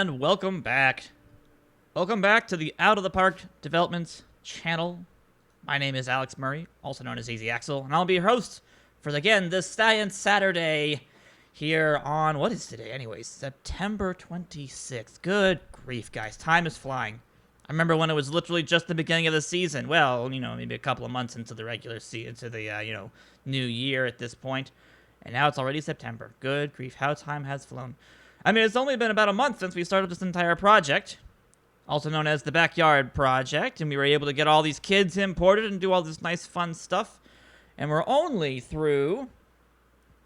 And welcome back. Welcome back to the Out of the Park Developments channel. My name is Alex Murray, also known as Easy Axel, and I'll be your host for, again, this Stallion Saturday here on, what is today anyways? September 26th. Good grief, guys. Time is flying. I remember when it was literally just the beginning of the season. Well, you know, maybe a couple of months into the regular season, into the, new year at this point. And now it's already September. Good grief, how time has flown. I mean, it's only been about a month since we started this entire project, also known as the Backyard Project, and we were able to get all these kids imported and do all this nice fun stuff. And we're only through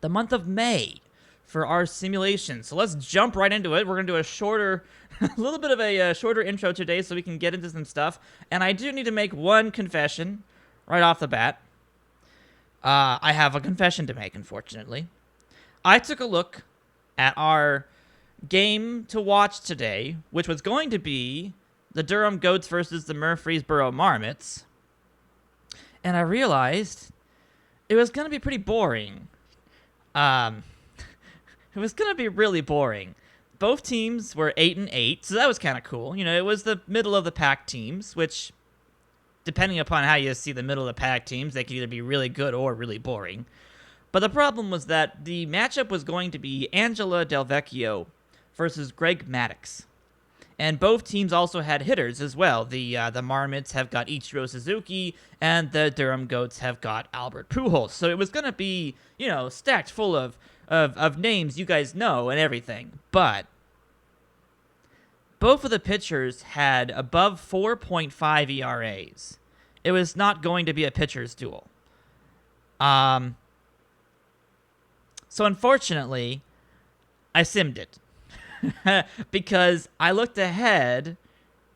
the month of May for our simulation. So let's jump right into it. We're going to do a shorter, a little bit of a shorter intro today so we can get into some stuff. And I do need to make one confession right off the bat. I have a confession to make, unfortunately. I took a look at our game to watch today, which was going to be the Durham Goats versus the Murfreesboro Marmots. And I realized it was going to be pretty boring. It was going to be really boring. Both teams were 8-8, so that was kind of cool. You know, it was the middle of the pack teams, which, depending upon how you see the middle of the pack teams, they could either be really good or really boring. But the problem was that the matchup was going to be Angela Del Vecchio versus Greg Maddox. And both teams also had hitters as well. The Marmots have got Ichiro Suzuki, and the Durham Goats have got Albert Pujols. So it was going to be, you know, stacked full of names you guys know and everything. But both of the pitchers had above 4.5 ERAs. It was not going to be a pitcher's duel. So unfortunately, I simmed it. Because I looked ahead,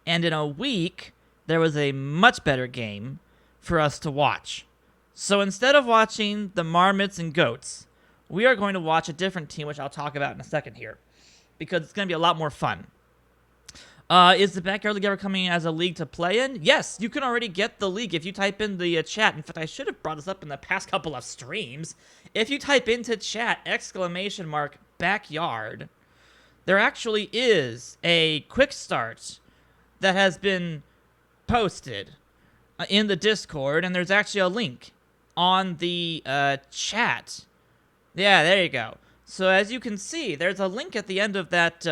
and in a week, there was a much better game for us to watch. So instead of watching the Marmots and Goats, we are going to watch a different team, which I'll talk about in a second here, because it's going to be a lot more fun. Is the Backyard League ever coming as a league to play in? Yes, you can already get the league if you type in the chat. In fact, I should have brought this up in the past couple of streams. If you type into chat, !backyard, there actually is a quick start that has been posted in the Discord, and there's actually a link on the chat. Yeah, there you go. So as you can see, there's a link at the end of that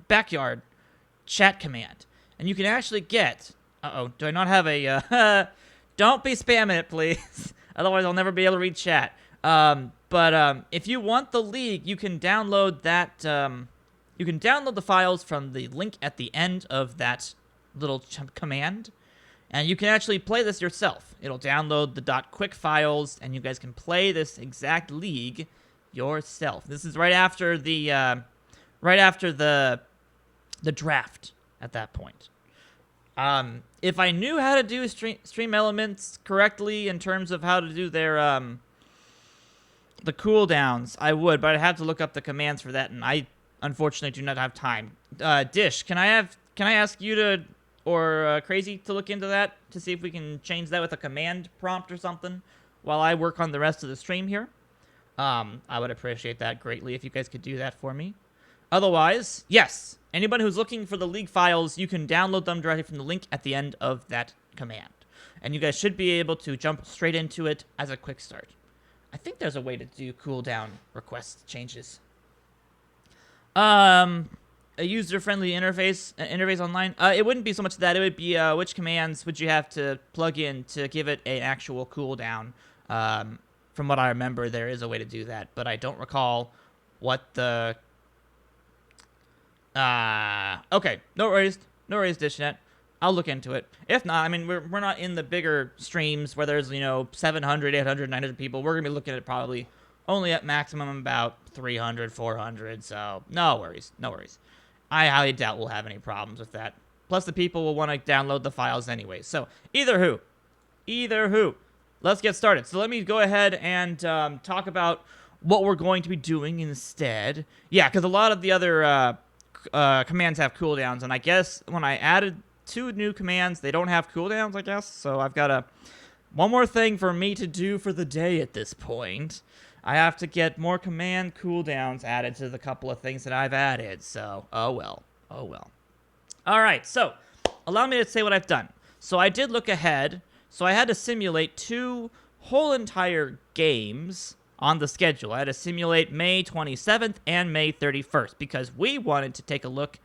!backyard chat command. And you can actually get... Uh-oh, do I not have a... Don't be spamming it, please. Otherwise, I'll never be able to read chat. But if you want the league, you can download that. You can download the files from the link at the end of that little command, and you can actually play this yourself. It'll download the .quick files, and you guys can play this exact league yourself. This is right after the draft. At that point, if I knew how to do stream elements correctly in terms of how to do their the cooldowns, I would, but I'd have to look up the commands for that, and I unfortunately do not have time. Dish, can I ask you to, or Crazy, to look into that to see if we can change that with a command prompt or something while I work on the rest of the stream here? I would appreciate that greatly if you guys could do that for me. Otherwise, yes, anybody who's looking for the league files, you can download them directly from the link at the end of that command, and you guys should be able to jump straight into it as a quick start. I think there's a way to do cooldown request changes. A user-friendly interface online. It wouldn't be so much that. It would be which commands would you have to plug in to give it an actual cooldown. From what I remember, there is a way to do that, but I don't recall what the... Okay, no worries, Dishnet. I'll look into it. If not, I mean, we're not in the bigger streams where there's, 700, 800, 900 people. We're going to be looking at probably only at maximum about 300, 400, so no worries. I highly doubt we'll have any problems with that. Plus, the people will want to download the files anyway. So, either who. Let's get started. So, let me go ahead and talk about what we're going to be doing instead. Yeah, because a lot of the other commands have cooldowns, and I guess when I added 2 new commands, they don't have cooldowns, I guess. So I've got one more thing for me to do for the day at this point. I have to get more command cooldowns added to the couple of things that I've added. So, oh well. All right, so allow me to say what I've done. So I did look ahead. So I had to simulate 2 whole entire games on the schedule. I had to simulate May 27th and May 31st because we wanted to take a look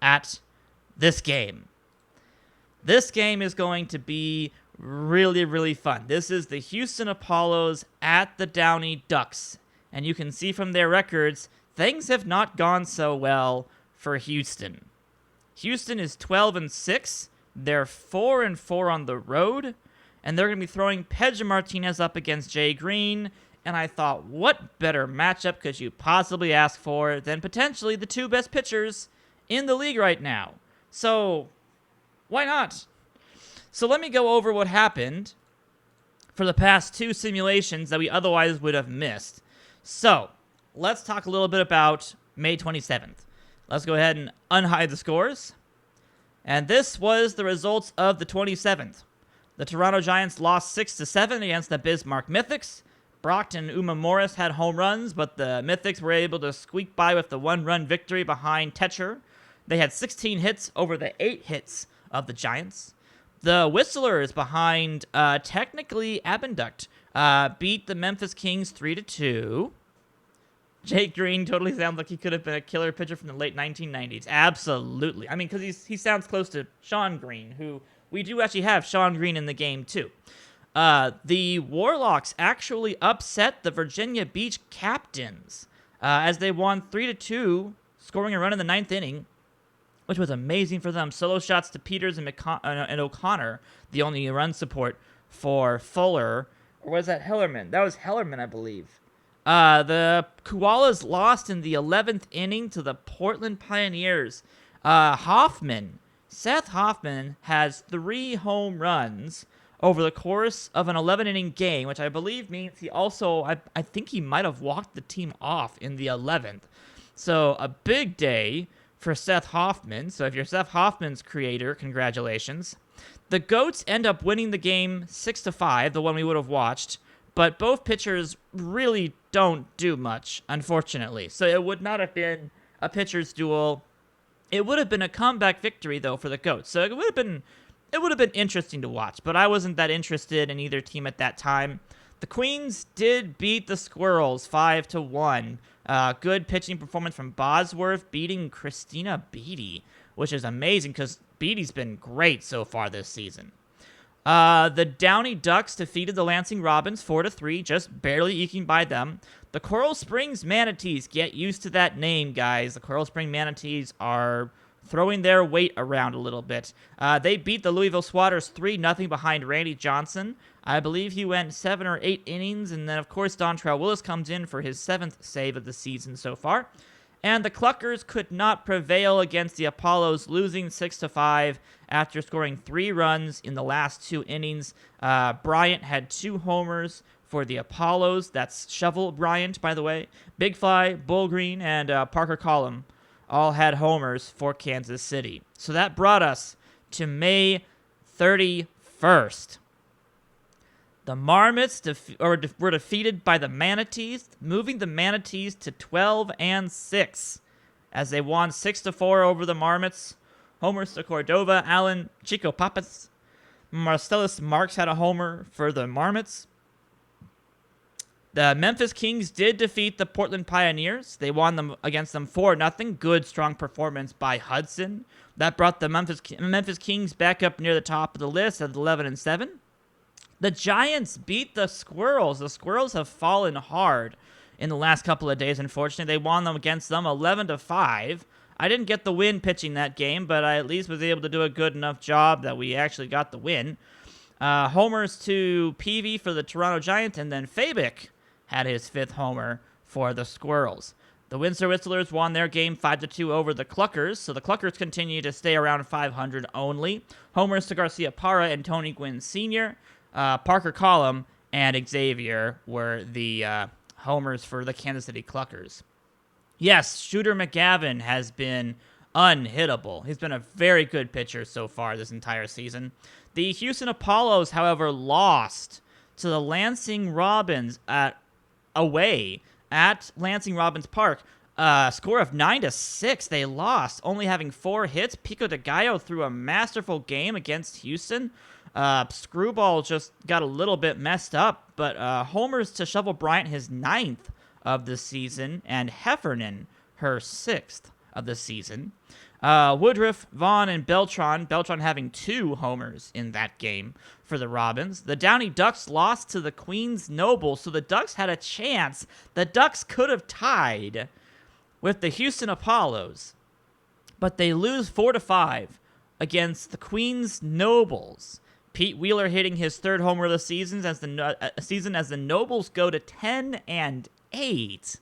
at this game. This game is going to be really, really fun. This is the Houston Apollos at the Downey Ducks. And you can see from their records, things have not gone so well for Houston. Houston is 12-6. They're 4-4 on the road. And they're going to be throwing Pedro Martinez up against Jay Green And I thought, what better matchup could you possibly ask for than potentially the two best pitchers in the league right now? So, why not? So let me go over what happened for the past two simulations that we otherwise would have missed. So, let's talk a little bit about May 27th. Let's go ahead and unhide the scores. And this was the results of the 27th. The Toronto Giants lost 6-7 against the Bismarck Mythics. Brockton and Uma Morris had home runs, but the Mythics were able to squeak by with the one-run victory behind Tetcher. They had 16 hits over the 8 hits of the Giants. The Whistlers behind technically Abenduct beat the Memphis Kings 3-2. Jake Green totally sounds like he could have been a killer pitcher from the late 1990s. Absolutely. I mean, because he sounds close to Sean Green, who we do actually have Sean Green in the game, too. The Warlocks actually upset the Virginia Beach Captains as they won 3-2, scoring a run in the 9th inning, which was amazing for them. Solo shots to Peters and O'Connor, the only run support for Fuller. Or was that Hellerman? That was Hellerman, I believe. The Koalas lost in the 11th inning to the Portland Pioneers. Seth Hoffman has 3 home runs over the course of an 11-inning game, which I believe means he also, I think he might have walked the team off in the 11th. So a big day for Seth Hoffman. So if you're Seth Hoffman's creator, congratulations. The Goats end up winning the game 6-5, the one we would have watched, but both pitchers really don't do much, unfortunately. So it would not have been a pitcher's duel. It would have been a comeback victory, though, for the Goats. So it would have been interesting to watch, but I wasn't that interested in either team at that time. The Queens did beat the Squirrels 5-1. Good pitching performance from Bosworth, beating Christina Beatty, which is amazing because Beatty's been great so far this season. The Downey Ducks defeated the Lansing Robins 4-3, just barely eking by them. The Coral Springs Manatees, get used to that name, guys. The Coral Springs Manatees are throwing their weight around a little bit. They beat the Louisville Swatters 3-0 behind Randy Johnson. I believe he went 7 or 8 innings, and then, of course, Dontrell Willis comes in for his 7th save of the season so far. And the Cluckers could not prevail against the Apollos, losing 6-5 after scoring 3 runs in the last 2 innings. Bryant had 2 homers for the Apollos. That's Shovel Bryant, by the way. Big Fly, Bull Green, and Parker Collum all had homers for Kansas City. So that brought us to May 31st. The Marmots were defeated by the Manatees, moving the Manatees to 12-6 as they won 6-4 over the Marmots. Homers to Cordova, Allen, Chico Papas. Marcellus Marks had a homer for the Marmots. The Memphis Kings did defeat the Portland Pioneers. They won them against them 4-0. Good, strong performance by Hudson. That brought the Memphis Kings back up near the top of the list at 11-7. The Giants beat the Squirrels. The Squirrels have fallen hard in the last couple of days, unfortunately. They won them against them 11-5. I didn't get the win pitching that game, but I at least was able to do a good enough job that we actually got the win. Homers to Peavy for the Toronto Giants, and then Fabic had his 5th homer for the Squirrels. The Windsor Whistlers won their game 5-2 over the Cluckers, so the Cluckers continue to stay around 500 only. Homers to Garcia Parra and Tony Gwynn Sr., Parker Collum and Xavier were the homers for the Kansas City Cluckers. Yes, Shooter McGavin has been unhittable. He's been a very good pitcher so far this entire season. The Houston Apollos, however, lost to the Lansing Robins away at Lansing Robins Park. Score of 9-6. They lost, only having 4 hits. Pico de Gallo threw a masterful game against Houston. Screwball just got a little bit messed up, but homers to Shovel Bryant, his 9th of the season, and Heffernan, her 6th of the season. Woodruff, Vaughn, and Beltran having 2 homers in that game for the Robins. The Downey Ducks lost to the Queens Nobles, so the Ducks had a chance. The Ducks could have tied with the Houston Apollos, but they lose 4-5 against the Queens Nobles. Pete Wheeler hitting his third homer of the season as the Nobles go to 10-8,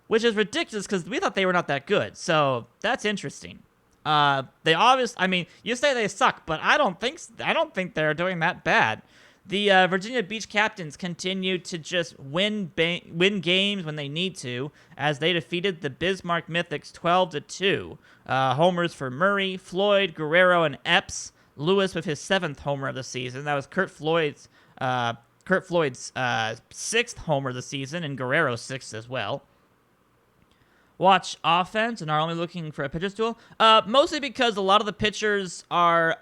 which is ridiculous because we thought they were not that good. So that's interesting. They obviously, I mean, you say they suck, but I don't think they're doing that bad. The Virginia Beach Captains continue to just win games when they need to, as they defeated the Bismarck Mythics 12-2. Homers for Murray, Floyd, Guerrero, and Epps. Lewis with his 7th homer of the season. That was Kurt Floyd's 6th homer of the season, and Guerrero's 6th as well. Watch offense and are only looking for a pitcher's duel. Mostly because a lot of the pitchers are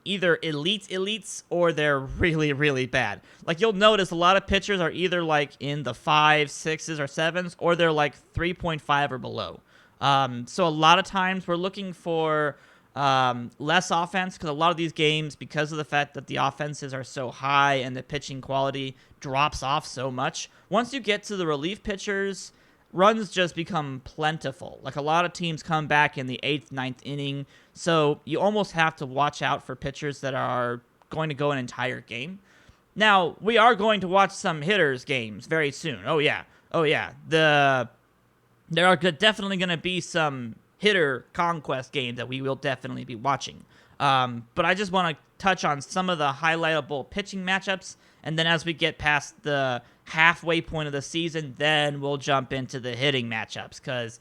either elites or they're really, really bad. Like, you'll notice a lot of pitchers are either like in the 5s, 6s, or 7s, or they're like 3.5 or below. So a lot of times we're looking for less offense because a lot of these games, because of the fact that the offenses are so high and the pitching quality drops off so much, once you get to the relief pitchers, runs just become plentiful. Like, a lot of teams come back in the 8th, 9th inning, so you almost have to watch out for pitchers that are going to go an entire game. Now, we are going to watch some hitters games very soon. Oh yeah. There are definitely going to be some hitter conquest games that we will definitely be watching. But I just want to touch on some of the highlightable pitching matchups, and then as we get past the halfway point of the season, then we'll jump into the hitting matchups, because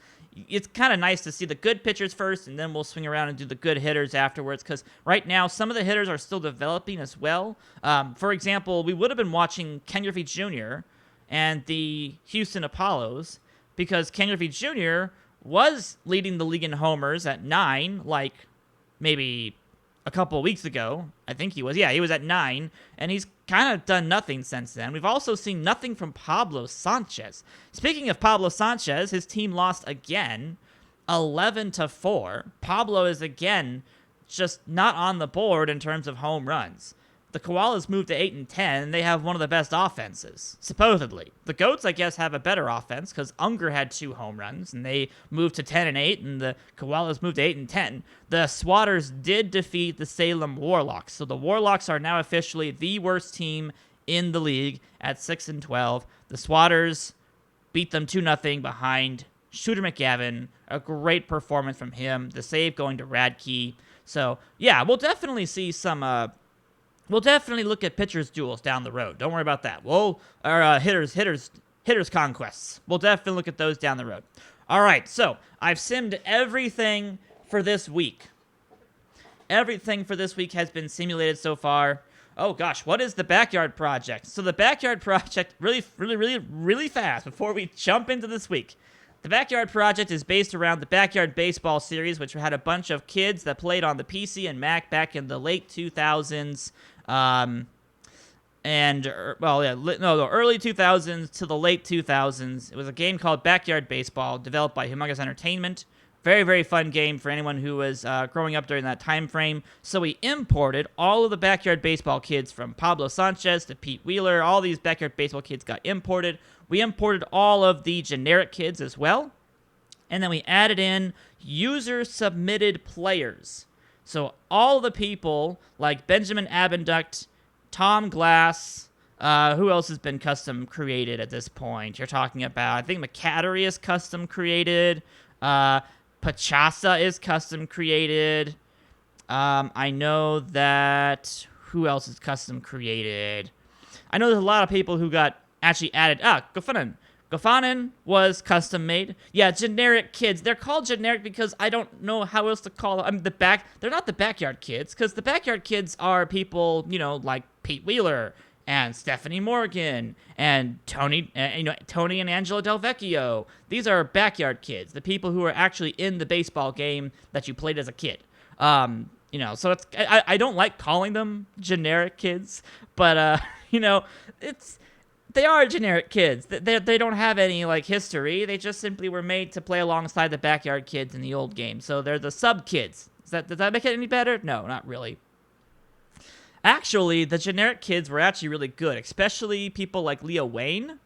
it's kind of nice to see the good pitchers first, and then we'll swing around and do the good hitters afterwards, because right now some of the hitters are still developing as well. For example, we would have been watching Ken Griffey Jr. and the Houston Apollos, because Ken Griffey Jr. was leading the league in homers at 9, like maybe a couple of weeks ago. I think he was. Yeah, he was at 9, and he's kind of done nothing since then. We've also seen nothing from Pablo Sanchez. Speaking of Pablo Sanchez, his team lost again, 11-4. Pablo is again just not on the board in terms of home runs. The Koalas moved to 8-10, and they have one of the best offenses, supposedly. The Goats, I guess, have a better offense, because Unger had 2 home runs, and they moved to 10-8, and the Koalas moved to 8-10. The Swatters did defeat the Salem Warlocks, so the Warlocks are now officially the worst team in the league at 6-12. The Swatters beat them 2-0 behind Shooter McGavin. A great performance from him. The save going to Radke. So, yeah, we'll definitely see some... We'll definitely look at pitchers' duels down the road. Don't worry about that. Hitters conquests. We'll definitely look at those down the road. All right, so I've simmed everything for this week. Everything for this week has been simulated so far. Oh gosh, what is the Backyard Project? So the Backyard Project, really fast before we jump into this week. The Backyard Project is based around the Backyard Baseball series, which had a bunch of kids that played on the PC and Mac back in the late 2000s. The early 2000s to the late 2000s. It was a game called Backyard Baseball, developed by Humongous Entertainment. Very, very fun game for anyone who was growing up during that time frame. So we imported all of the Backyard Baseball kids, from Pablo Sanchez to Pete Wheeler. All these Backyard Baseball kids got imported. We imported all of the generic kids as well. And then we added in user-submitted players. So all the people like Benjamin Abenduct, Tom Glass, who else has been custom created at this point? You're talking about, I think McCattery is custom created. Pachasa is custom created. I know that, who else is custom created? I know there's a lot of people who got actually added. Gofanen. Gofanen was custom made. Yeah, generic kids. They're called generic because I don't know how else to call them. I mean, they're not the Backyard Kids, because the Backyard Kids are people, like Pete Wheeler and Stephanie Morgan and Tony and Angela Del Vecchio. These are Backyard Kids, the people who are actually in the baseball game that you played as a kid. So it's I don't like calling them generic kids, but they are generic kids. They don't have any history. They just simply were made to play alongside the Backyard Kids in the old game. So they're the sub kids. Does that make it any better? No, not really. Actually, the generic kids were actually really good, especially people like Leo Wayne.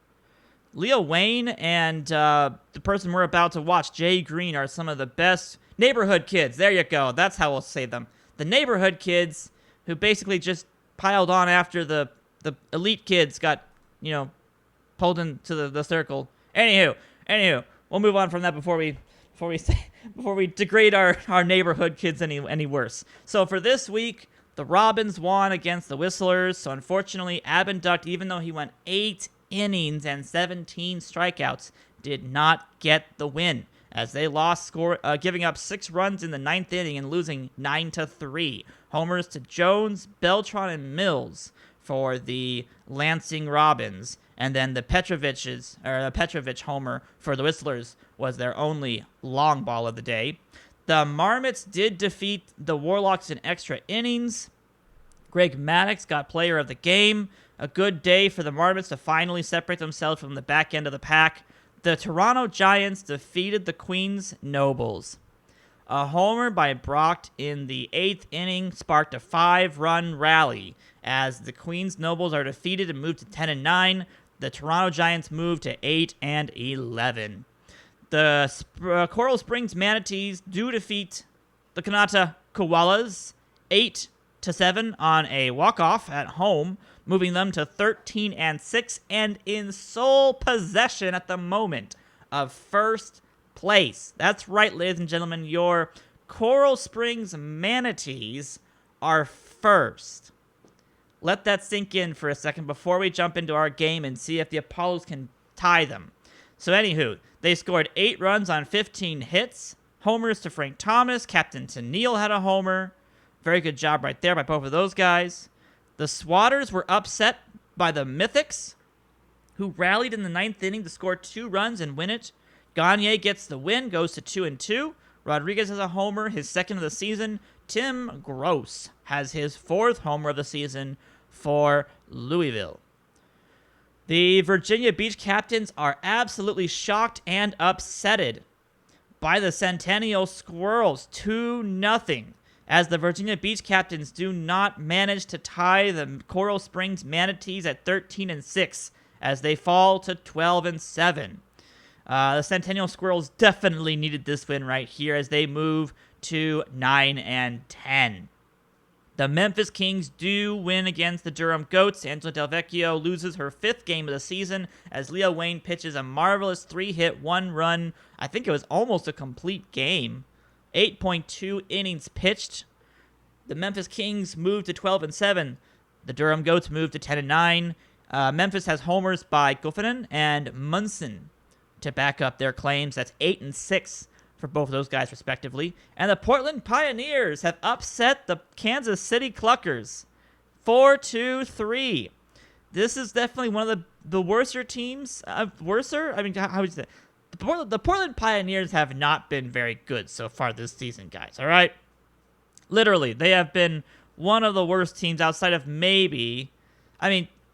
Leo Wayne and the person we're about to watch, Jay Green, are some of the best neighborhood kids. There you go. That's how we'll say them. The neighborhood kids who basically just piled on after the elite kids got, pulled into the circle. Anywho, we'll move on from that before we degrade our neighborhood kids any worse. So for this week, the Robins won against the Whistlers. So unfortunately, Abinduct, even though he went 8 innings and 17 strikeouts, did not get the win, as they lost, giving up 6 runs in the 9th inning and losing 9-3. Homers to Jones, Beltran, and Mills for the Lansing Robins, and then the Petrovich homer for the Whistlers was their only long ball of the day. The Marmots did defeat the Warlocks in extra innings. Greg Maddux got player of the game. A good day for the Marmots to finally separate themselves from the back end of the pack. The Toronto Giants defeated the Queens Nobles. A homer by Brock in the 8th inning sparked a 5-run rally as the Queens Nobles are defeated and moved to 10-9. The Toronto Giants moved to 8-11. The Coral Springs Manatees do defeat the Kanata Koalas 8-7 on a walk-off at home, moving them to 13-6 and in sole possession at the moment of first place. That's right, ladies and gentlemen, your Coral Springs Manatees are first. Let that sink in for a second before we jump into our game and see if the Apollos can tie them. So anywho, they scored 8 runs on 15 hits. Homers to Frank Thomas. Captain Tennille had a homer. Very good job right there by both of those guys. The Swatters were upset by the Mythics, who rallied in the 9th inning to score 2 runs and win it. Gagne gets the win, goes to 2-2. Rodriguez has a homer, his 2nd of the season. Tim Gross has his 4th homer of the season for Louisville. The Virginia Beach Captains are absolutely shocked and upsetted by the Centennial Squirrels 2-0, as the Virginia Beach Captains do not manage to tie the Coral Springs Manatees at 13-6 as they fall to 12-7. The Centennial Squirrels definitely needed this win right here as they move to 9-10. The Memphis Kings do win against the Durham Goats. Angela Delvecchio loses her 5th game of the season as Leo Wayne pitches a marvelous 3-hit, 1-run. I think it was almost a complete game. 8.2 innings pitched. The Memphis Kings move to 12-7. The Durham Goats move to 10-9. Memphis has homers by Guffinen and Munson to back up their claims. That's 8-6 for both of those guys, respectively. And the Portland Pioneers have upset the Kansas City Cluckers 4-3. This is definitely one of the worser teams. Worser? I mean, how would you say? The Portland Pioneers have not been very good so far this season, guys, all right? Literally, they have been one of the worst teams outside of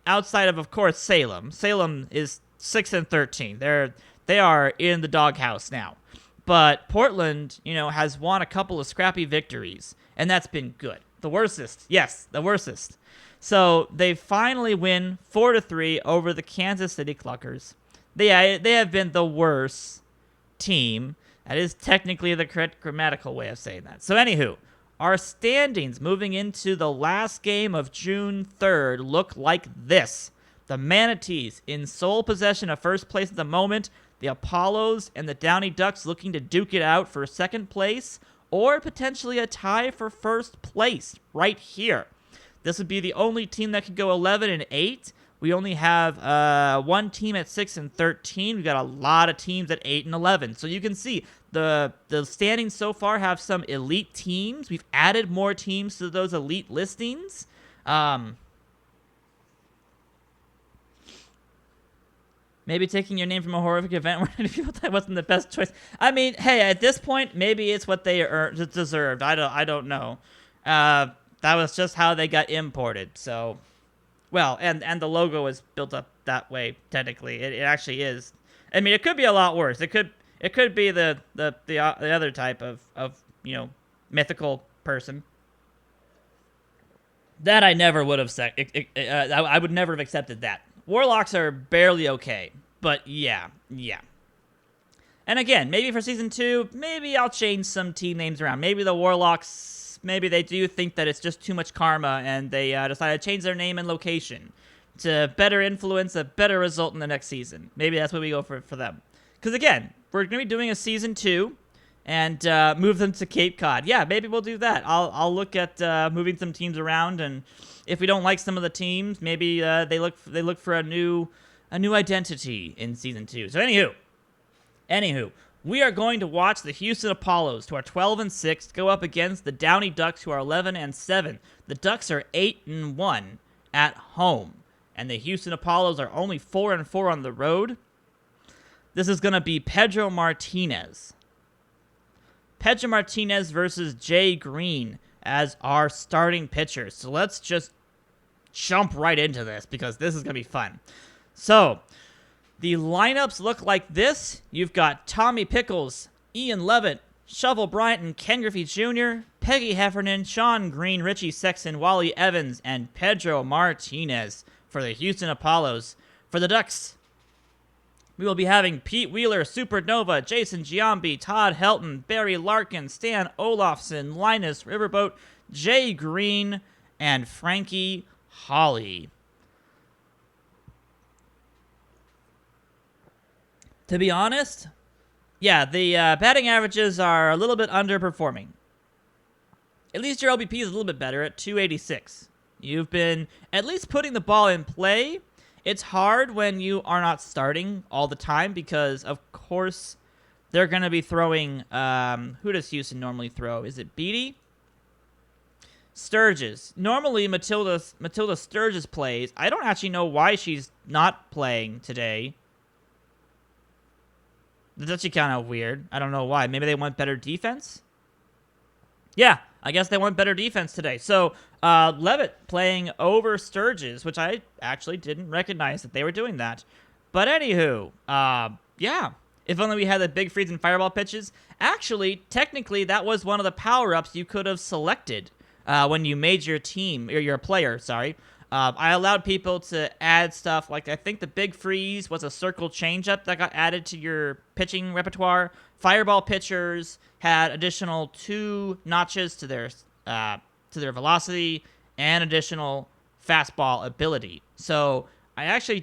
outside of course, Salem. Salem is 6-13. They are in the doghouse now. But Portland, has won a couple of scrappy victories, and that's been good. The worstest. Yes, the worstest. So they finally win 4-3 over the Kansas City Cluckers. They have been the worst team. That is technically the correct grammatical way of saying that. So anywho, our standings moving into the last game of June 3rd look like this. The Manatees in sole possession of first place at the moment. The Apollos and the Downey Ducks looking to duke it out for 2nd place or potentially a tie for 1st place right here. This would be the only team that could go 11-8. We only have one team at 6-13. We've got a lot of teams at 8-11. So you can see the standings so far have some elite teams. We've added more teams to those elite listings. Maybe taking your name from a horrific event where many people thought wasn't the best choice. I mean, hey, at this point, maybe it's what they deserved. I don't know. That was just how they got imported. So, well, and the logo is built up that way. Technically, it actually is. I mean, it could be a lot worse. It could be the other type of mythical person. That I never would have said. I would never have accepted that. Warlocks are barely okay, but yeah. And again, maybe for Season 2, maybe I'll change some team names around. Maybe the Warlocks Twins, maybe they do think that it's just too much karma, and they decide to change their name and location to better influence a better result in the next season. Maybe that's what we go for them. Because again, we're going to be doing a Season 2 and move them to Cape Cod. Yeah, maybe we'll do that. I'll look at moving some teams around, and if we don't like some of the teams, maybe they look for a new identity in Season 2. So anywho, we are going to watch the Houston Apollos, who are 12-6, go up against the Downey Ducks, who are 11-7. The Ducks are 8-1 at home, and the Houston Apollos are only 4-4 on the road. This is going to be Pedro Martinez. Pedro Martinez versus Jay Green as our starting pitchers. So let's just jump right into this, because this is going to be fun. So the lineups look like this. You've got Tommy Pickles, Ian Levitt, Shovel Bryant and Ken Griffey Jr., Peggy Heffernan, Sean Green, Richie Sexton, Wally Evans, and Pedro Martinez for the Houston Apollos. For the Ducks, we will be having Pete Wheeler, Supernova, Jason Giambi, Todd Helton, Barry Larkin, Stan Olofsson, Linus Riverboat, Jay Green, and Frankie Hawley. To be honest, yeah, the batting averages are a little bit underperforming. At least your LBP is a little bit better at 286. You've been at least putting the ball in play. It's hard when you are not starting all the time because, of course, they're going to be throwing... who does Houston normally throw? Is it Beatty? Sturgis. Normally, Matilda Sturgis plays. I don't actually know why she's not playing today. That's actually kind of weird. I don't know why. Maybe they want better defense? Yeah, I guess they want better defense today. So, Levitt playing over Sturgis, which I actually didn't recognize that they were doing that. But anywho, yeah. If only we had the big freeze and fireball pitches. Actually, technically, that was one of the power-ups you could have selected when you made your team, or your player, sorry. I allowed people to add stuff like, I think the big freeze was a circle changeup that got added to your pitching repertoire. Fireball pitchers had additional 2 notches to their velocity and additional fastball ability. So I actually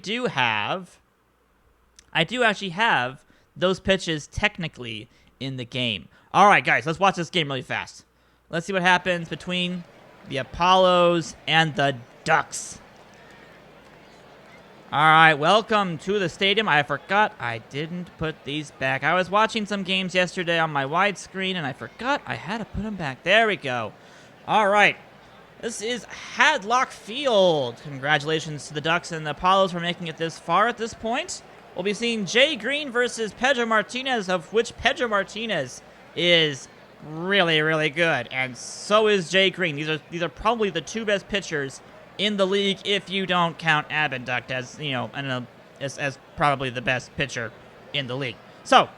have those pitches technically in the game. All right, guys, let's watch this game really fast. Let's see what happens between the Apollos and the Ducks. All right, welcome to the stadium. I forgot I didn't put these back. I was watching some games yesterday on my widescreen, and I forgot I had to put them back. There we go. All right, this is Hadlock Field. Congratulations to the Ducks and the Apollos for making it this far at this point. We'll be seeing Jay Green versus Pedro Martinez, of which Pedro Martinez is really, really good, and so is Jay Green. These are probably the 2 best pitchers in the league, if you don't count Abenduct as, you know, as probably the best pitcher in the league. So,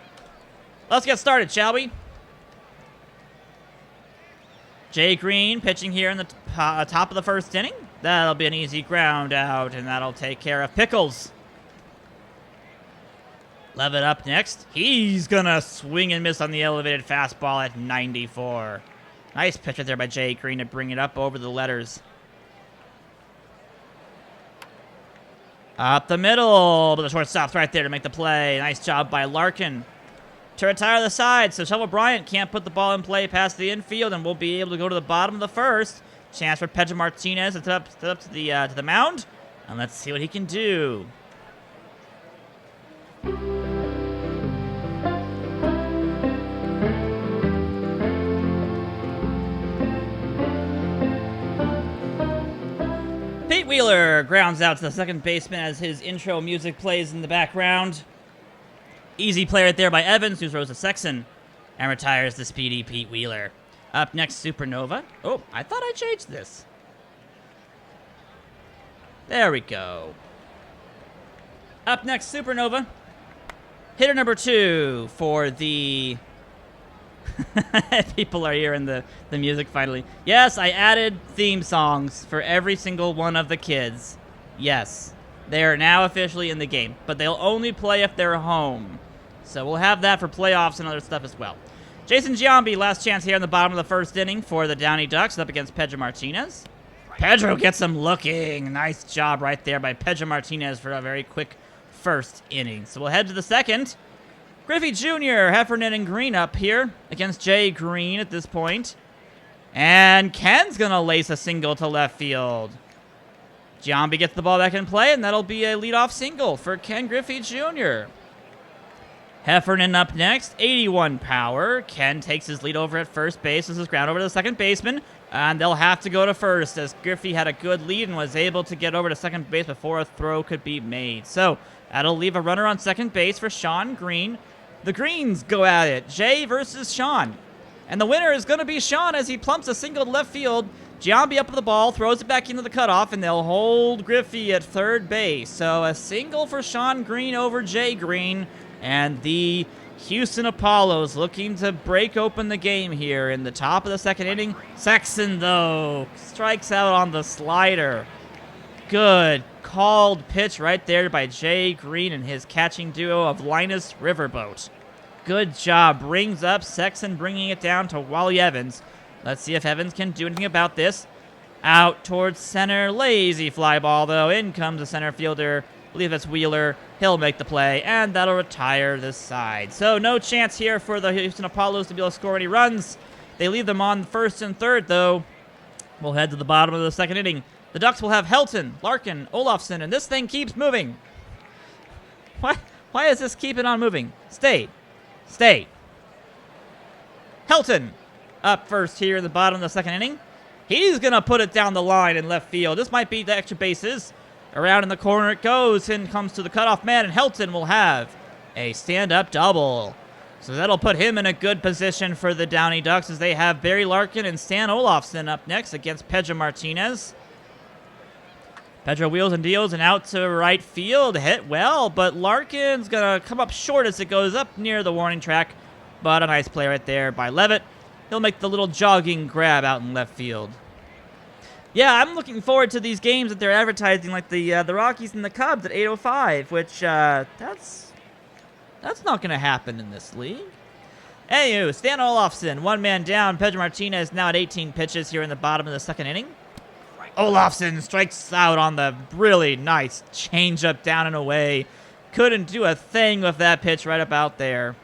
let's get started, shall we? Jay Green pitching here in the top of the first inning. That'll be an easy ground out, and that'll take care of Pickles. Levitt up next. He's gonna swing and miss on the elevated fastball at 94. Nice pitch right there by Jay Green to bring it up over the letters. Up the middle, but the shortstop's right there to make the play. Nice job by Larkin to retire the side, so Shovel Bryant can't put the ball in play past the infield, and we'll be able to go to the bottom of the first. Chance for Pedro Martinez to step up to the mound, and let's see what he can do. Pete Wheeler grounds out to the second baseman as his intro music plays in the background. Easy play right there by Evans, who throws to Sexton and retires the speedy Pete Wheeler. Up next, Supernova. Oh, I thought I changed this. There we go. Up next, Supernova. Hitter number 2 for the... People are hearing the music finally. Yes, I added theme songs for every single one of the kids. Yes, they are now officially in the game, but they'll only play if they're home. So we'll have that for playoffs and other stuff as well. Jason Giambi, last chance here in the bottom of the first inning for the Downey Ducks up against Pedro Martinez. Pedro gets him looking. Nice job right there by Pedro Martinez for a very quick first inning. So we'll head to the second. Griffey Jr., Heffernan, and Green up here against Jay Green at this point. And Ken's going to lace a single to left field. Giambi gets the ball back in play, and that'll be a leadoff single for Ken Griffey Jr. Heffernan up next, 81 power. Ken takes his lead over at first base. This is ground over to the second baseman, and they'll have to go to first as Griffey had a good lead and was able to get over to second base before a throw could be made. So that'll leave a runner on second base for Sean Green. The Greens go at it, Jay versus Sean. And the winner is going to be Sean as he plumps a single to left field. Giambi up with the ball, throws it back into the cutoff, and they'll hold Griffey at third base. So a single for Sean Green over Jay Green. And the Houston Apollos looking to break open the game here in the top of the second inning. Sexton, though, strikes out on the slider. Good called pitch right there by Jay Green and his catching duo of Linus Riverboat. Good job. Brings up Sexton, bringing it down to Wally Evans. Let's see if Evans can do anything about this. Out towards center. Lazy fly ball, though. In comes the center fielder. I believe it's Wheeler. He'll make the play, and that'll retire this side. So no chance here for the Houston Apollos to be able to score any runs. They leave them on first and third, though. We'll head to the bottom of the second inning. The Ducks will have Helton, Larkin, Olofsson, and this thing keeps moving. Why is this keeping on moving? Stay. Helton up first here in the bottom of the second inning. He's going to put it down the line in left field. This might be the extra bases. Around in the corner it goes. In comes to the cutoff man, and Helton will have a stand-up double. So that'll put him in a good position for the Downey Ducks as they have Barry Larkin and Stan Olofsson up next against Pedro Martinez. Pedro wheels and deals and out to right field. Hit well, but Larkin's going to come up short as it goes up near the warning track. But a nice play right there by Levitt. He'll make the little jogging grab out in left field. Yeah, I'm looking forward to these games that they're advertising, like the Rockies and the Cubs at 8:05, which that's not going to happen in this league. Anywho, Stan Olofsson, one man down. Pedro Martinez now at 18 pitches here in the bottom of the second inning. Olofsson strikes out on the really nice changeup down and away. Couldn't do a thing with that pitch right about there.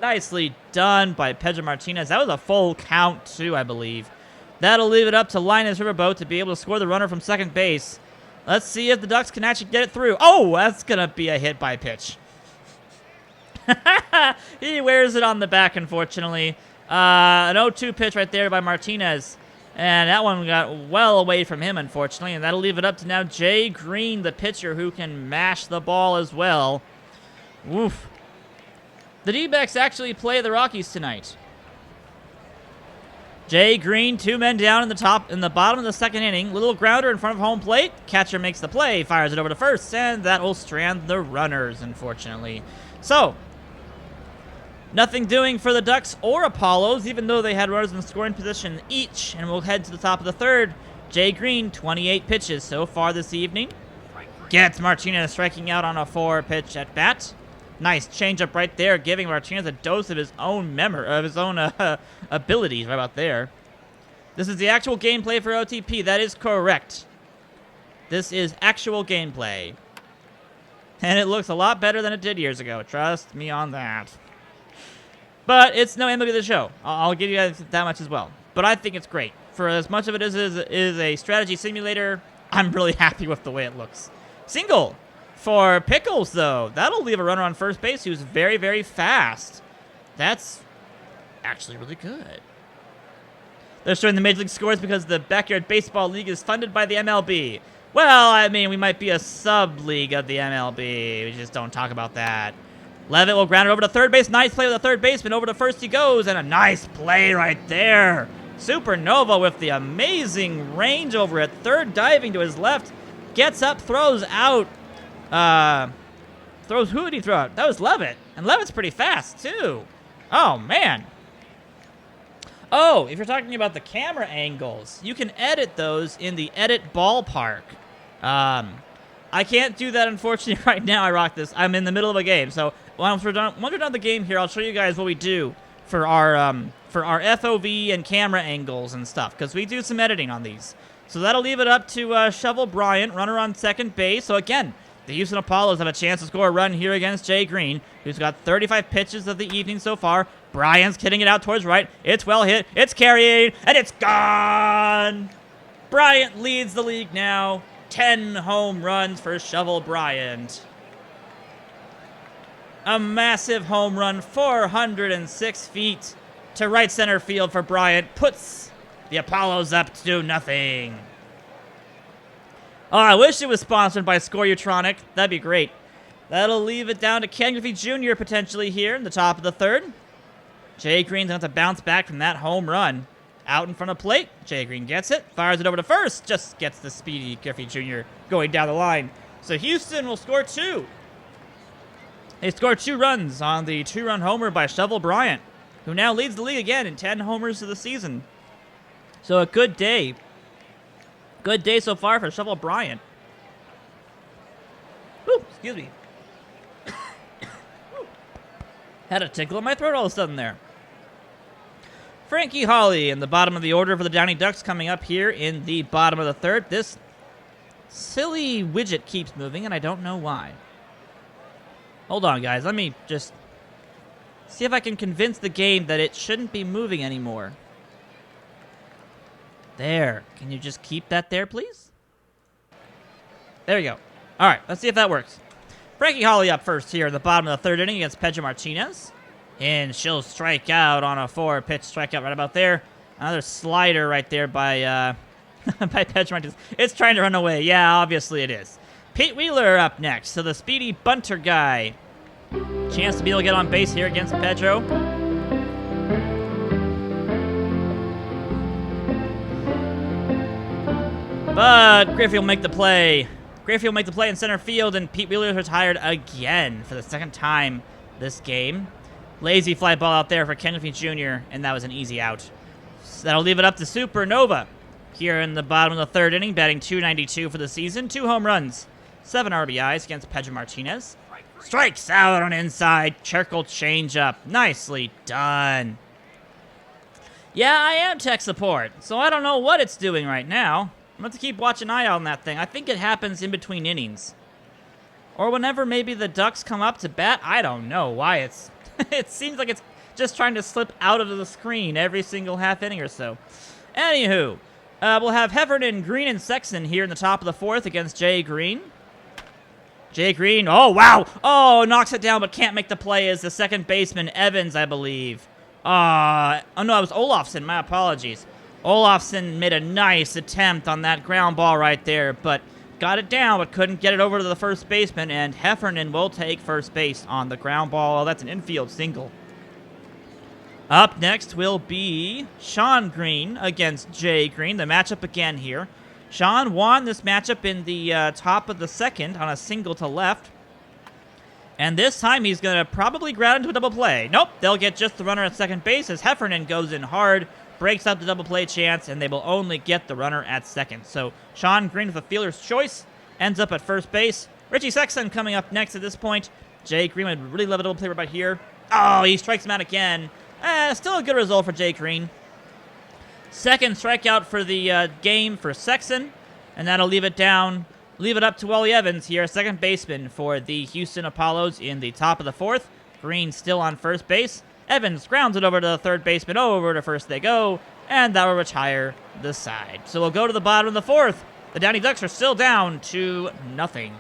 Nicely done by Pedro Martinez. That was a full count, too, I believe. That'll leave it up to Linus Riverboat to be able to score the runner from second base. Let's see if the Ducks can actually get it through. Oh, that's going to be a hit by pitch. He wears it on the back, unfortunately. An 0-2 pitch right there by Martinez. And that one got well away from him, unfortunately. And that'll leave it up to now Jay Green, the pitcher, who can mash the ball as well. Woof. The D-backs actually play the Rockies tonight. Jay Green, two men down in the bottom of the second inning. Little grounder in front of home plate. Catcher makes the play, fires it over to first, and that will strand the runners, unfortunately. So, nothing doing for the Ducks or Apollos, even though they had runners in scoring position each. And we'll head to the top of the third. Jay Green, 28 pitches so far this evening. Gets Martinez striking out on a 4-pitch at bat. Nice changeup right there, giving Martinez a dose of his own abilities right about there. This is the actual gameplay for OTP. That is correct. This is actual gameplay. And it looks a lot better than it did years ago. Trust me on that. But it's no MLB The Show. I'll give you guys that much as well. But I think it's great. For as much of it as is a strategy simulator, I'm really happy with the way it looks. Single for Pickles, though. That'll leave a runner on first base who's very, very fast. That's actually really good. They're showing the Major League scores because the Backyard Baseball League is funded by the MLB. Well, I mean, we might be a sub-league of the MLB. We just don't talk about that. Levitt will ground it over to third base. Nice play with the third baseman. Over to first he goes, and a nice play right there. Supernova with the amazing range over at third, diving to his left. Gets up, throws out. Who did he throw out? That was Levitt. And Levitt's pretty fast, too. Oh, man. Oh, if you're talking about the camera angles, you can edit those in the Edit Ballpark. I can't do that, unfortunately, right now. I rock this. I'm in the middle of a game. So once we're done the game here, I'll show you guys what we do for our FOV and camera angles and stuff, because we do some editing on these. So that'll leave it up to Shovel Bryant, runner on second base. So again, the Houston Apollos have a chance to score a run here against Jay Green, who's got 35 pitches of the evening so far. Bryant's hitting it out towards right. It's well hit. It's carried, and it's gone. Bryant leads the league now. 10 home runs for Shovel Bryant. A massive home run, 406 feet to right center field for Bryant. Puts the Apollos up to nothing. Oh, I wish it was sponsored by Scoreutronic. That'd be great. That'll leave it down to Ken Griffey Jr. potentially here in the top of the third. Jay Green's going to have to bounce back from that home run. Out in front of plate. Jay Green gets it. Fires it over to first. Just gets the speedy Griffey Jr. going down the line. So Houston will score 2. They scored 2 runs on the 2-run homer by Shovel Bryant, who now leads the league again in 10 homers of the season. So a good day. Good day so far for Shovel Bryant. Ooh, excuse me. Had a tickle in my throat all of a sudden there. Frankie Hawley in the bottom of the order for the Downey Ducks coming up here in the bottom of the third. This silly widget keeps moving, and I don't know why. Hold on, guys. Let me just see if I can convince the game that it shouldn't be moving anymore. There. Can you just keep that there, please? There we go. All right, let's see if that works. Frankie Hawley up first here in the bottom of the third inning against Pedro Martinez. And she'll strike out on a 4-pitch strikeout right about there. Another slider right there by by Pedro Martinez. It's trying to run away. Yeah, obviously it is. Pete Wheeler up next. So the speedy bunter guy. Chance to be able to get on base here against Pedro. But Griffey will make the play. Griffey will make the play in center field, and Pete Wheeler is retired again for the second time this game. Lazy fly ball out there for Ken Griffey Jr., and that was an easy out. So that'll leave it up to Supernova here in the bottom of the third inning, batting .292 for the season. 2 home runs, 7 RBIs against Pedro Martinez. Strikes out on inside, charcoal changeup. Nicely done. Yeah, I am tech support, so I don't know what it's doing right now. I'm going to keep watching an eye out on that thing. I think it happens in between innings. Or whenever maybe the Ducks come up to bat. I don't know why it's... it seems like it's just trying to slip out of the screen every single half inning or so. Anywho, we'll have Heffernan, Green, and Sexton here in the top of the fourth against Jay Green. Jay Green, oh, wow. Oh, knocks it down but can't make the play as the second baseman, Evans, I believe. Oh, no, it was Olofsson. My apologies. Olofsson made a nice attempt on that ground ball right there, but got it down, but couldn't get it over to the first baseman, and Heffernan will take first base on the ground ball. That's an infield single. Up next will be Sean Green against Jay Green. The matchup again here. Sean won this matchup in the top of the second on a single to left. And this time he's going to probably ground into a double play. Nope, they'll get just the runner at second base as Heffernan goes in hard, breaks up the double play chance, and they will only get the runner at second. So Sean Green with a fielder's choice ends up at first base. Richie Sexton coming up next at this point. Jay Green would really love a double play right here. Oh, he strikes him out again. Still a good result for Jay Green. Second strikeout for the game for Sexton, and that'll leave it up to Wally Evans here, second baseman for the Houston Apollos in the top of the fourth. Green still on first base. Evans grounds it over to the third baseman. Over to first they go, and that will retire the side. So we'll go to the bottom of the fourth. The Downey Ducks are still down to nothing.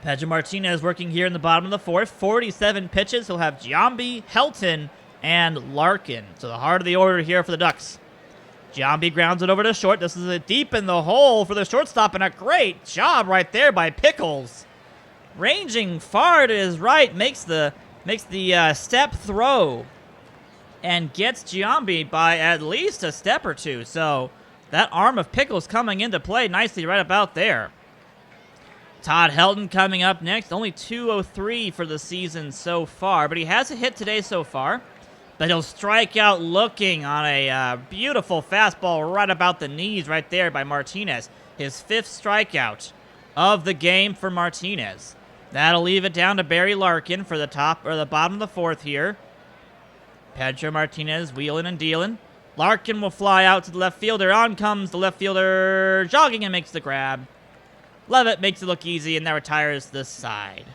Pedro Martinez working here in the bottom of the fourth. 47 pitches. He'll have Giambi, Helton, and Larkin. So the heart of the order here for the Ducks. Giambi grounds it over to short. This is a deep in the hole for the shortstop, and a great job right there by Pickles. Ranging far to his right, makes the step throw and gets Giambi by at least a step or two. So that arm of Pickles coming into play nicely right about there. Todd Helton coming up next. Only 203 for the season so far, but he has a hit today so far. But he'll strike out looking on a beautiful fastball right about the knees right there by Martinez. His 5th strikeout of the game for Martinez. That'll leave it down to Barry Larkin for the top or the bottom of the fourth here. Pedro Martinez wheeling and dealing. Larkin will fly out to the left fielder. On comes the left fielder, jogging and makes the grab. Levitt makes it look easy, and that retires this side.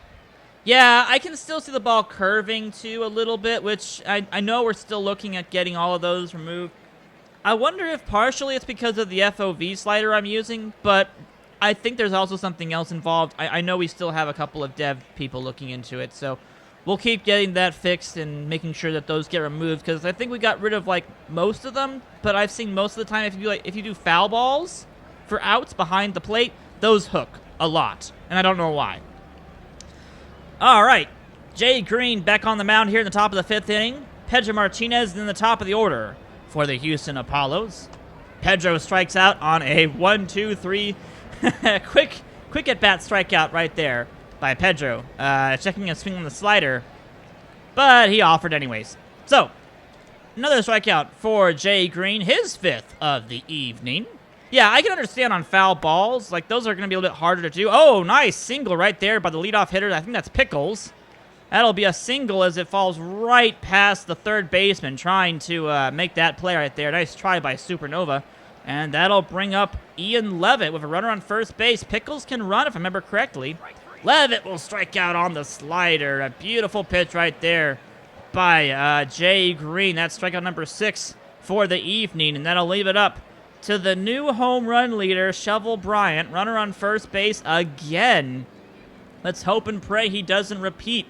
Yeah, I can still see the ball curving, too, a little bit, which I know we're still looking at getting all of those removed. I wonder if partially it's because of the FOV slider I'm using, but I think there's also something else involved. I know we still have a couple of dev people looking into it, so we'll keep getting that fixed and making sure that those get removed, because I think we got rid of, like, most of them, but I've seen most of the time if you do foul balls for outs behind the plate, those hook a lot, and I don't know why. All right, Jay Green back on the mound here in the top of the fifth inning. Pedro Martinez in the top of the order for the Houston Apollos. Pedro strikes out on a 1-2-3 quick at-bat strikeout right there by Pedro. Checking a swing on the slider, but he offered anyways. So, another strikeout for Jay Green, his fifth of the evening. Yeah, I can understand on foul balls. Like, those are going to be a little bit harder to do. Oh, nice single right there by the leadoff hitter. I think that's Pickles. That'll be a single as it falls right past the third baseman trying to make that play right there. Nice try by Supernova. And that'll bring up Ian Levitt with a runner on first base. Pickles can run, if I remember correctly. Levitt will strike out on the slider. A beautiful pitch right there by Jay Green. That's strikeout number 6 for the evening, and that'll leave it up to the new home run leader, Shovel Bryant. Runner on first base again. Let's hope and pray he doesn't repeat.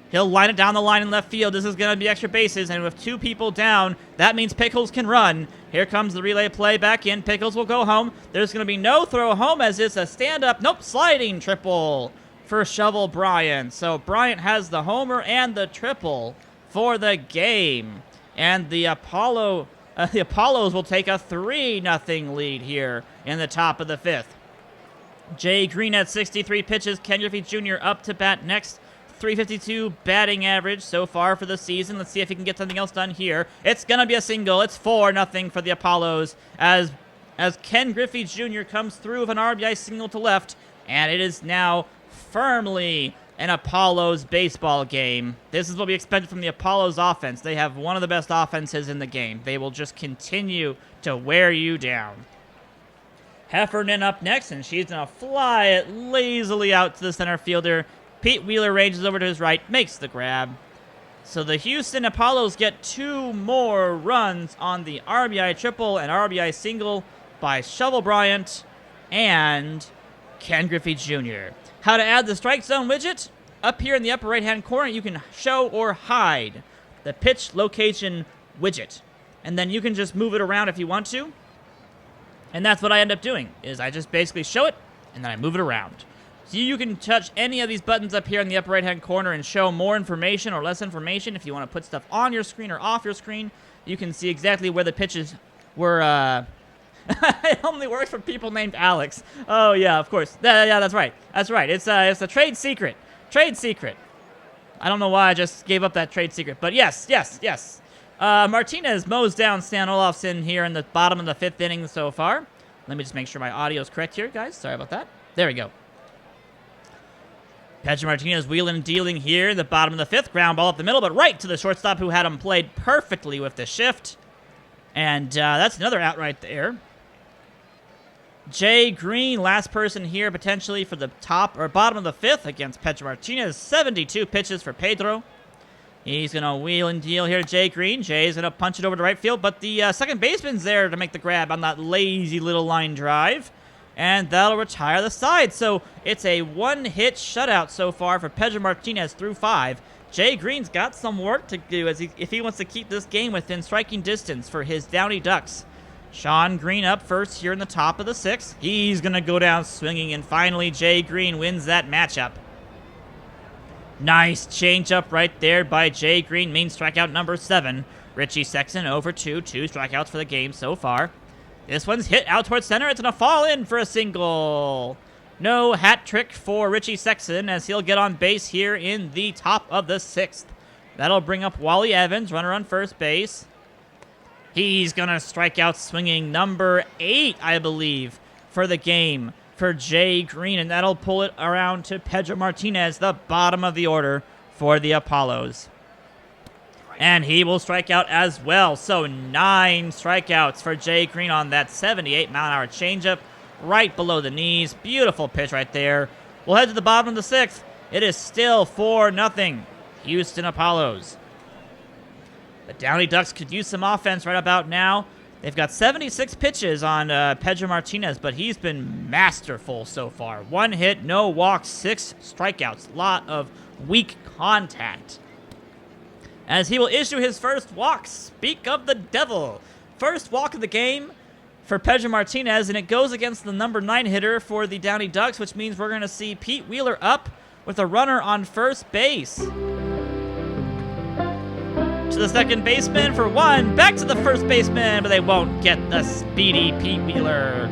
He'll line it down the line in left field. This is going to be extra bases, and with 2 people down, that means Pickles can run. Here comes the relay play back in. Pickles will go home. There's going to be no throw home as it's a stand-up, sliding triple for Shovel Bryant. So Bryant has the homer and the triple for the game. And the Apollos will take a 3-0 lead here in the top of the fifth. Jay Green at 63 pitches. Ken Griffey Jr. up to bat next. 352 batting average so far for the season. Let's see if he can get something else done here. It's going to be a single. It's 4-0 for the Apollos as Ken Griffey Jr. comes through with an RBI single to left, and it is now firmly an Apollos baseball game. This is what we expected from the Apollos offense. They have one of the best offenses in the game. They will just continue to wear you down. Heffernan up next, and she's going to fly it lazily out to the center fielder. Pete Wheeler ranges over to his right, makes the grab. So the Houston Apollos get 2 more runs on the RBI triple and RBI single by Shovel Bryant and Ken Griffey Jr. How to add the strike zone widget? Up here in the upper right-hand corner, you can show or hide the pitch location widget. And then you can just move it around if you want to. And that's what I end up doing, is I just basically show it, and then I move it around. So you can touch any of these buttons up here in the upper right-hand corner and show more information or less information. If you want to put stuff on your screen or off your screen, you can see exactly where the pitches were. It only works for people named Alex. Oh, yeah, of course. Yeah, that's right. That's right. It's a trade secret. Trade secret. I don't know why I just gave up that trade secret, but yes. Martinez mows down Stan Olofsson here in the bottom of the 5th inning so far. Let me just make sure my audio is correct here, guys. Sorry about that. There we go. Pedro Martinez wheeling and dealing here in the bottom of the 5th. Ground ball up the middle, but right to the shortstop who had him played perfectly with the shift. And that's another out right there. Jay Green, last person here potentially for the top or bottom of the 5th against Pedro Martinez. 72 pitches for Pedro. He's going to wheel and deal here, Jay Green. Jay's going to punch it over to right field, but the second baseman's there to make the grab on that lazy little line drive. And that'll retire the side. So it's a 1-hit shutout so far for Pedro Martinez through 5. Jay Green's got some work to do if he wants to keep this game within striking distance for his Downey Ducks. Sean Green up first here in the top of the 6th. He's going to go down swinging, and finally Jay Green wins that matchup. Nice changeup right there by Jay Green. Main strikeout number 7. Richie Sexton over 2 strikeouts for the game so far. This one's hit out towards center. It's going to fall in for a single. No hat trick for Richie Sexton as he'll get on base here in the top of the 6th. That'll bring up Wally Evans, runner on first base. He's going to strike out swinging number 8, I believe, for the game for Jay Green, and that'll pull it around to Pedro Martinez, the bottom of the order for the Apollos. And he will strike out as well. So 9 strikeouts for Jay Green on that 78-mile-an-hour changeup right below the knees. Beautiful pitch right there. We'll head to the bottom of the 6th. It is still 4-0 Houston Apollos. The Downey Ducks could use some offense right about now. They've got 76 pitches on Pedro Martinez, but he's been masterful so far. 1 hit, no walks, 6 strikeouts. A lot of weak contact. As he will issue his first walk. Speak of the devil. First walk of the game for Pedro Martinez, and it goes against the number 9 hitter for the Downey Ducks, which means we're going to see Pete Wheeler up with a runner on first base. To the second baseman for 1. Back to the first baseman, but they won't get the speedy Pete Wheeler.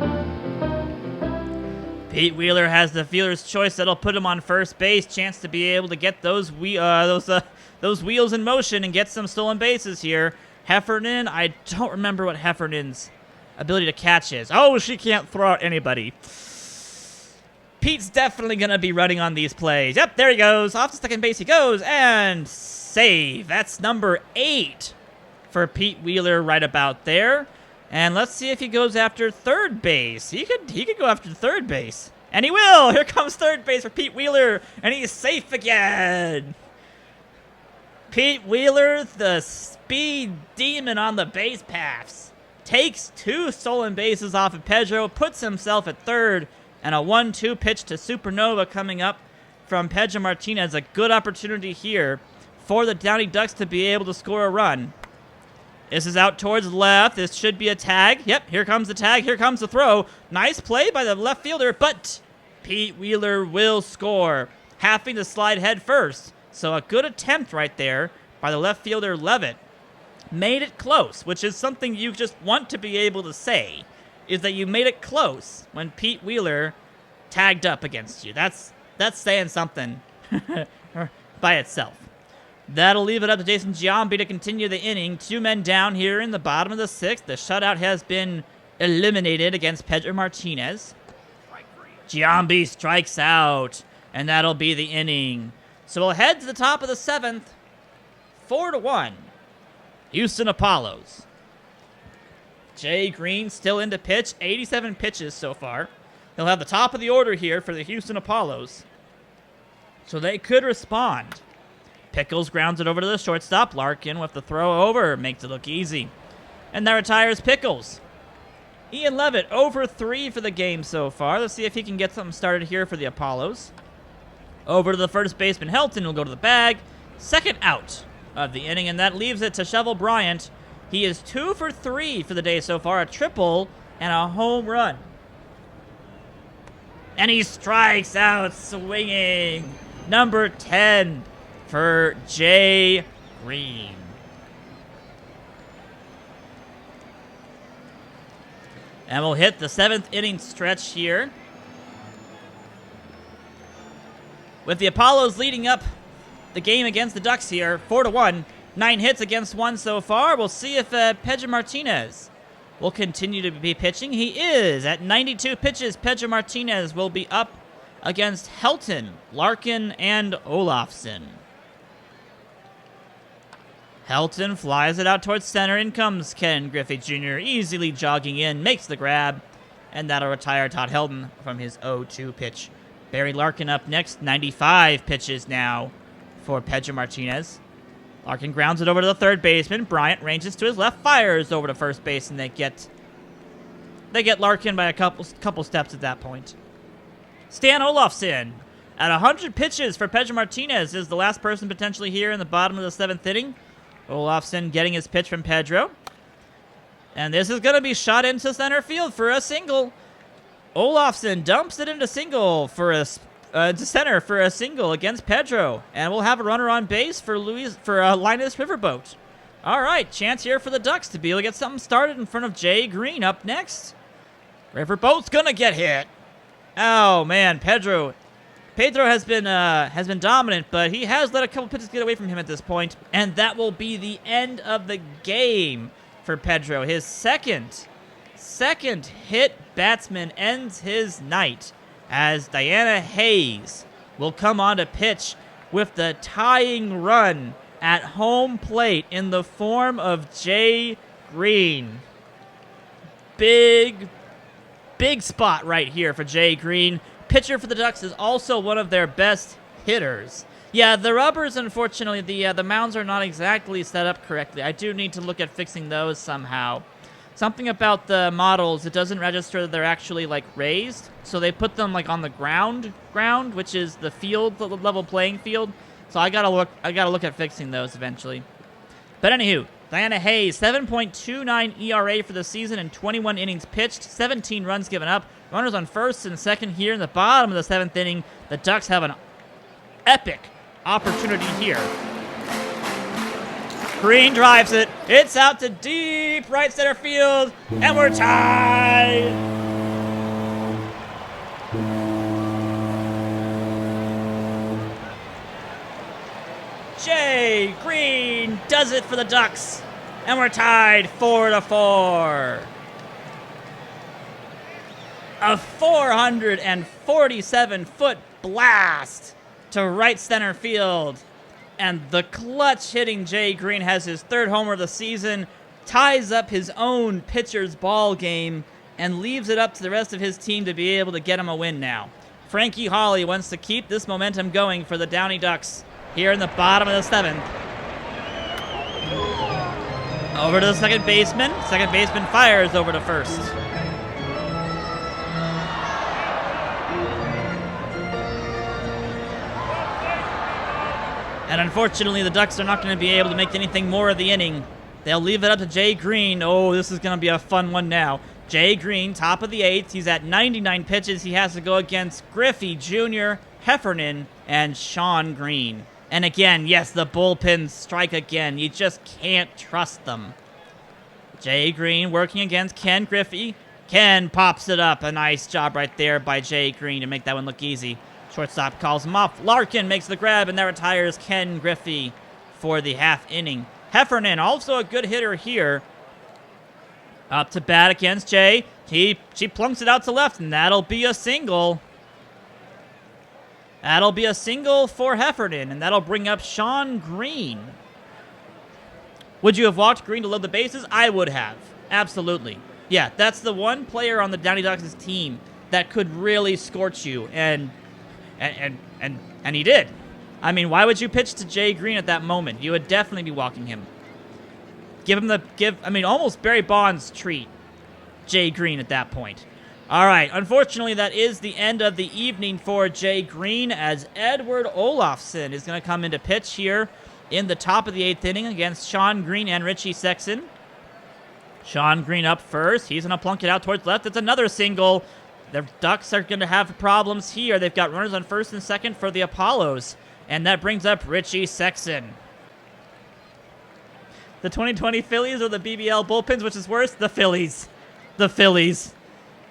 Pete Wheeler has the fielder's choice that'll put him on first base. Chance to be able to get those wheels in motion and get some stolen bases here. Heffernan, I don't remember what Heffernan's ability to catch is. Oh, she can't throw out anybody. Pete's definitely going to be running on these plays. Yep, there he goes. Off to second base he goes, and save. That's number 8 for Pete Wheeler right about there. And let's see if he goes after third base. He could go after third base. And he will. Here comes third base for Pete Wheeler, and he's safe again. Pete Wheeler, the speed demon on the base paths, takes 2 stolen bases off of Pedro, puts himself at third, and a 1-2 pitch to Supernova coming up from Pedro Martinez. A good opportunity here for the Downey Ducks to be able to score a run. This is out towards left. This should be a tag. Yep, here comes the tag. Here comes the throw. Nice play by the left fielder, but Pete Wheeler will score, having to slide head first. So a good attempt right there by the left fielder, Levitt. Made it close, which is something you just want to be able to say, is that you made it close when Pete Wheeler tagged up against you. That's saying something by itself. That'll leave it up to Jason Giambi to continue the inning. 2 men down here in the bottom of the 6th. The shutout has been eliminated against Pedro Martinez. Giambi strikes out, and that'll be the inning. So we'll head to the top of the 7th. 4-1. Houston Apollos. Jay Green still in to pitch. 87 pitches so far. He'll have the top of the order here for the Houston Apollos, so they could respond. Pickles grounds it over to the shortstop. Larkin with the throw over makes it look easy. And that retires Pickles. Ian Levitt over 3 for the game so far. Let's see if he can get something started here for the Apollos. Over to the first baseman, Helton will go to the bag. Second out of the inning, and that leaves it to Shovel Bryant. He is 2 for 3 for the day so far, a triple and a home run. And he strikes out swinging. Number 10 for Jay Green. And we'll hit the 7th inning stretch here, with the Apollos leading up the game against the Ducks here, 4-1. 9 hits against 1 so far. We'll see if Pedro Martinez will continue to be pitching. He is. At 92 pitches, Pedro Martinez will be up against Helton, Larkin, and Olafson. Helton flies it out towards center. In comes Ken Griffey Jr., easily jogging in, makes the grab, and that'll retire Todd Helton from his 0-2 pitch. Barry Larkin up next, 95 pitches now for Pedro Martinez. Larkin grounds it over to the third baseman. Bryant ranges to his left, fires over to first base, and they get Larkin by a couple steps at that point. Stan Olafson at 100 pitches for Pedro Martinez is the last person potentially here in the bottom of the 7th inning. Olafson getting his pitch from Pedro. And this is going to be shot into center field for a single. Olafson dumps it into center for a single against Pedro, and we'll have a runner on base for Linus Riverboat. All right, chance here for the Ducks to be able to get something started in front of Jay Green up next. Riverboat's gonna get hit. Oh man, Pedro has been dominant, but he has let a couple pitches get away from him at this point, and that will be the end of the game for Pedro. His second second hit batsman ends his night as Diana Hayes will come on to pitch with the tying run at home plate in the form of Jay Green. Big spot right here for Jay Green. Pitcher for the Ducks is also one of their best hitters. Yeah, the rubbers, unfortunately, the mounds are not exactly set up correctly. I do need to look at fixing those somehow. Something about the models, it doesn't register that they're actually, like, raised. So they put them, like, on the ground, which is the field, the level playing field. So I gotta look at fixing those eventually. But anywho, Diana Hayes, 7.29 ERA for the season and 21 innings pitched, 17 runs given up. Runners on first and second here in the bottom of the 7th inning. The Ducks have an epic opportunity here. Green drives it. It's out to deep right center field, and we're tied. Jay Green does it for the Ducks, and we're tied 4-4. A 447-foot blast to right center field. And the clutch hitting Jay Green has his 3rd homer of the season, ties up his own pitcher's ball game, and leaves it up to the rest of his team to be able to get him a win now. Frankie Hawley wants to keep this momentum going for the Downey Ducks here in the bottom of the 7th. Over to the second baseman. Second baseman fires over to first. And unfortunately, the Ducks are not going to be able to make anything more of the inning. They'll leave it up to Jay Green. Oh, this is going to be a fun one now. Jay Green, top of the 8th. He's at 99 pitches. He has to go against Griffey Jr., Heffernan, and Sean Green. And again, yes, the bullpens strike again. You just can't trust them. Jay Green working against Ken Griffey. Ken pops it up. A nice job right there by Jay Green to make that one look easy. Shortstop calls him off. Larkin makes the grab, and that retires Ken Griffey for the half inning. Heffernan, also a good hitter here. Up to bat against Jay. She plunks it out to left, and that'll be a single. That'll be a single for Heffernan, and that'll bring up Sean Green. Would you have walked Green to load the bases? I would have. Absolutely. Yeah, that's the one player on the Downey Ducks team that could really scorch you, and he did. I mean, why would you pitch to Jay Green at that moment? You would definitely be walking him. Almost Barry Bonds treat Jay Green at that point. All right, unfortunately, that is the end of the evening for Jay Green, as Edward Olofsson is going to come into pitch here in the top of the 8th inning against Sean Green and Richie Sexson. Sean Green up first. He's going to plunk it out towards left. It's another single. The Ducks are going to have problems here. They've got runners on first and second for the Apollos, and that brings up Richie Sexson. The 2020 Phillies or the BBL bullpens, which is worse? The Phillies. The Phillies.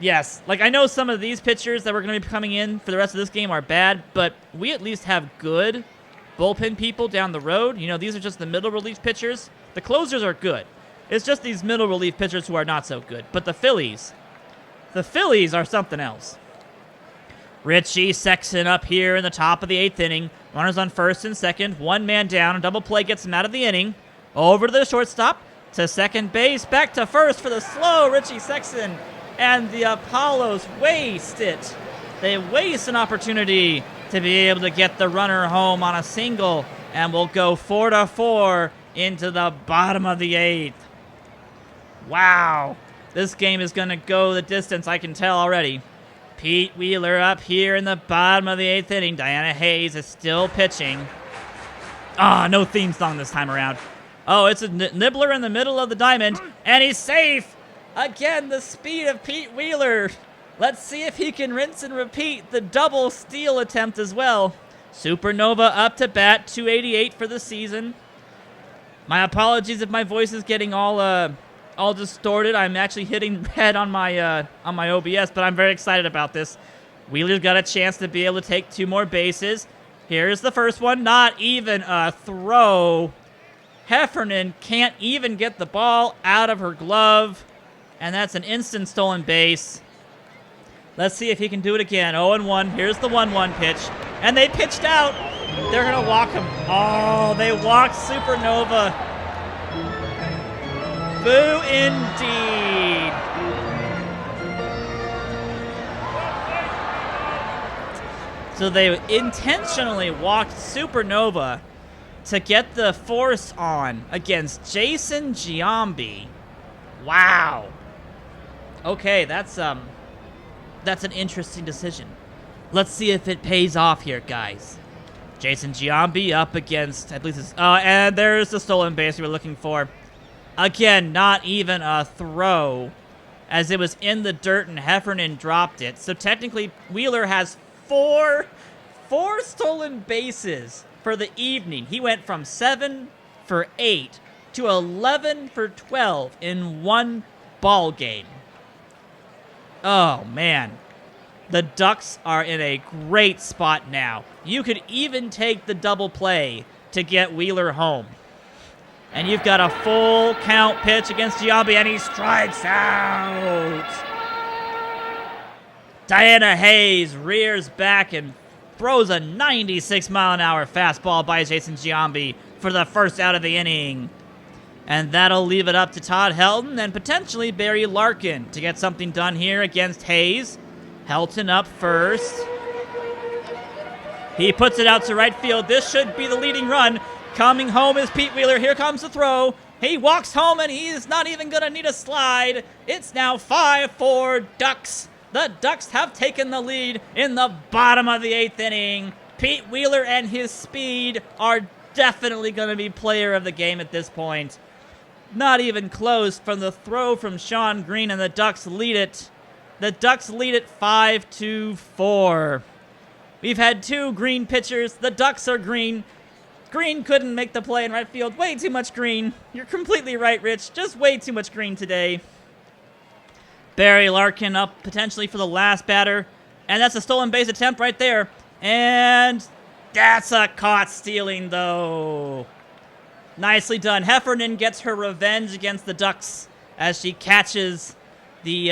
Yes, like I know some of these pitchers that we're going to be coming in for the rest of this game are bad, but we at least have good bullpen people down the road. You know, these are just the middle relief pitchers. The closers are good. It's just these middle relief pitchers who are not so good. But the Phillies are something else. Richie Sexson up here in the top of the 8th inning. Runners on first and second. One man down. A double play gets him out of the inning. Over to the shortstop. To second base. Back to first for the slow Richie Sexson. And the Apollos waste it. They waste an opportunity to be able to get the runner home on a single. And we'll go 4-4 into the bottom of the 8th. Wow. This game is going to go the distance, I can tell already. Pete Wheeler up here in the bottom of the 8th inning. Diana Hayes is still pitching. No theme song this time around. Oh, it's a nibbler in the middle of the diamond, and he's safe. Again, the speed of Pete Wheeler. Let's see if he can rinse and repeat the double steal attempt as well. Supernova up to bat, 288 for the season. My apologies if my voice is getting all distorted. I'm actually hitting red on my OBS, but I'm very excited about this. Wheeler's got a chance to be able to take 2 more bases. Here's the first one. Not even a throw. Heffernan can't even get the ball out of her glove. And that's an instant stolen base. Let's see if he can do it again. 0-1. Here's the 1-1 pitch. And they pitched out. They're going to walk him. Oh, they walked Supernova. Boo indeed. So they intentionally walked Supernova to get the force on against Jason Giambi. Wow. Okay, that's an interesting decision. Let's see if it pays off here, guys. Jason Giambi up against, I believe this, and there's the stolen base we were looking for. Again, not even a throw, as it was in the dirt and Heffernan dropped it. So technically, Wheeler has four stolen bases for the evening. He went from 7 for 8 to 11 for 12 in one ball game. Oh, man. The Ducks are in a great spot now. You could even take the double play to get Wheeler home. And you've got a full count pitch against Giambi, and he strikes out. Diana Hayes rears back and throws a 96-mile-an-hour fastball by Jason Giambi for the first out of the inning. And that'll leave it up to Todd Helton and potentially Barry Larkin to get something done here against Hayes. Helton up first. He puts it out to right field. This should be the leading run. Coming home is Pete Wheeler. Here comes the throw. He walks home, and he's not even going to need a slide. It's now 5-4 Ducks. The Ducks have taken the lead in the bottom of the 8th inning. Pete Wheeler and his speed are definitely going to be player of the game at this point. Not even close from the throw from Sean Green, and the Ducks lead it. The Ducks lead it 5-4. We've had 2 green pitchers. The Ducks are green. Green couldn't make the play in right field. Way too much green. You're completely right, Rich. Just way too much green today. Barry Larkin up potentially for the last batter. And that's a stolen base attempt right there. And that's a caught stealing, though. Nicely done. Heffernan gets her revenge against the Ducks as she catches the,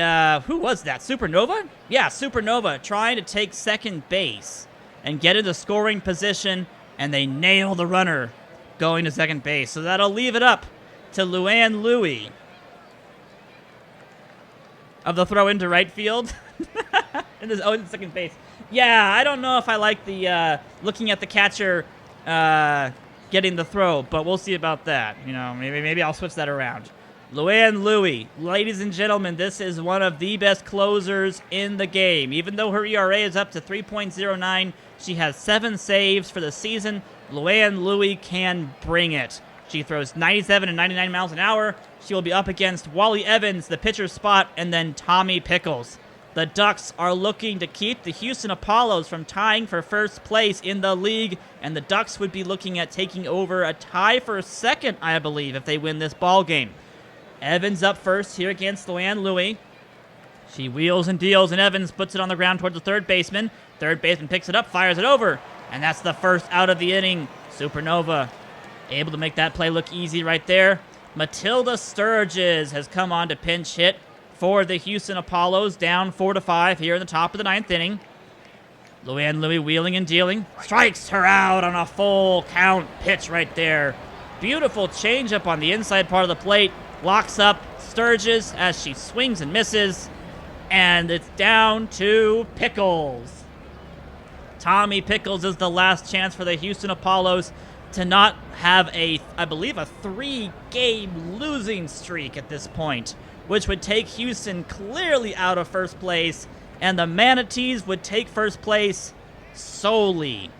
who was that? Supernova? Yeah, Supernova trying to take second base and get into scoring position, and they nail the runner going to second base. So that'll leave it up to Luann Louie of the throw into right field. And this, in second base. Yeah, I don't know if I like the looking at the catcher getting the throw, but we'll see about that. You know, maybe I'll switch that around. Luann Louie, ladies and gentlemen, this is one of the best closers in the game. Even though her ERA is up to 3.09, she has 7 saves for the season. Luann Louie can bring it. She throws 97 and 99 miles an hour. She will be up against Wally Evans, the pitcher spot, and then Tommy Pickles. The Ducks are looking to keep the Houston Apollos from tying for first place in the league, and the Ducks would be looking at taking over a tie for second, I believe, if they win this ball game. Evans up first here against Luann Louie. She wheels and deals, and Evans puts it on the ground towards the third baseman. Third baseman picks it up, fires it over, and that's the first out of the inning. Supernova able to make that play look easy right there. Matilda Sturgis has come on to pinch hit for the Houston Apollos, down 4-5 here in the top of the 9th inning. Luann Louie wheeling and dealing. Strikes her out on a full count pitch right there. Beautiful changeup on the inside part of the plate. Locks up Sturgis as she swings and misses. And it's down to Pickles. Tommy Pickles is the last chance for the Houston Apollos to not have I believe, a 3-game losing streak at this point, which would take Houston clearly out of first place, and the Manatees would take first place solely.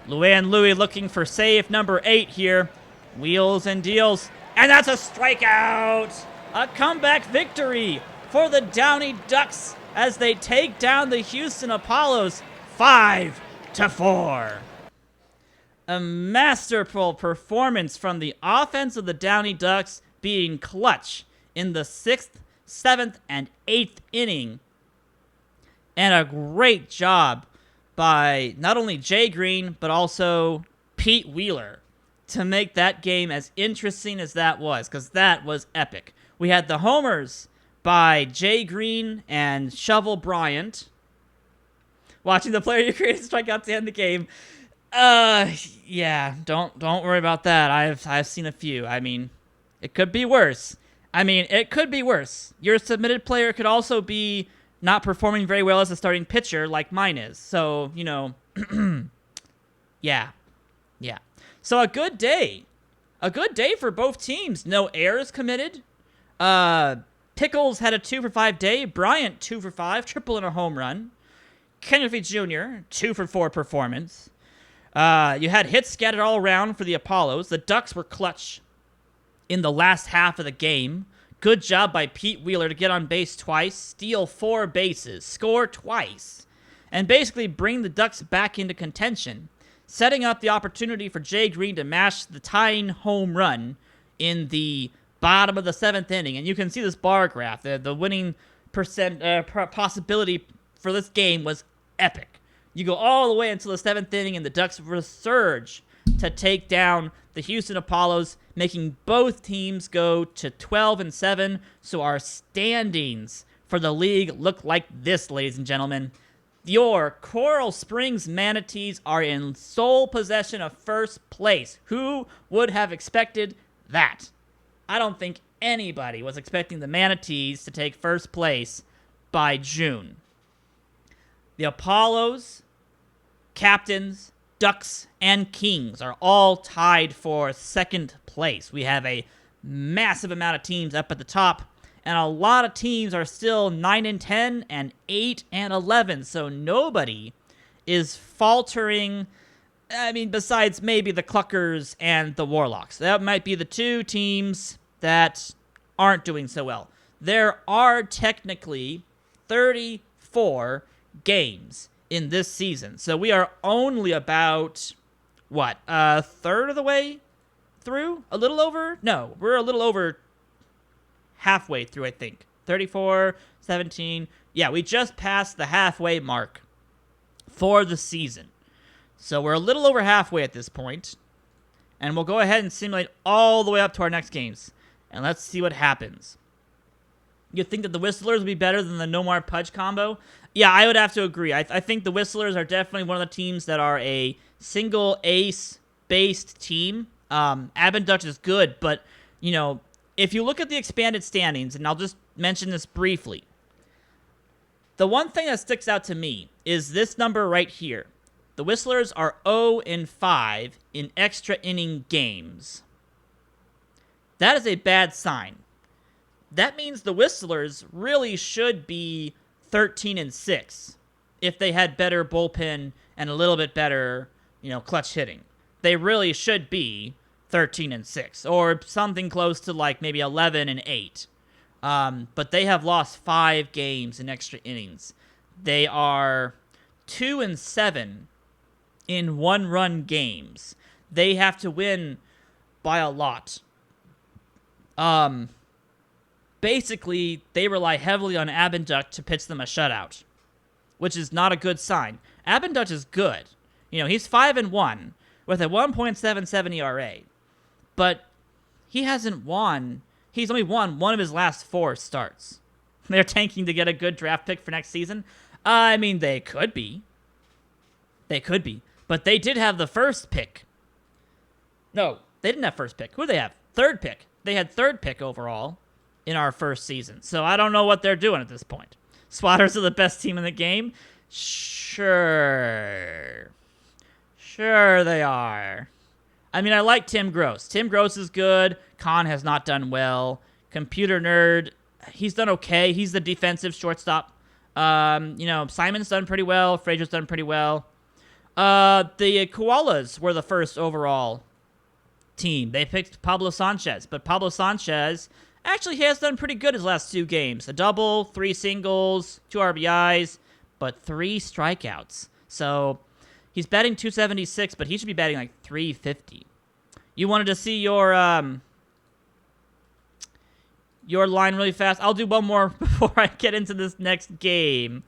Luann Louie looking for save number 8 here. Wheels and deals, and that's a strikeout! A comeback victory for the Downey Ducks as they take down the Houston Apollos 5-4. A masterful performance from the offense of the Downey Ducks, being clutch in the 6th, 7th, and 8th inning. And a great job by not only Jay Green, but also Pete Wheeler to make that game as interesting as that was, because that was epic. We had the homers by Jay Green and Shovel Bryant. Watching the player you created strike out to end the game. Yeah, don't worry about that. I've seen a few. I mean, it could be worse. Your submitted player could also be not performing very well as a starting pitcher like mine is. So, you know, yeah. So a good day. A good day for both teams. No errors committed. Pickles had a 2-for-5 day. Bryant, 2-for-5. Triple and a home run. Kennedy Jr., 2-for-4 performance. You had hits scattered all around for the Apollos. The Ducks were clutch in the last half of the game. Good job by Pete Wheeler to get on base twice, steal 4 bases, score twice, and basically bring the Ducks back into contention, setting up the opportunity for Jay Green to mash the tying home run in the bottom of the 7th inning. And you can see this bar graph. The winning possibility for this game was epic. You go all the way until the 7th inning, and the Ducks resurge to take down the Houston Apollos, making both teams go to 12-7. So our standings for the league look like this, ladies and gentlemen. Your Coral Springs Manatees are in sole possession of first place. Who would have expected that? I don't think anybody was expecting the Manatees to take first place by June. The Apollos, Captains, Ducks, and Kings are all tied for second place. We have a massive amount of teams up at the top, and a lot of teams are still 9-10 and 8-11, so nobody is faltering. I mean, besides maybe the Cluckers and the Warlocks. That might be the two teams that aren't doing so well. There are technically 34 games in this season. So we are only about, a third of the way through? A little over? No, we're a little over halfway through, I think. 34, 17. Yeah, we just passed the halfway mark for the season. So we're a little over halfway at this point. And we'll go ahead and simulate all the way up to our next games. And let's see what happens. You'd think that the Whistlers would be better than the Nomar Pudge combo. Yeah, I would have to agree. I think the Whistlers are definitely one of the teams that are a single ace-based team. Abendutch is good, but, you know, if you look at the expanded standings, and I'll just mention this briefly, the one thing that sticks out to me is this number right here. The Whistlers are 0-5 in extra inning games. That is a bad sign. That means the Whistlers really should be 13-6 if they had better bullpen and a little bit better, clutch hitting. They really should be 13-6 or something close to like maybe 11-8. But they have lost 5 games in extra innings. They are 2-7 in one-run games. They have to win by a lot. Basically, they rely heavily on Abendutch to pitch them a shutout, which is not a good sign. Abendutch is good. He's 5-1 with a 1.77 ERA, but he hasn't won. He's only won one of his last 4 starts. They're tanking to get a good draft pick for next season. I mean, they could be. But they did have the first pick. No, they didn't have first pick. Who do they have? Third pick. They had third pick overall in our first season. So I don't know what they're doing at this point. Swatters are the best team in the game? Sure they are. I mean, I like Tim Gross. Tim Gross is good. Khan has not done well. Computer Nerd, he's done okay. He's the defensive shortstop. Simon's done pretty well. Frazier's done pretty well. The Koalas were the first overall team. They picked Pablo Sanchez, but Pablo Sanchez actually has done pretty good his last 2 games. A double, 3 singles, 2 RBIs, but 3 strikeouts. So he's batting .276, but he should be batting like .350. You wanted to see your line really fast? I'll do one more before I get into this next game.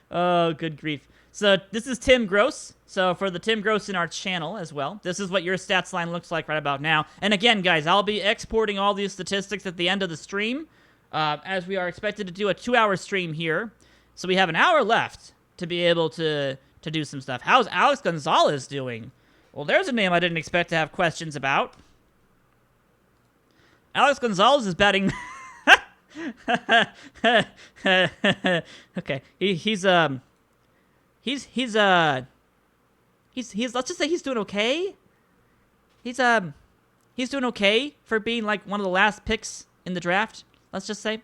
Oh, good grief. So this is Tim Gross. So for the Tim Gross in our channel as well, this is what your stats line looks like right about now. And again, guys, I'll be exporting all these statistics at the end of the stream. as we are expected to do a 2-hour stream here. So we have an hour left to be able to do some stuff. How's Alex Gonzalez doing? Well, there's a name I didn't expect to have questions about. Alex Gonzalez is batting... Okay, he's let's just say he's doing okay. He's doing okay for being like one of the last picks in the draft, let's just say.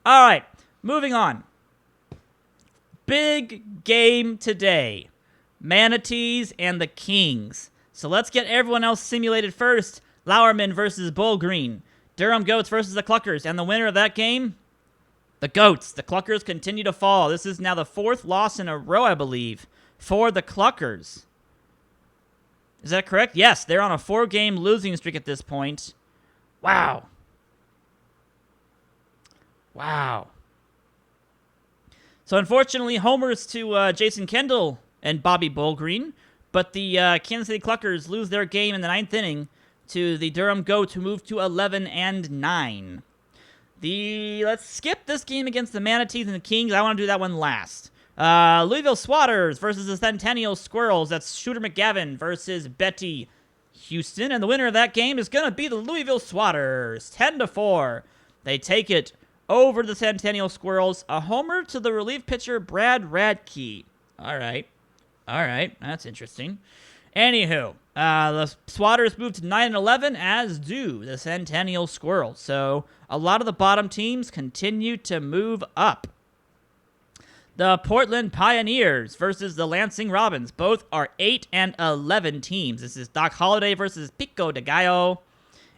All right, moving on. Big game today. Manatees and the Kings. So let's get everyone else simulated first. Lauerman versus Bull Green. Durham Goats versus the Cluckers. And the winner of that game, the Goats. The Cluckers continue to fall. This is now the 4th loss in a row, I believe, for the Cluckers. Is that correct? Yes, they're on a 4-game losing streak at this point. Wow. Wow. So unfortunately, homers to Jason Kendall and Bobby Bullgreen, but the Kansas City Cluckers lose their game in the 9th inning to the Durham Goats, who move to 11-9. Let's skip this game against the Manatees and the Kings. I want to do that one last. Louisville Swatters versus the Centennial Squirrels. That's Shooter McGavin versus Betty Houston. And the winner of that game is going to be the Louisville Swatters. 10-4. They take it over the Centennial Squirrels. A homer to the relief pitcher, Brad Radke. All right. That's interesting. Anywho, the Swatters moved to 9-11, as do the Centennial Squirrels. So a lot of the bottom teams continue to move up. The Portland Pioneers versus the Lansing Robins. Both are 8-11 teams. This is Doc Holliday versus Pico de Gallo.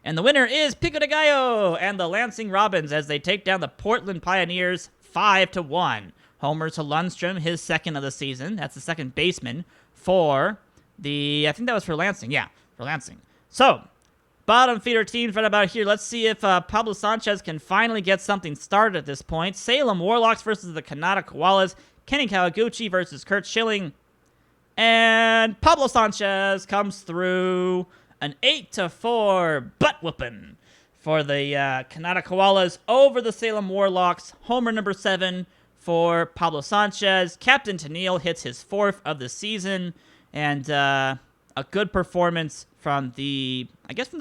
And the winner is Pico de Gallo and the Lansing Robins as they take down the Portland Pioneers 5-1. Homer to Lundstrom, his 2nd of the season. That's the second baseman for I think that was for Lansing. Yeah, for Lansing. So, bottom feeder teams right about here. Let's see if Pablo Sanchez can finally get something started at this point. Salem Warlocks versus the Kanata Koalas. Kenny Kawaguchi versus Kurt Schilling. And Pablo Sanchez comes through. An 8-4 butt whooping for the Kanata Koalas over the Salem Warlocks. Homer number 7 for Pablo Sanchez. Captain Tennille hits his 4th of the season. And a good performance from the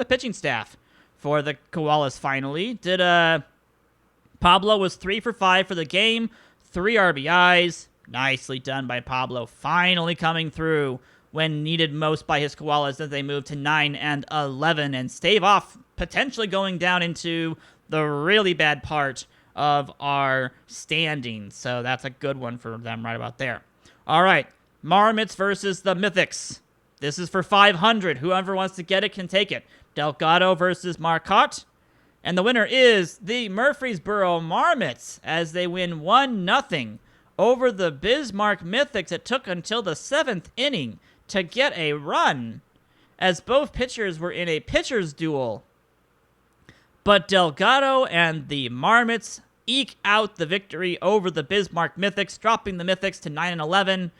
pitching staff for the Koalas finally. Pablo was 3 for 5 for the game, 3 RBIs. Nicely done by Pablo, finally coming through when needed most by his Koalas as they move to 9-11 and stave off potentially going down into the really bad part of our standings. So that's a good one for them right about there. All right. Marmots versus the Mythics. This is for 500. Whoever wants to get it can take it. Delgado versus Marcotte. And the winner is the Murfreesboro Marmots as they win 1-0 over the Bismarck Mythics. It took until the 7th inning to get a run as both pitchers were in a pitcher's duel. But Delgado and the Marmots eke out the victory over the Bismarck Mythics, dropping the Mythics to 9-11.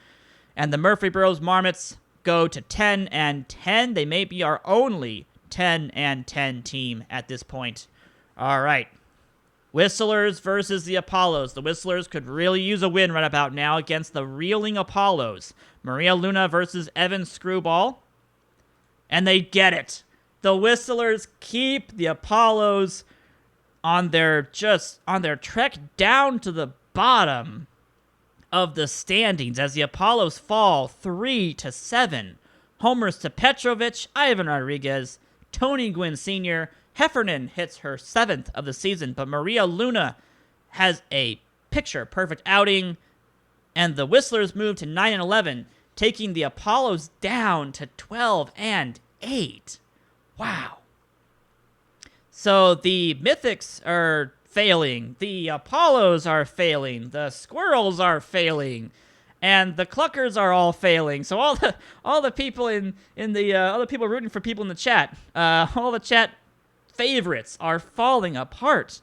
And the Murfreesboro Marmots go to 10-10. They may be our only 10-10 team at this point. All right. Whistlers versus the Apollos. The Whistlers could really use a win right about now against the reeling Apollos. Maria Luna versus Evan Screwball. And they get it. The Whistlers keep the Apollos on their trek down to the bottom of the standings as the Apollos fall 3-7. Homers to Petrovich, Ivan Rodriguez, Tony Gwynn Sr. Heffernan hits her 7th of the season, but Maria Luna has a picture-perfect outing, and the Whistlers move to 9-11, taking the Apollos down to 12-8. Wow. So the Mythics are failing, the Apollos are failing, the Squirrels are failing, and the Cluckers are all failing. So all the people in the all the people rooting for people in the chat, all the chat favorites are falling apart.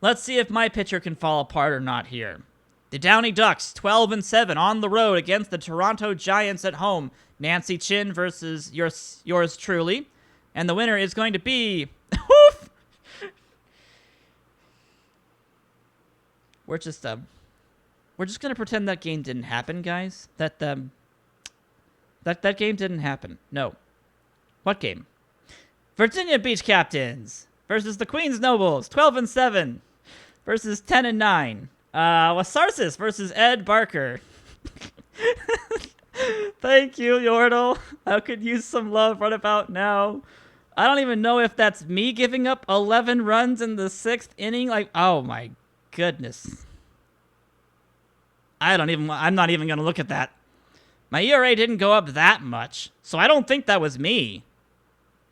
Let's see if my pitcher can fall apart or not here. The Downey Ducks 12-7 on the road against the Toronto Giants at home. Nancy Chin versus yours truly, and the winner is going to be we're just gonna pretend that game didn't happen, guys. That game didn't happen. No. What game? Virginia Beach Captains versus the Queens Nobles, 12-7 versus 10-9. Wasarsis versus Ed Barker. Thank you, Yordle. I could use some love right about now. I don't even know if that's me giving up 11 runs in the 6th inning. Like, oh my goodness. I'm not even going to look at that. My ERA didn't go up that much, so I don't think that was me.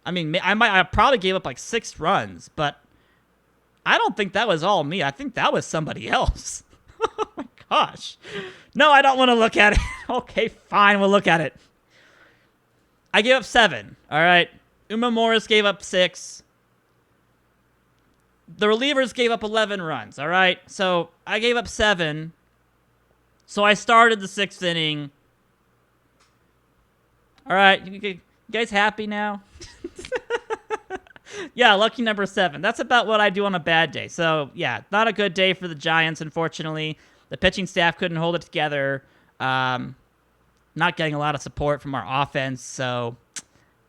I mean, I probably gave up like 6 runs, but I don't think that was all me. I think that was somebody else. Oh my gosh. No, I don't want to look at it. Okay, fine, we'll look at it. I gave up 7, all right? Uma Morris gave up 6. The relievers gave up 11 runs, all right? So I gave up 7. So I started the 6th inning. All right, you guys happy now? Yeah, lucky number 7. That's about what I do on a bad day. So, yeah, not a good day for the Giants, unfortunately. The pitching staff couldn't hold it together. Not getting a lot of support from our offense, so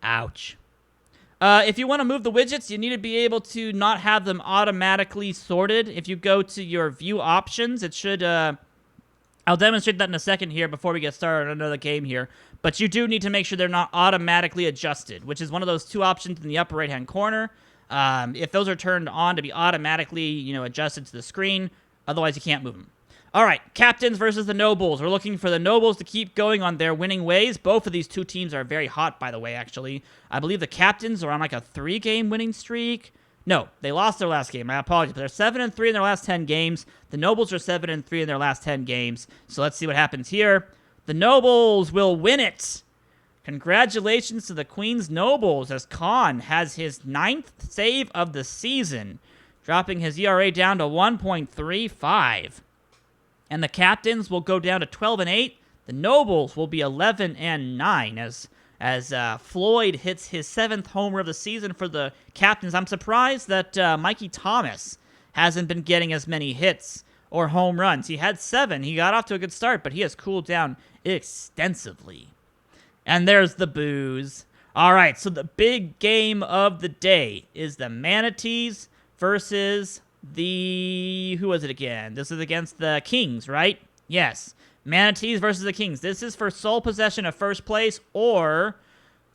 ouch. If you want to move the widgets, you need to be able to not have them automatically sorted. If you go to your view options, it should... I'll demonstrate that in a second here before we get started on another game here. But you do need to make sure they're not automatically adjusted, which is one of those 2 options in the upper right-hand corner. If those are turned on to be automatically, adjusted to the screen, otherwise you can't move them. All right, Captains versus the Nobles. We're looking for the Nobles to keep going on their winning ways. Both of these 2 teams are very hot, by the way, actually. I believe the Captains are on like a 3-game winning streak. No, they lost their last game. I apologize, but they're 7-3 in their last 10 games. The Nobles are 7-3 in their last 10 games. So let's see what happens here. The Nobles will win it. Congratulations to the Queens Nobles as Khan has his 9th save of the season, dropping his ERA down to 1.35. And the Captains will go down to 12-8. The Nobles will be 11-9 as Floyd hits his 7th homer of the season for the Captains. I'm surprised that Mikey Thomas hasn't been getting as many hits or home runs. He had 7. He got off to a good start, but he has cooled down extensively. And there's the boos. All right, so the big game of the day is the Manatees versus the... Who was it again? This is against the Kings, right? Yes. Manatees versus the Kings. This is for sole possession of first place, or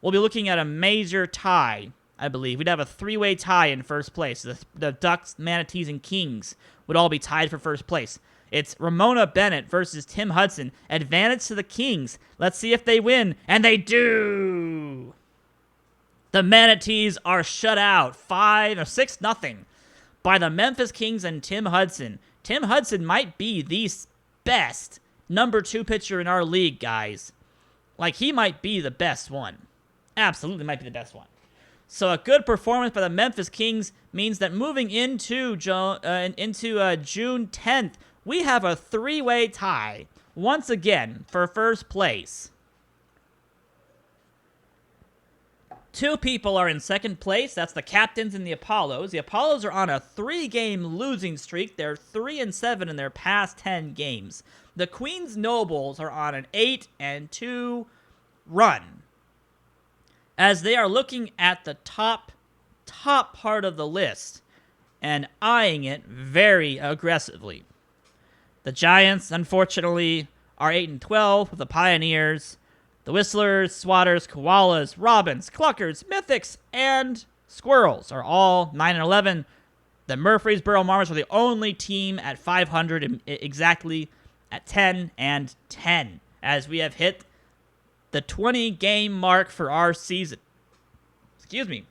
we'll be looking at a major tie, I believe. We'd have a 3-way tie in first place. The Ducks, Manatees, and Kings would all be tied for first place. It's Ramona Bennett versus Tim Hudson. Advantage to the Kings. Let's see if they win. And they do! The Manatees are shut out 6-0 by the Memphis Kings and Tim Hudson. Tim Hudson might be the best number 2 pitcher in our league, guys. Like, he might be the best one. Absolutely might be the best one. So a good performance by the Memphis Kings means that moving into June 10th, we have a 3-way tie once again for first place. 2 people are in second place. That's the Captains and the Apollos. The Apollos are on a 3-game losing streak. They're 3-7 in their past 10 games. The Queens Nobles are on an 8-2 run, as they are looking at the top part of the list and eyeing it very aggressively. The Giants, unfortunately, are 8-12 with the Pioneers. The Whistlers, Swatters, Koalas, Robins, Cluckers, Mythics, and Squirrels are all 9-11. The Murfreesboro Marmots are the only team at 500 exactly at 10-10, as we have hit the 20-game mark for our season. Excuse me.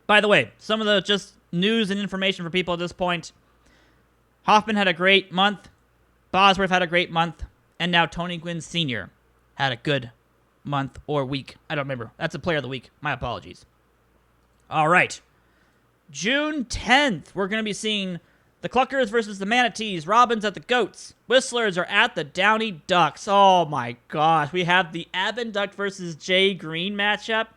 By the way, some of the just news and information for people at this point. Hoffman had a great month. Bosworth had a great month. And now Tony Gwynn Sr. had a good month or week. I don't remember. That's a player of the week. My apologies. All right. June 10th, we're going to be seeing the Cluckers versus the Manatees. Robins at the Goats. Whistlers are at the Downey Ducks. Oh my gosh. We have the Avon Duck versus Jay Green matchup.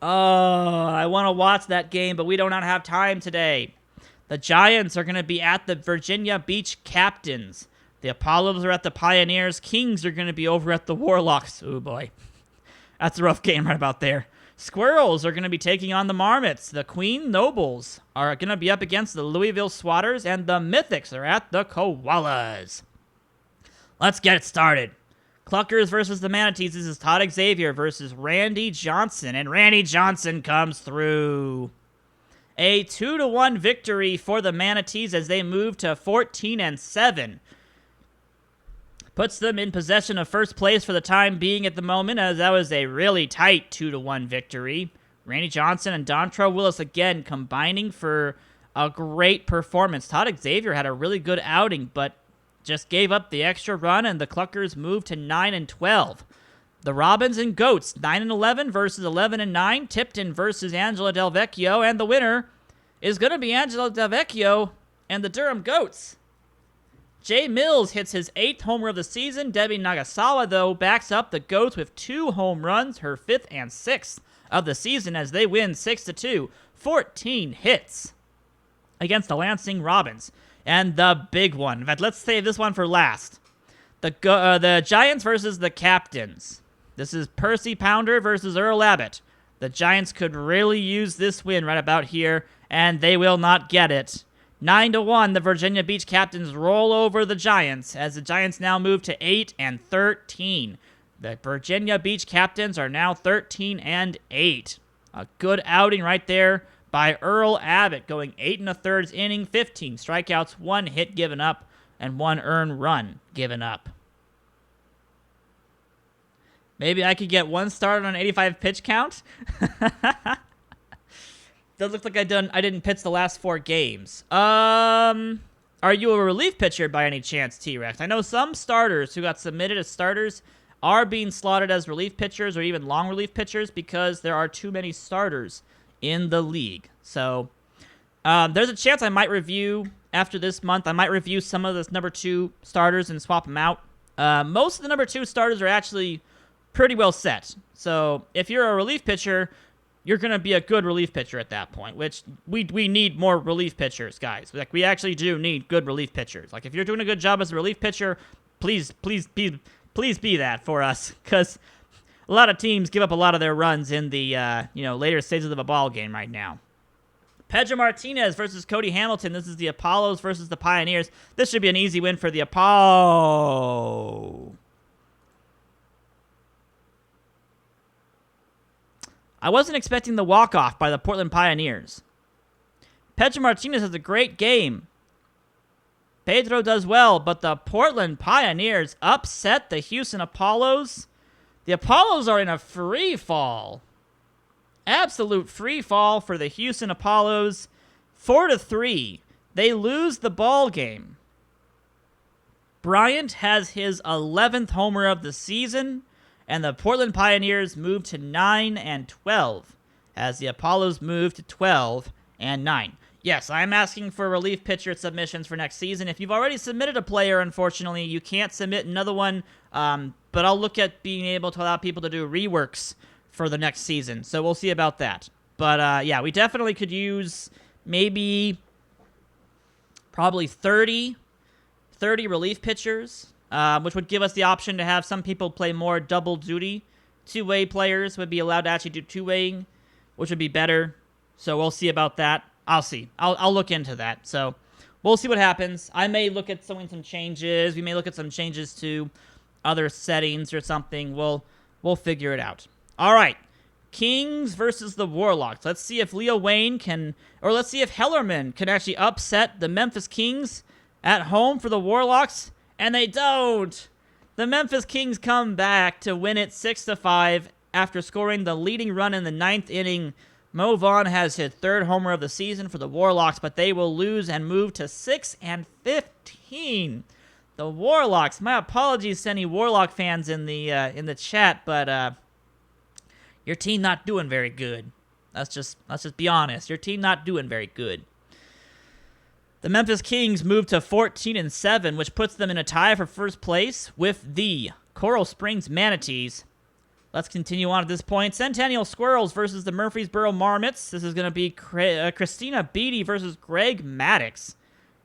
Oh, I want to watch that game, but we do not have time today. The Giants are going to be at the Virginia Beach Captains. The Apollos are at the Pioneers. Kings are going to be over at the Warlocks. Oh, boy. That's a rough game right about there. Squirrels are going to be taking on the Marmots. The Queen Nobles are going to be up against the Louisville Swatters. And the Mythics are at the Koalas. Let's get it started. Cluckers versus the Manatees. This is Todd Xavier versus Randy Johnson. And Randy Johnson comes through. A 2-1 victory for the Manatees as they move to 14-7. Puts them in possession of first place for the time being at the moment, as that was a really tight 2-1 victory. Randy Johnson and Dontrell Willis again combining for a great performance. Todd Xavier had a really good outing, but just gave up the extra run, and the Cluckers moved to 9-12. The Robins and Goats, 9-11 versus 11-9. Tipton versus Angela Del Vecchio, and the winner is going to be Angela Del Vecchio and the Durham Goats. Jay Mills hits his 8th homer of the season. Debbie Nagasawa, though, backs up the Goats with 2 home runs, her 5th and 6th of the season, as they win 6-2. 14 hits against the Lansing Robins. And the big one, in fact, let's save this one for last. The Giants versus the Captains. This is Percy Pounder versus Earl Abbott. The Giants could really use this win right about here, and they will not get it. 9-1, the Virginia Beach Captains roll over the Giants, as the Giants now move to 8-13. The Virginia Beach Captains are now 13-8. A good outing right there by Earl Abbott, going 8 1/3 inning, 15 strikeouts, 1 hit given up, and 1 earned run given up. Maybe I could get 1 start on an 85 pitch count. Does look like I didn't pitch the last 4 games. Are you a relief pitcher by any chance, T-Rex? I know some starters who got submitted as starters are being slotted as relief pitchers or even long relief pitchers because there are too many starters in the league. So there's a chance I might review after this month. I might review some of the number 2 starters and swap them out. Most of the number 2 starters are actually pretty well set. So if you're a relief pitcher, you're going to be a good relief pitcher at that point, which we need more relief pitchers, guys. Like, we actually do need good relief pitchers. Like, if you're doing a good job as a relief pitcher, please be that for us, because a lot of teams give up a lot of their runs in the later stages of a ball game right now. Pedro Martinez versus Cody Hamilton. This is the Apollos versus the Pioneers. This should be an easy win for the Apollo. I wasn't expecting the walk-off by the Portland Pioneers. Pedro Martinez has a great game. Pedro does well, but the Portland Pioneers upset the Houston Apollos. The Apollos are in a free fall. Absolute free fall for the Houston Apollos. 4-3. They lose the ball game. Bryant has his 11th homer of the season, and the Portland Pioneers move to 9-12, as the Apollos move to 12-9. Yes, I'm asking for relief pitcher submissions for next season. If you've already submitted a player, unfortunately, you can't submit another one, but I'll look at being able to allow people to do reworks for the next season, so we'll see about that. But, yeah, we definitely could use probably 30 relief pitchers, which would give us the option to have some people play more double duty. 2-way players would be allowed to actually do 2-waying, which would be better. So we'll see about that. I'll see. I'll look into that. So we'll see what happens. I may look at some changes. We may look at some changes to other settings or something. We'll figure it out. All right. Kings versus the Warlocks. Let's see if Leo Wayne let's see if Hellerman can actually upset the Memphis Kings at home for the Warlocks. And they don't. The Memphis Kings come back to win it 6-5 after scoring the leading run in the 9th inning. Mo Vaughn has his 3rd homer of the season for the Warlocks, but they will lose and move to 6-15. The Warlocks. My apologies to any Warlock fans in the chat, but your team not doing very good. Let's just be honest. Your team not doing very good. The Memphis Kings move to 14-7, which puts them in a tie for first place with the Coral Springs Manatees. Let's continue on at this point. Centennial Squirrels versus the Murfreesboro Marmots. This is going to be Christina Beatty versus Greg Maddox.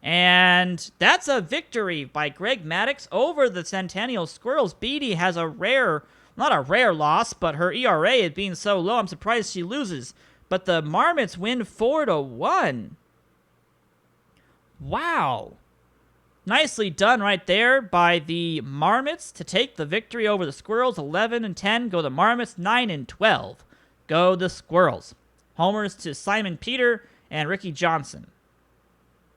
And that's a victory by Greg Maddox over the Centennial Squirrels. Beatty has a rare, not a rare loss, but her ERA is being so low, I'm surprised she loses. But the Marmots win 4-1. Wow. Nicely done right there by the Marmots to take the victory over the Squirrels. 11-10 go the Marmots. 9-12 go the Squirrels. Homers to Simon Peter and Ricky Johnson.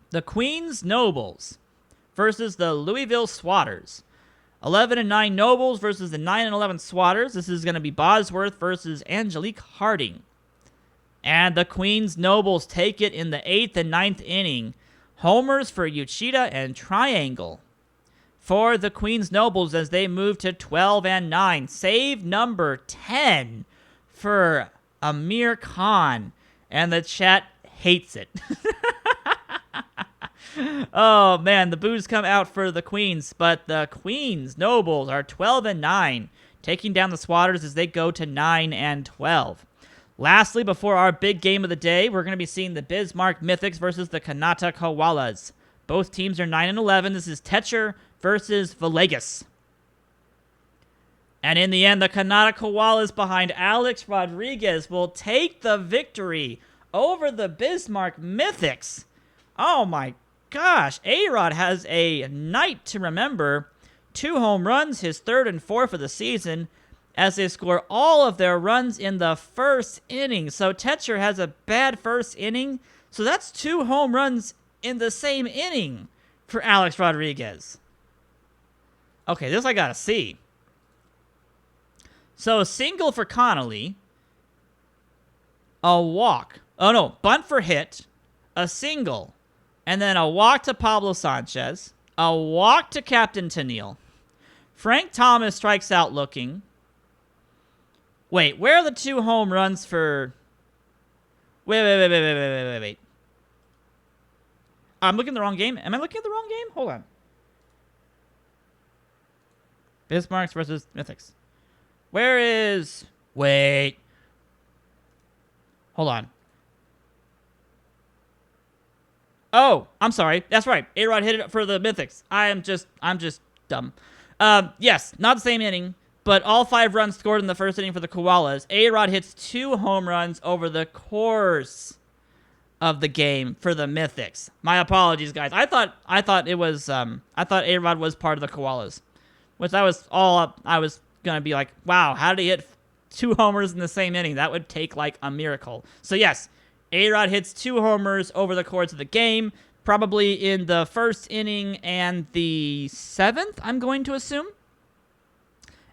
The Queens Nobles versus the Louisville Swatters. 11-9 Nobles versus the 9-11 Swatters. This is going to be Bosworth versus Angelique Harding. And the Queens Nobles take it in the 8th and 9th inning. Homers for Uchida and Triangle for the Queens Nobles as they move to 12-9. Save number 10 for Amir Khan. And the chat hates it. Oh, man, the boos come out for the Queens. But the Queens Nobles are 12-9, taking down the Swatters as they go to 9-12. Lastly, before our big game of the day, we're going to be seeing the Bismarck Mythics versus the Kanata Koalas. Both teams are 9-11. This is Techer versus Villegas. And in the end, the Kanata Koalas behind Alex Rodriguez will take the victory over the Bismarck Mythics. Oh my gosh, A-Rod has a night to remember. 2 home runs, his 3rd and 4th of the season, as they score all of their runs in the first inning. So Techer has a bad first inning. So that's 2 home runs in the same inning for Alex Rodriguez. Okay, this I gotta see. So a single for Connolly. A walk. Oh no, bunt for hit. A single. And then a walk to Pablo Sanchez. A walk to Captain Tennille. Frank Thomas strikes out looking. Wait, where are the 2 home runs for... Wait. I'm looking at the wrong game. Am I looking at the wrong game? Hold on. Bismarcks versus Mythics. Where is... Wait. Hold on. Oh, I'm sorry. That's right. A-Rod hit it for the Mythics. I'm just dumb. Yes, not the same inning. But all 5 runs scored in the first inning for the Koalas. A-Rod hits 2 home runs over the course of the game for the Mythics. My apologies, guys. I thought it was I thought A-Rod was part of the Koalas, which that was all I was gonna be like, wow, how did he hit 2 homers in the same inning? That would take like a miracle. So yes, A-Rod hits 2 homers over the course of the game, probably in the first inning and the 7th, I'm going to assume.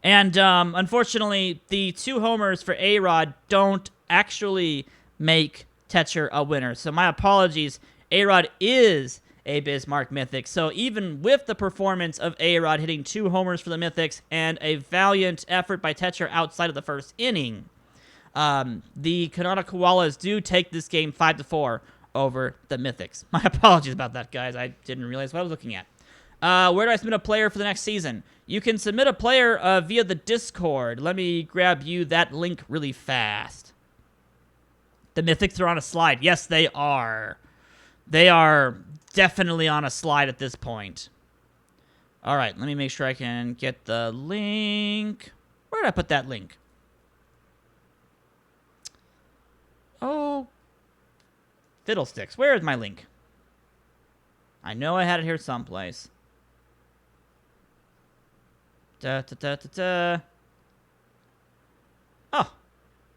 And unfortunately, the 2 homers for A-Rod don't actually make Techer a winner. So my apologies. A-Rod is a Bismarck Mythic. So even with the performance of A-Rod hitting 2 homers for the Mythics and a valiant effort by Techer outside of the first inning, the Kanata Koalas do take this game 5-4 over the Mythics. My apologies about that, guys. I didn't realize what I was looking at. Where do I submit a player for the next season? You can submit a player via the Discord. Let me grab you that link really fast. The Mythics are on a slide. Yes, they are. They are definitely on a slide at this point. All right, let me make sure I can get the link. Where did I put that link? Oh, fiddlesticks. Where is my link? I know I had it here someplace. Oh,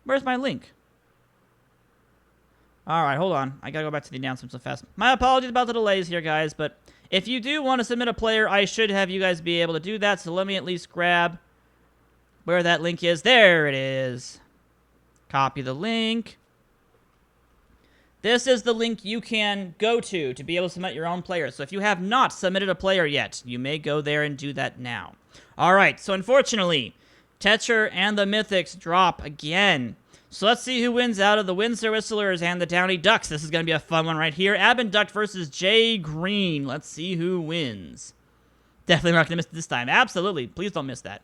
where's my link? Alright, hold on. I gotta go back to the announcements so fast. My apologies about the delays here, guys, but if you do want to submit a player, I should have you guys be able to do that, so let me at least grab where that link is. There it is. Copy the link. This is the link you can go to be able to submit your own player. So if you have not submitted a player yet, you may go there and do that now. All right, so unfortunately, Techer and the Mythics drop again. So let's see who wins out of the Windsor Whistlers and the Downey Ducks. This is going to be a fun one right here. Abin Duck versus Jay Green. Let's see who wins. Definitely not going to miss it this time. Absolutely. Please don't miss that.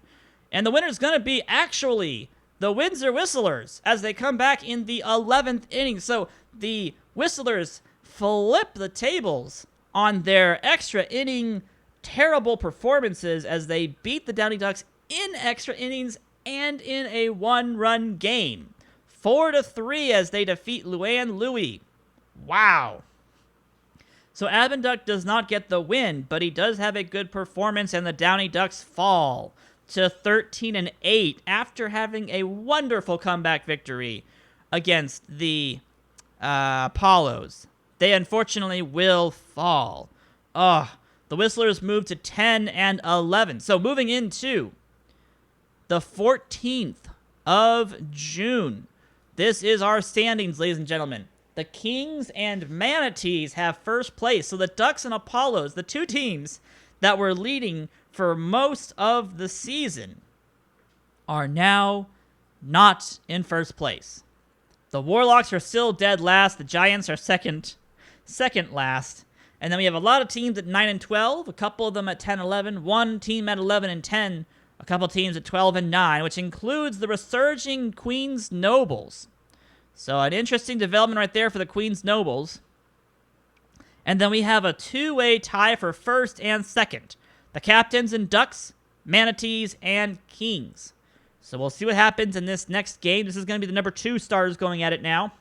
And the winner's going to be actually the Windsor Whistlers as they come back in the 11th inning. So the Whistlers flip the tables on their extra inning terrible performances as they beat the Downey Ducks in extra innings and in a one-run game. 4-3 as they defeat Luann Louie. Wow. So Abenduck does not get the win, but he does have a good performance, and the Downey Ducks fall to 13-8 after having a wonderful comeback victory against the Apollos. They unfortunately will fall. The Whistlers move to 10-11. So moving into the 14th of June. This is our standings, ladies and gentlemen. The Kings and Manatees have first place. So the Ducks and Apollos, the two teams that were leading for most of the season, are now not in first place. The Warlocks are still dead last. The Giants are second last. And then we have a lot of teams at 9-12, a couple of them at 10-11, one team at 11-10, a couple teams at 12-9, which includes the resurging Queens Nobles. So an interesting development right there for the Queens Nobles. And then we have a two-way tie for first and second. The Captains and Ducks, Manatees, and Kings. So we'll see what happens in this next game. This is going to be the number 2 starters going at it now.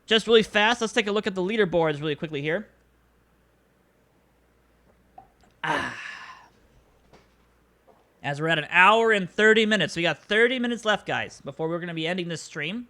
Just really fast, let's take a look at the leaderboards really quickly here. As we're at 1 hour and 30 minutes. We got 30 minutes left, guys, before we're going to be ending this stream.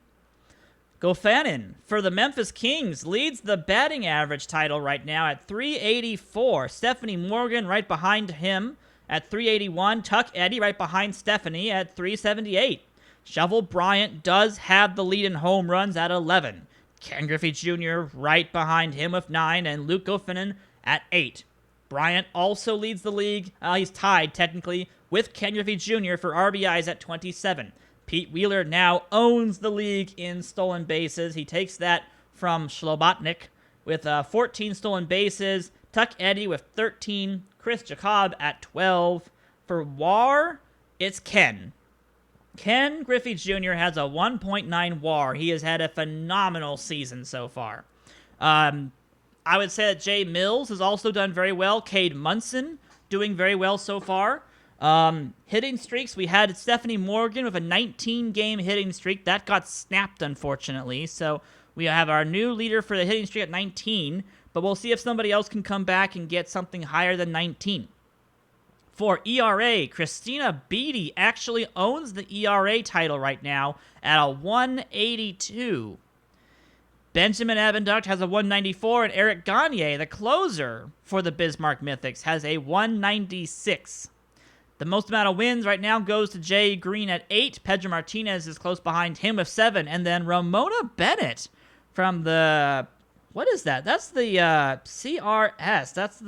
Gofanin for the Memphis Kings leads the batting average title right now at 384. Stephanie Morgan right behind him at 381. Tuck Eddy right behind Stephanie at 378. Shovel Bryant does have the lead in home runs at 11. Ken Griffey Jr. right behind him with 9, and Luke Gofanin at 8. Bryant also leads the league. He's tied, technically, with Ken Griffey Jr. for RBIs at 27. Pete Wheeler now owns the league in stolen bases. He takes that from Slobotnik with 14 stolen bases. Tuck Eddy with 13. Chris Jacob at 12. For WAR, it's Ken. Ken Griffey Jr. has a 1.9 WAR. He has had a phenomenal season so far. I would say that Jay Mills has also done very well. Cade Munson doing very well so far. Hitting streaks, we had Stephanie Morgan with a 19-game hitting streak. That got snapped, unfortunately. So we have our new leader for the hitting streak at 19. But we'll see if somebody else can come back and get something higher than 19. For ERA, Christina Beatty actually owns the ERA title right now at a 182. Benjamin Abenduct has a 194, and Eric Gagne, the closer for the Bismarck Mythics, has a 196. The most amount of wins right now goes to Jay Green at 8. Pedro Martinez is close behind him with 7. And then Ramona Bennett from the... What is that? That's the CRS. That's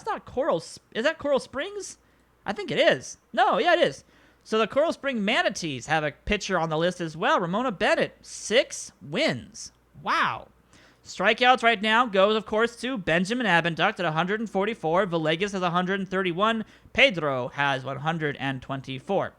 not Coral... Is that Coral Springs? I think it is. No, yeah, it is. So the Coral Spring Manatees have a pitcher on the list as well. Ramona Bennett, 6 wins. Wow. Strikeouts right now goes, of course, to Benjamin Abenduct at 144. Villegas has 131. Pedro has 124.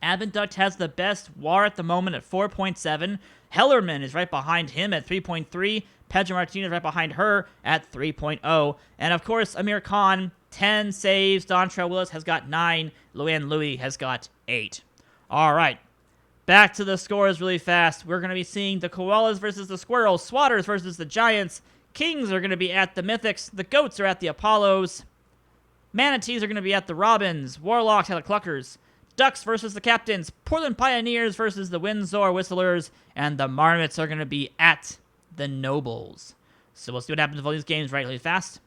Abenduct has the best WAR at the moment at 4.7. Hellerman is right behind him at 3.3. Pedro Martinez right behind her at 3.0. And, of course, Amir Khan, 10 saves. Dontrell Willis has got 9. Luann Louie has got 8. All right. Back to the scores really fast. We're going to be seeing the Koalas versus the Squirrels, Swatters versus the Giants, Kings are going to be at the Mythics, the Goats are at the Apollos, Manatees are going to be at the Robins, Warlocks at the Cluckers, Ducks versus the Captains, Portland Pioneers versus the Windsor Whistlers, and the Marmots are going to be at the Nobles. So we'll see what happens with all these games right really fast.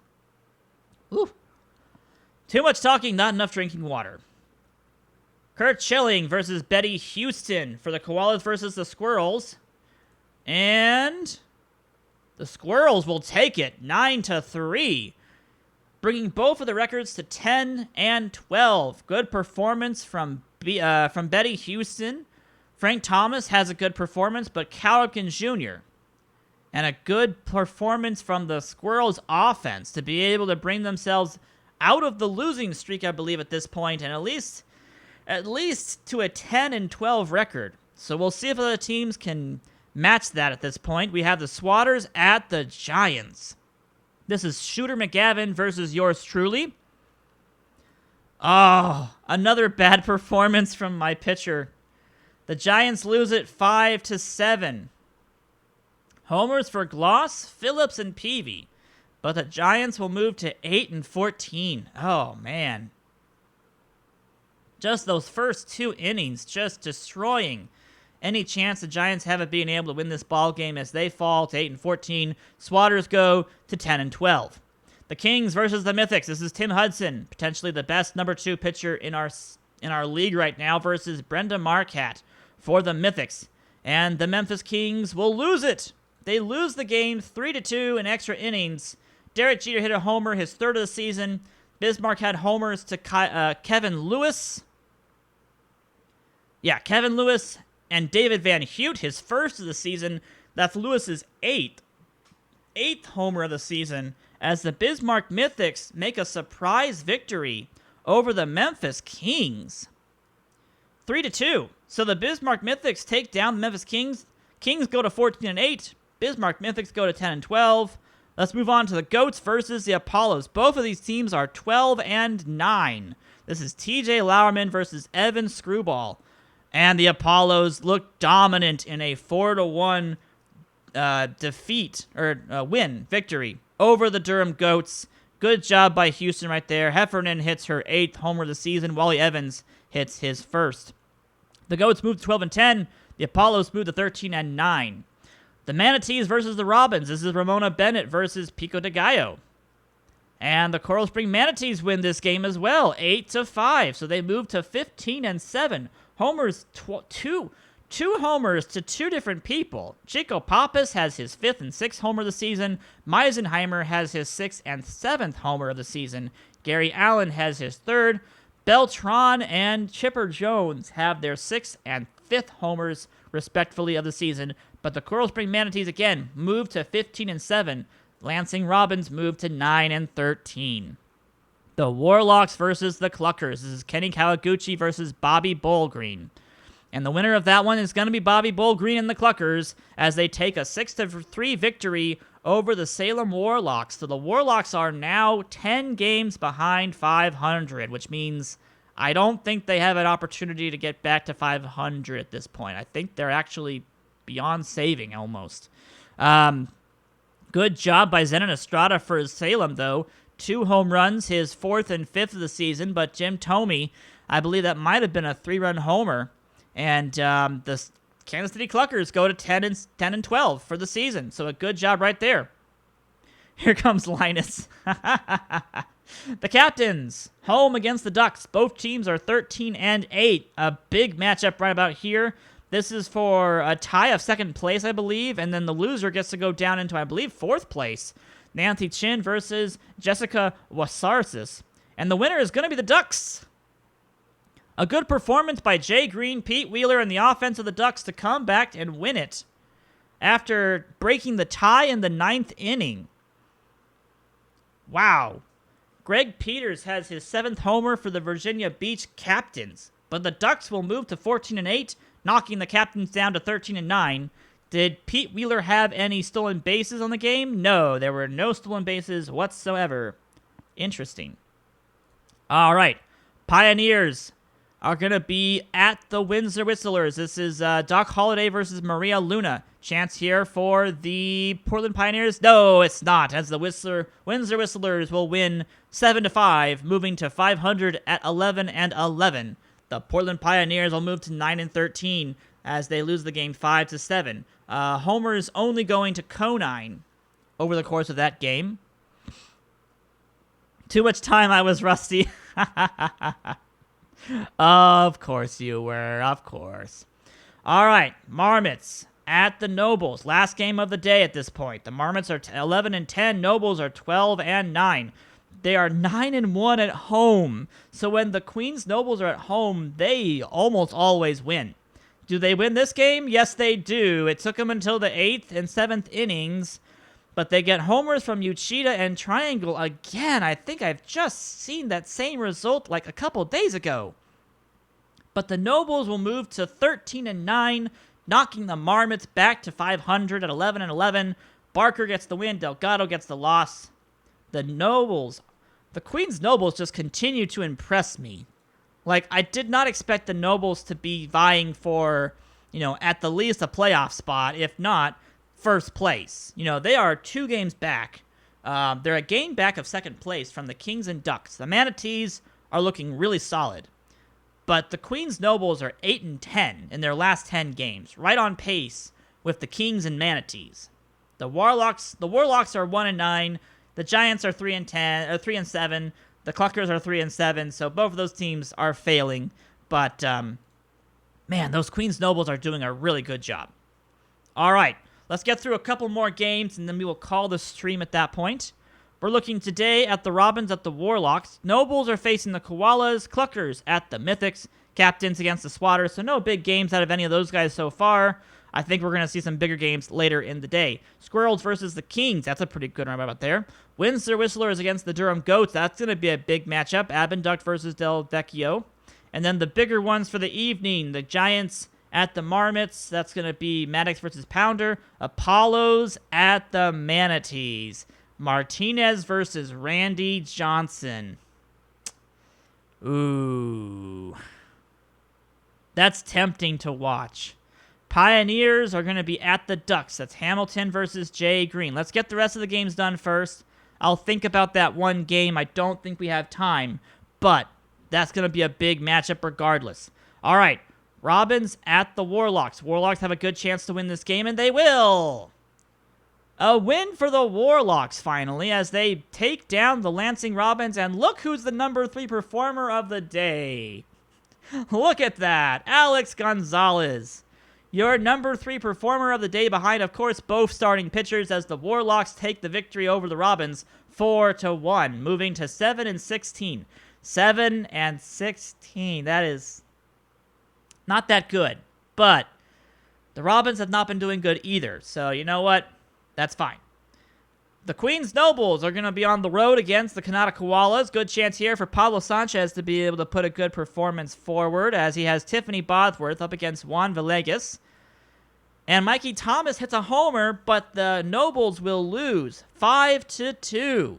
Ooh. Too much talking, not enough drinking water. Kurt Schilling versus Betty Houston for the Koalas versus the Squirrels. And the Squirrels will take it 9-3, bringing both of the records to 10 and 12. Good performance from Betty Houston. Frank Thomas has a good performance, but Cowlican Jr. and a good performance from the Squirrels offense to be able to bring themselves out of the losing streak, I believe, at this point, and at least at least to a 10-12 record. So we'll see if other teams can match that at this point. We have the Swatters at the Giants. This is Shooter McGavin versus yours truly. Oh, another bad performance from my pitcher. The Giants lose it 5-7. Homers for Gloss, Phillips, and Peavy. But the Giants will move to 8-14. Oh, man. Just those first 2 innings just destroying any chance the Giants have of being able to win this ball game as they fall to 8-14. Swatters go to 10-12. The Kings versus the Mythics. This is Tim Hudson, potentially the best number 2 pitcher in our league right now, versus Brenda Marquardt for the Mythics. And the Memphis Kings will lose it. They lose the game 3-2 in extra innings. Derek Jeter hit a homer, his 3rd of the season. Bismarck had homers to Kevin Lewis. Yeah, Kevin Lewis and David Van Hute, his 1st of the season. That's Lewis's 8th homer of the season, as the Bismarck Mythics make a surprise victory over the Memphis Kings. 3-2. So the Bismarck Mythics take down the Memphis Kings. Kings go to 14-8. Bismarck Mythics go to 10-12. Let's move on to the Goats versus the Apollos. Both of these teams are 12-9. This is TJ Lauerman versus Evan Screwball. And the Apollos look dominant in a 4-1 victory over the Durham Goats. Good job by Houston right there. Heffernan hits her 8th homer of the season. Wally Evans hits his 1st. The Goats moved to 12-10. The Apollos moved to 13-9. The Manatees versus the Robins. This is Ramona Bennett versus Pico de Gallo. And the Coral Spring Manatees win this game as well, 8-5. So they move to 15-7. Homers, two homers to 2 different people. Chico Pappas has his 5th and 6th homer of the season. Meisenheimer has his 6th and 7th homer of the season. Gary Allen has his 3rd. Beltran and Chipper Jones have their 6th and 5th homers, respectively, of the season. But the Coral Spring Manatees, again, move to 15-7. Lansing Robins move to 9-13. The Warlocks versus the Cluckers. This is Kenny Kawaguchi versus Bobby Bullgreen. And the winner of that one is going to be Bobby Bullgreen and the Cluckers as they take a 6-3 victory over the Salem Warlocks. So the Warlocks are now 10 games behind 500, which means I don't think they have an opportunity to get back to 500 at this point. I think they're actually beyond saving almost. Good job by Zenon Estrada for Salem, though. 2 home runs, his 4th and 5th of the season, but Jim Thome, I believe that might have been a 3-run homer. And the Kansas City Cluckers go to 10-12 for the season. So a good job right there. Here comes Linus. The Captains, home against the Ducks. Both teams are 13-8. A big matchup right about here. This is for a tie of 2nd place, I believe. And then the loser gets to go down into, I believe, 4th place. Nancy Chin versus Jessica Wasarsis. And the winner is going to be the Ducks. A good performance by Jay Green, Pete Wheeler, and the offense of the Ducks to come back and win it after breaking the tie in the 9th inning. Wow. Greg Peters has his 7th homer for the Virginia Beach Captains, but the Ducks will move to 14-8, knocking the Captains down to 13-9. Did Pete Wheeler have any stolen bases on the game? No, there were no stolen bases whatsoever. Interesting. All right. Pioneers are going to be at the Windsor Whistlers. This is Doc Holliday versus Maria Luna. Chance here for the Portland Pioneers? No, it's not, as the Windsor Whistlers will win 7-5, moving to 500 at 11-11. The Portland Pioneers will move to 9-13 as they lose the game 5-7. Homers only going to Conine over the course of that game. Too much time I was rusty. Of course you were, of course. All right, Marmots at the Nobles. Last game of the day at this point. The Marmots are 11-10. Nobles are 12-9. They are 9-1 at home. So when the Queens Nobles are at home, they almost always win. Do they win this game? Yes, they do. It took them until the 8th and 7th innings, but they get homers from Uchida and Triangle again. I think I've just seen that same result like a couple days ago. But the Nobles will move to 13-9, knocking the Marmots back to 500 at 11-11. Barker gets the win. Delgado gets the loss. The Queen's Nobles just continue to impress me. Like, I did not expect the Nobles to be vying for, at the least a playoff spot, if not first place. They are 2 games back. They're a game back of second place from the Kings and Ducks. The Manatees are looking really solid. But the Queen's Nobles are 8-10 in their last 10 games, right on pace with the Kings and Manatees. The Warlocks are 1-9. The Giants are 3-10 or 3-7. The Cluckers are 3-7. So both of those teams are failing. But man, those Queen's Nobles are doing a really good job. All right, let's get through a couple more games, and then we will call the stream at that point. We're looking today at the Robins at the Warlocks. Nobles are facing the Koalas. Cluckers at the Mythics. Captains against the Swatters. So no big games out of any of those guys so far. I think we're going to see some bigger games later in the day. Squirrels versus the Kings. That's a pretty good one right there. Windsor Whistlers against the Durham Goats. That's going to be a big matchup. Abenduct versus Del Vecchio. And then the bigger ones for the evening. The Giants at the Marmots. That's going to be Maddox versus Pounder. Apollos at the Manatees. Martinez versus Randy Johnson. Ooh. That's tempting to watch. Pioneers are going to be at the Ducks. That's Hamilton versus Jay Green. Let's get the rest of the games done first. I'll think about that one game. I don't think we have time, but that's going to be a big matchup regardless. All right, Robins at the Warlocks. Warlocks have a good chance to win this game, and they will. A win for the Warlocks, finally, as they take down the Lansing Robins, and look who's the number 3 performer of the day. Look at that, Alex Gonzalez. Your number 3 performer of the day behind, of course, both starting pitchers as the Warlocks take the victory over the Robins 4-1, moving to 7-16. 7-16, that is not that good, but the Robins have not been doing good either, so you know what? That's fine. The Queen's Nobles are going to be on the road against the Kanata Koalas. Good chance here for Pablo Sanchez to be able to put a good performance forward as he has Tiffany Bosworth up against Juan Villegas. And Mikey Thomas hits a homer, but the Nobles will lose 5-2.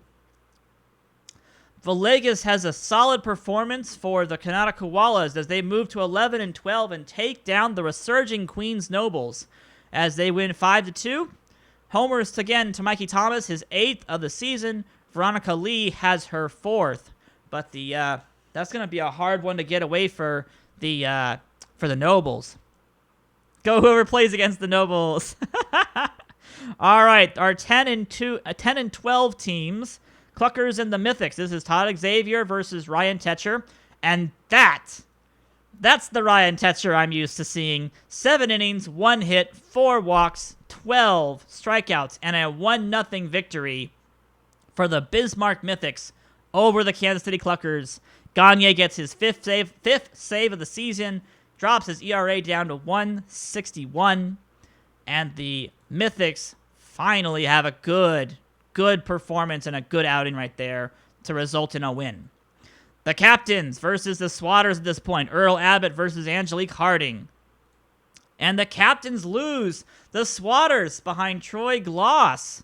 Villegas has a solid performance for the Kanata Koalas as they move to 11-12 and take down the resurging Queen's Nobles as they win 5-2. Homers again to Mikey Thomas, his 8th of the season. Veronica Lee has her 4th, but that's going to be a hard one to get away for the Nobles. Go whoever plays against the Nobles. All right, our 10-12 teams. Cluckers and the Mythics. This is Todd Xavier versus Ryan Tetcher, and that's the Ryan Tetcher I'm used to seeing. 7 innings, 1 hit, 4 walks, 12 strikeouts, and a 1-0 victory for the Bismarck Mythics over the Kansas City Cluckers. Gagne gets his 5th save of the season, drops his ERA down to 1.61, and the Mythics finally have a good performance and a good outing right there to result in a win. The Captains versus the Swatters at this point. Earl Abbott versus Angelique Harding. And the Captains lose. The Swatters, behind Troy Gloss,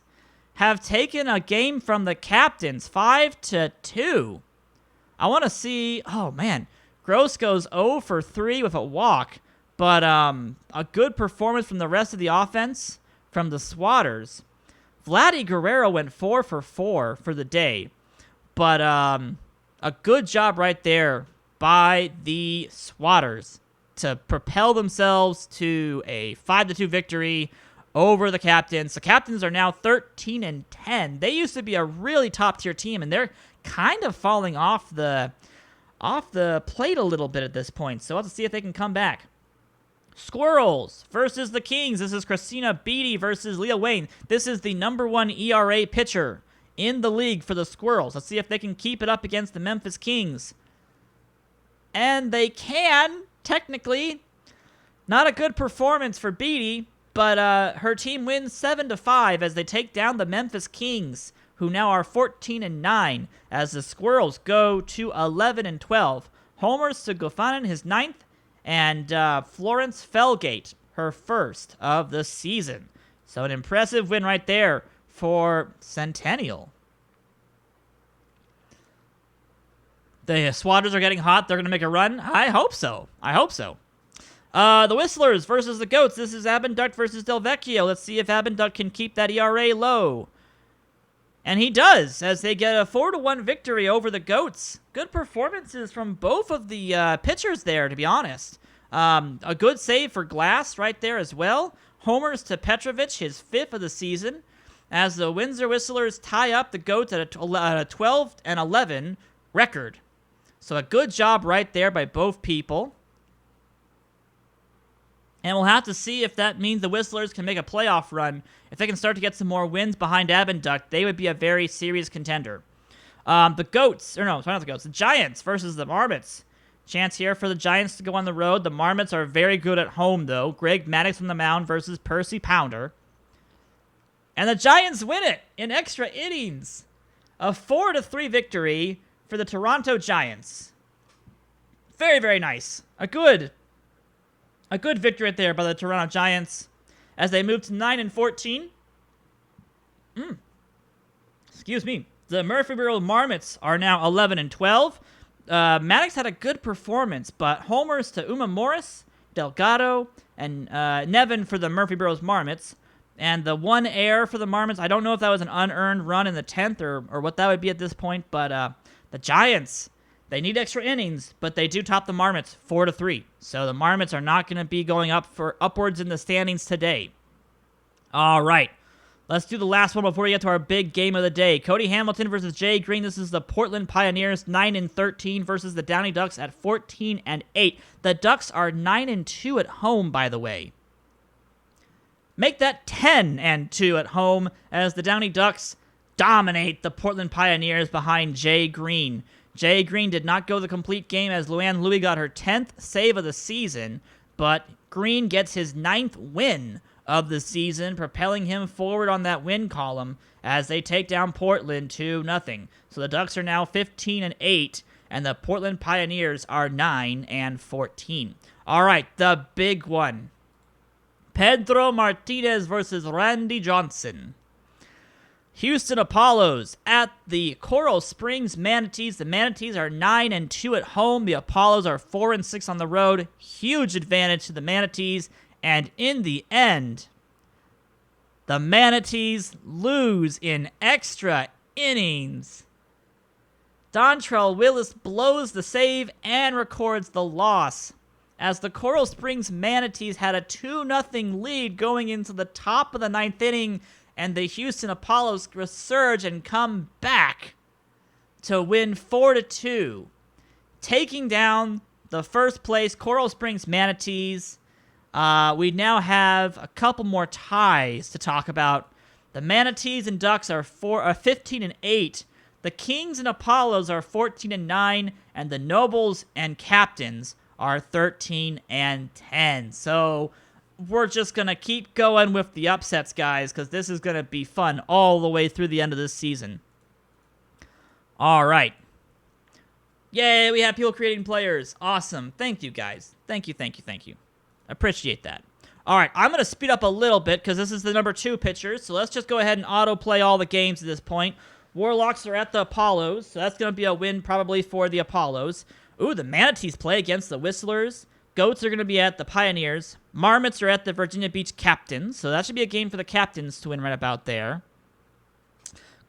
have taken a game from the Captains, 5-2. I want to see... Oh, man. Gross goes 0 for 3 with a walk. But a good performance from the rest of the offense from the Swatters. Vladdy Guerrero went 4 for 4 for the day. But a good job right there by the Swatters to propel themselves to a 5-2 victory over the Captains. The Captains are now 13-10. They used to be a really top-tier team, and they're kind of falling off the plate a little bit at this point. So let's see if they can come back. Squirrels versus the Kings. This is Christina Beatty versus Leah Wayne. This is the number 1 ERA pitcher in the league for the Squirrels. Let's see if they can keep it up against the Memphis Kings. And they can, technically. Not a good performance for Beatty, but her team wins 7-5 as they take down the Memphis Kings, who now are 14-9, as the Squirrels go to 11-12. Homers to Gofanen, his 9th, And Florence Felgate, her first of the season. So an impressive win right there for Centennial. The Swatters are getting hot. They're going to make a run. I hope so. The Whistlers versus the Goats. This is Abinduct versus Del Vecchio. Let's see if Abinduct can keep that ERA low. And he does, as they get a 4-1 victory over the Goats. Good performances from both of the pitchers there, to be honest. A good save for Glass right there as well. Homers to Petrovic, his 5th of the season, as the Windsor Whistlers tie up the Goats at a 12-11 record. So a good job right there by both people. And we'll have to see if that means the Whistlers can make a playoff run. If they can start to get some more wins behind Abinduct, they would be a very serious contender. The Giants versus the Marmots. Chance here for the Giants to go on the road. The Marmots are very good at home, though. Greg Maddox from the mound versus Percy Pounder. And the Giants win it in extra innings. A 4-3 victory for the Toronto Giants. Very, very nice. A good victory right there by the Toronto Giants as they move to 9-14. Excuse me. The Murfreesboro Marmots are now 11-12. Maddox had a good performance, but homers to Uma Morris, Delgado, and Nevin for the Murfreesboro Marmots. And the one error for the Marmots, I don't know if that was an unearned run in the 10th or what that would be at this point, but the Giants, they need extra innings, but they do top the Marmots 4-3. So the Marmots are not going to be going upwards in the standings today. All right. Let's do the last one before we get to our big game of the day. Cody Hamilton versus Jay Green. This is the Portland Pioneers 9-13 versus the Downey Ducks at 14-8. The Ducks are 9-2 at home, by the way. Make that 10-2 at home as the Downey Ducks dominate the Portland Pioneers behind Jay Green. Jay Green did not go the complete game as Luann Louie got her 10th save of the season, but Green gets his 9th win of the season, propelling him forward on that win column as they take down Portland 2-0. So the Ducks are now 15-8, and the Portland Pioneers are 9-14. All right, the big one. Pedro Martinez versus Randy Johnson. Houston Apollos at the Coral Springs Manatees. The Manatees are 9-2 at home. The Apollos are 4-6 on the road. Huge advantage to the Manatees. And in the end, the Manatees lose in extra innings. Dontrell Willis blows the save and records the loss, as the Coral Springs Manatees had a 2-0 lead going into the top of the 9th inning, and the Houston Apollos resurge and come back to win 4-2, taking down the first place Coral Springs Manatees. We now have a couple more ties to talk about. The Manatees and Ducks are 15-8. The Kings and Apollos are 14-9, and the Nobles and Captains are 13-10. So we're just going to keep going with the upsets, guys, because this is going to be fun all the way through the end of this season. All right. Yay, we have people creating players. Awesome. Thank you, guys. Thank you. Appreciate that. All right, I'm going to speed up a little bit because this is the number 2 pitchers. So let's just go ahead and auto-play all the games at this point. Warlocks are at the Apollos, so that's going to be a win probably for the Apollos. Ooh, the Manatees play against the Whistlers. Goats are going to be at the Pioneers. Marmots are at the Virginia Beach Captains, so that should be a game for the Captains to win right about there.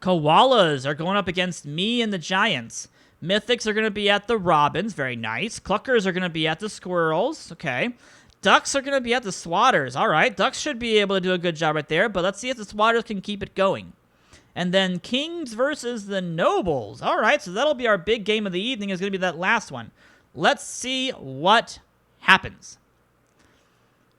Koalas are going up against me and the Giants. Mythics are going to be at the Robins. Very nice. Cluckers are going to be at the Squirrels. Okay. Ducks are going to be at the Swatters. All right. Ducks should be able to do a good job right there, but let's see if the Swatters can keep it going. And then Kings versus the Nobles. All right, so that'll be our big game of the evening. Is going to be that last one. Let's see what happens.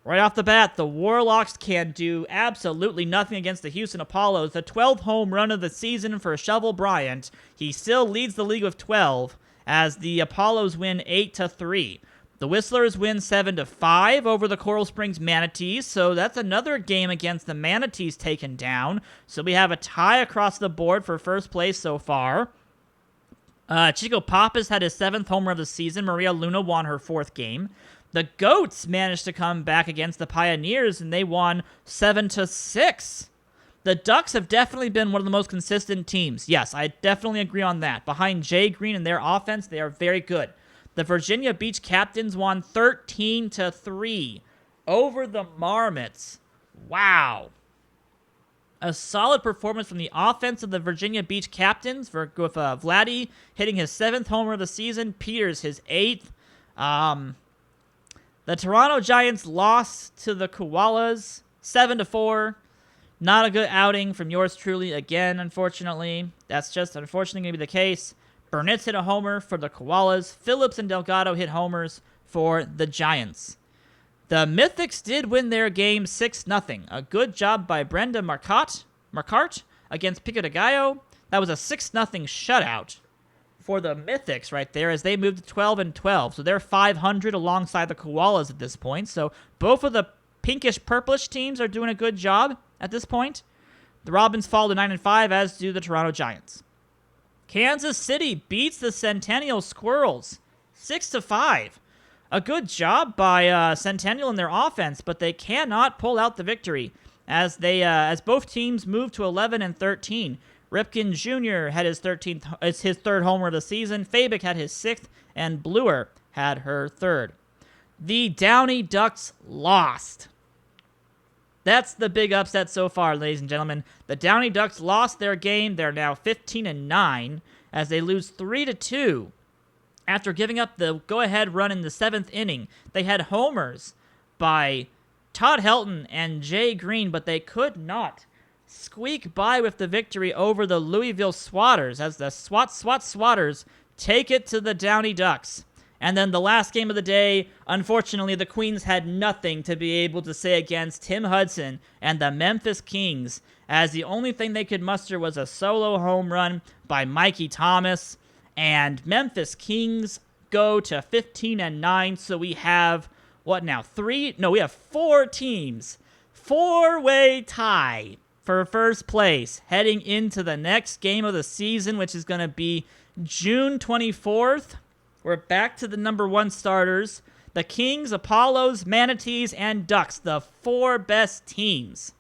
Right off the bat, the Warlocks can do absolutely nothing against the Houston Apollos. The 12th home run of the season for Shovel Bryant. He still leads the league with 12 as the Apollos win 8-3. The Whistlers win 7-5 over the Coral Springs Manatees, so that's another game against the Manatees taken down. So we have a tie across the board for first place so far. Chico Pappas had his 7th homer of the season. Maria Luna won her 4th game. The Goats managed to come back against the Pioneers, and they won 7-6. The Ducks have definitely been one of the most consistent teams. Yes, I definitely agree on that. Behind Jay Green and their offense, they are very good. The Virginia Beach Captains won 13-3 over the Marmots. Wow. A solid performance from the offense of the Virginia Beach Captains, with Vladdy hitting his 7th homer of the season, Peters his 8th. The Toronto Giants lost to the Koalas 7-4. Not a good outing from yours truly again, unfortunately. That's just unfortunately going to be the case. Burnett hit a homer for the Koalas. Phillips and Delgado hit homers for the Giants. The Mythics did win their game 6-0. A good job by Brenda Marquardt against Pico de Gallo. That was a 6-0 shutout for the Mythics right there as they moved to 12-12. So they're 500 alongside the Koalas at this point. So both of the pinkish-purplish teams are doing a good job at this point. The Robins fall to 9-5, as do the Toronto Giants. Kansas City beats the Centennial Squirrels 6-5. A good job by Centennial in their offense, but they cannot pull out the victory as both teams move to 11-13. Ripken Jr. had his 3rd homer of the season. Fabic had his 6th, and Bluer had her 3rd. The Downey Ducks lost. That's the big upset so far, ladies and gentlemen. The Downey Ducks lost their game. They're now 15-9 as they lose 3-2 after giving up the go-ahead run in the 7th inning. They had homers by Todd Helton and Jay Green, but they could not squeak by with the victory over the Louisville Swatters as the Swatters take it to the Downey Ducks. And then the last game of the day, unfortunately, the Queens had nothing to be able to say against Tim Hudson and the Memphis Kings, as the only thing they could muster was a solo home run by Mikey Thomas. And Memphis Kings go to 15-9, so we have, what now, we have 4 teams. 4-way tie for first place heading into the next game of the season, which is going to be June 24th. We're back to the number 1 starters. The Kings, Apollos, Manatees, and Ducks, the 4 best teams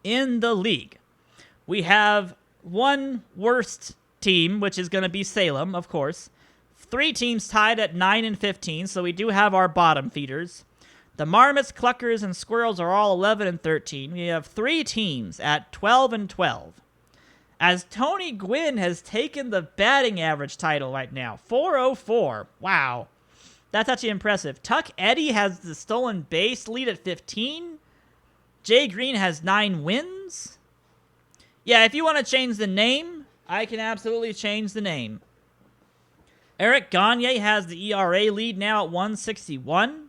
in the league. We have one worst team, which is going to be Salem, of course. 3 teams tied at 9-15, so we do have our bottom feeders. The Marmots, Cluckers, and Squirrels are all 11-13. We have 3 teams at 12-12. As Tony Gwynn has taken the batting average title right now, 404. Wow. That's actually impressive. Tuck Eddy has the stolen base lead at 15. Jay Green has 9 wins. Yeah, if you want to change the name, I can absolutely change the name. Eric Gagne has the ERA lead now at 161.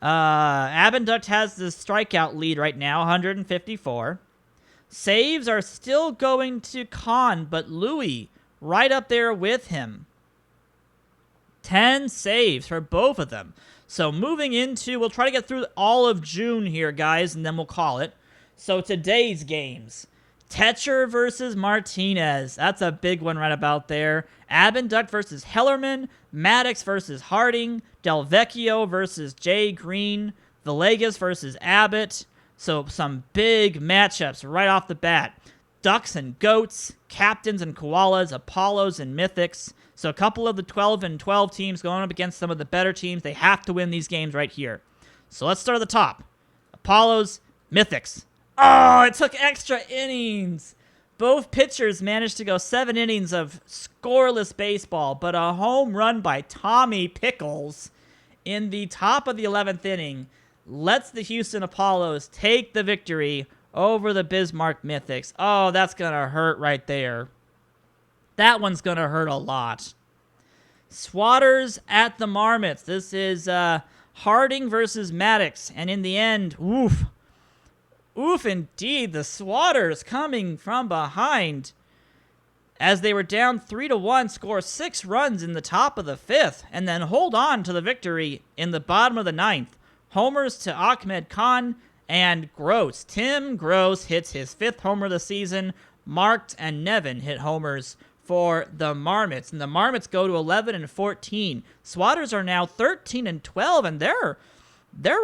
Abenduct has the strikeout lead right now, 154. Saves are still going to Kahn, but Louis right up there with him. 10 saves for both of them. So moving into, we'll try to get through all of June here, guys, and then we'll call it. So today's games. Tetcher versus Martinez. That's a big one right about there. Abenduct versus Hellerman. Maddox versus Harding. Delvecchio versus Jay Green. Villegas versus Abbott. So some big matchups right off the bat. Ducks and Goats, Captains and Koalas, Apollos and Mythics. So a couple of the 12-12 teams going up against some of the better teams. They have to win these games right here. So let's start at the top. Apollos, Mythics. Oh, it took extra innings. Both pitchers managed to go 7 innings of scoreless baseball, but a home run by Tommy Pickles in the top of the 11th inning lets the Houston Apollos take the victory over the Bismarck Mythics. Oh, that's going to hurt right there. That one's going to hurt a lot. Swatters at the Marmots. This is Harding versus Maddox. And in the end, oof indeed, the Swatters coming from behind as they were down 3-1, score 6 runs in the top of the 5th, and then hold on to the victory in the bottom of the 9th. Homers to Ahmed Khan and Gross. Tim Gross hits his 5th homer of the season. Marked and Nevin hit homers for the Marmots. And the Marmots go to 11 and 14. Swatters are now 13 and 12, and they're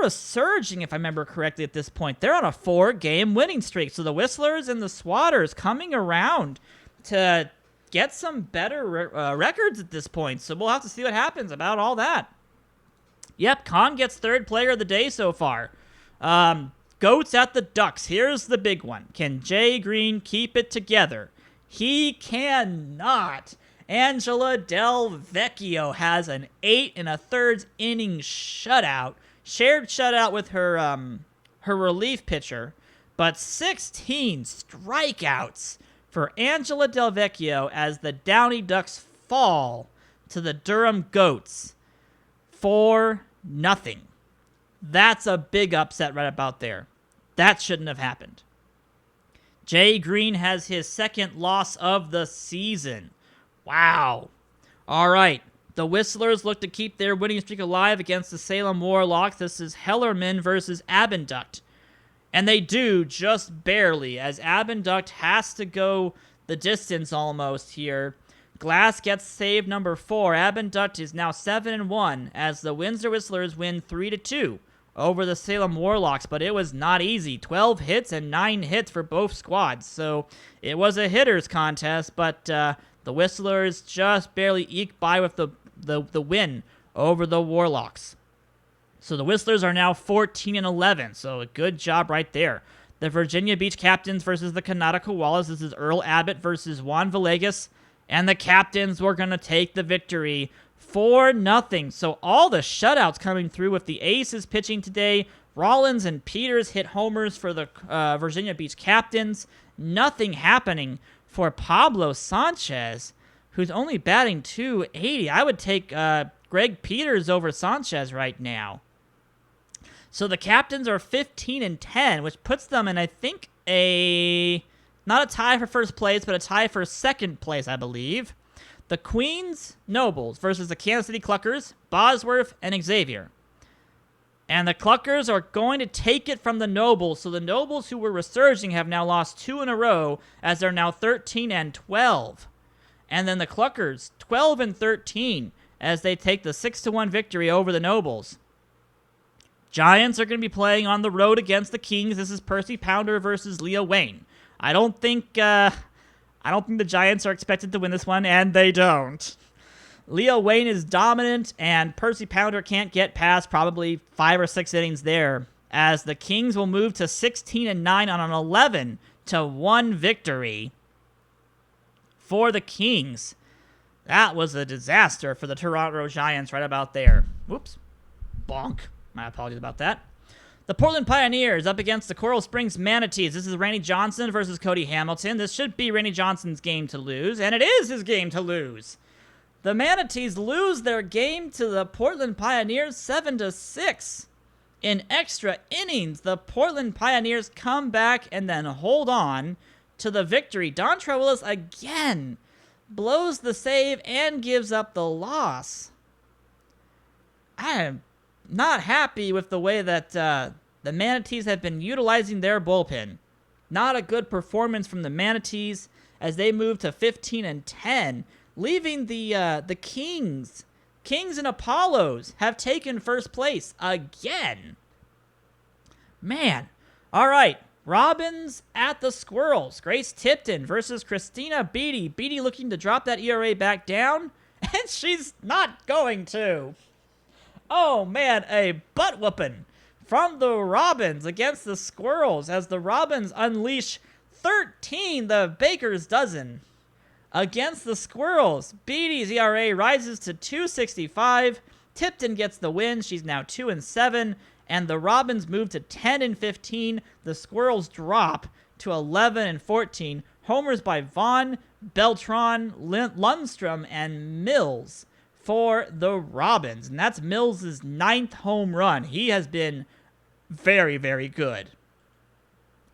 resurging, if I remember correctly, at this point. They're on a 4-game winning streak. So the Whistlers and the Swatters coming around to get some better records at this point. So we'll have to see what happens about all that. Yep, Khan gets third player of the day so far. Goats at the Ducks. Here's the big one. Can Jay Green keep it together? He cannot. Angela Del Vecchio has an 8 1/3 inning shutout. Shared shutout with her relief pitcher, but 16 strikeouts for Angela Del Vecchio as the Downey Ducks fall to the Durham Goats 4-0. That's a big upset right about there. That shouldn't have happened. Jay Green has his second loss of the season. Wow. All right. The Whistlers look to keep their winning streak alive against the Salem Warlocks. This is Hellerman versus Abenduct. And they do just barely, as Abenduct has to go the distance almost here. Glass gets save number 4. Abenduct is now 7-1 as the Windsor Whistlers win 3-2 over the Salem Warlocks, but it was not easy. 12 hits and 9 hits for both squads, so it was a hitters contest, but the Whistlers just barely eked by with the win over the Warlocks. So the Whistlers are now 14-11, so a good job right there. The Virginia Beach Captains versus the Kanata Koalas. This is Earl Abbott versus Juan Villegas, and the Captains were going to take the victory 4-0. So all the shutouts coming through with the Aces pitching today. Rollins and Peters hit homers for the Virginia Beach Captains. Nothing happening for Pablo Sanchez, who's only batting .280. I would take Greg Peters over Sanchez right now. So the Captains are 15-10, which puts them in, I think, not a tie for first place, but a tie for second place, I believe. The Queens Nobles versus the Kansas City Cluckers, Bosworth, and Xavier. And the Cluckers are going to take it from the Nobles. So the Nobles, who were resurging, have now lost 2 in a row, as they're now 13-12. And then the Cluckers, 12-13, as they take the 6-1 victory over the Nobles. Giants are going to be playing on the road against the Kings. This is Percy Pounder versus Leo Wayne. I don't think the Giants are expected to win this one, and they don't. Leo Wayne is dominant, and Percy Pounder can't get past probably 5 or 6 innings there, as the Kings will move to 16-9 on an 11-1 victory for the Kings. That was a disaster for the Toronto Giants right about there. Whoops. Bonk. My apologies about that. The Portland Pioneers up against the Coral Springs Manatees. This is Randy Johnson versus Cody Hamilton. This should be Randy Johnson's game to lose, and it is his game to lose. The Manatees lose their game to the Portland Pioneers 7-6. In extra innings, the Portland Pioneers come back and then hold on to the victory. Dontre Willis again blows the save and gives up the loss. I am not happy with the way that the Manatees have been utilizing their bullpen. Not a good performance from the Manatees as they move to 15-10, leaving the Kings. Kings and Apollos have taken first place again. Man. All right. Robins at the Squirrels. Grace Tipton versus Christina Beatty. Beatty looking to drop that ERA back down, and she's not going to. Oh, man, a butt-whooping from the Robins against the Squirrels as the Robins unleash 13, the Baker's dozen, against the Squirrels. Beatty's ERA rises to 2.65. Tipton gets the win. She's now 2-7, and the Robins move to 10-15. The Squirrels drop to 11-14. Homers by Vaughn, Beltran, Lundstrom, and Mills for the Robins. And that's Mills' 9th home run. He has been very, very good.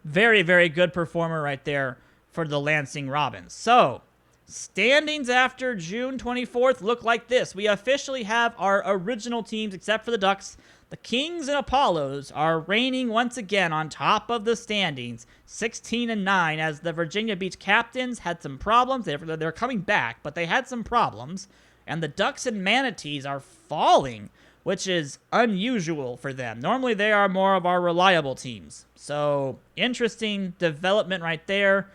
Very, very good performer right there for the Lansing Robins. So, standings after June 24th look like this. We officially have our original teams, except for the Ducks. The Kings and Apollos are reigning once again on top of the standings, 16-9, as the Virginia Beach Captains had some problems. They're coming back, but they had some problems. And the Ducks and Manatees are falling, which is unusual for them. Normally, they are more of our reliable teams. So, interesting development right there.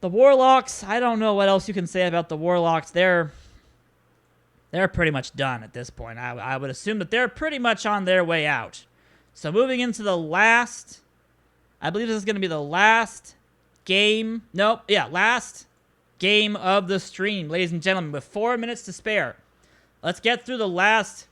The Warlocks, I don't know what else you can say about the Warlocks. They're pretty much done at this point. I would assume that they're pretty much on their way out. So moving into the last, I believe this is going to be the last game. Nope, yeah, last game of the stream, ladies and gentlemen, with 4 minutes to spare. Let's get through the last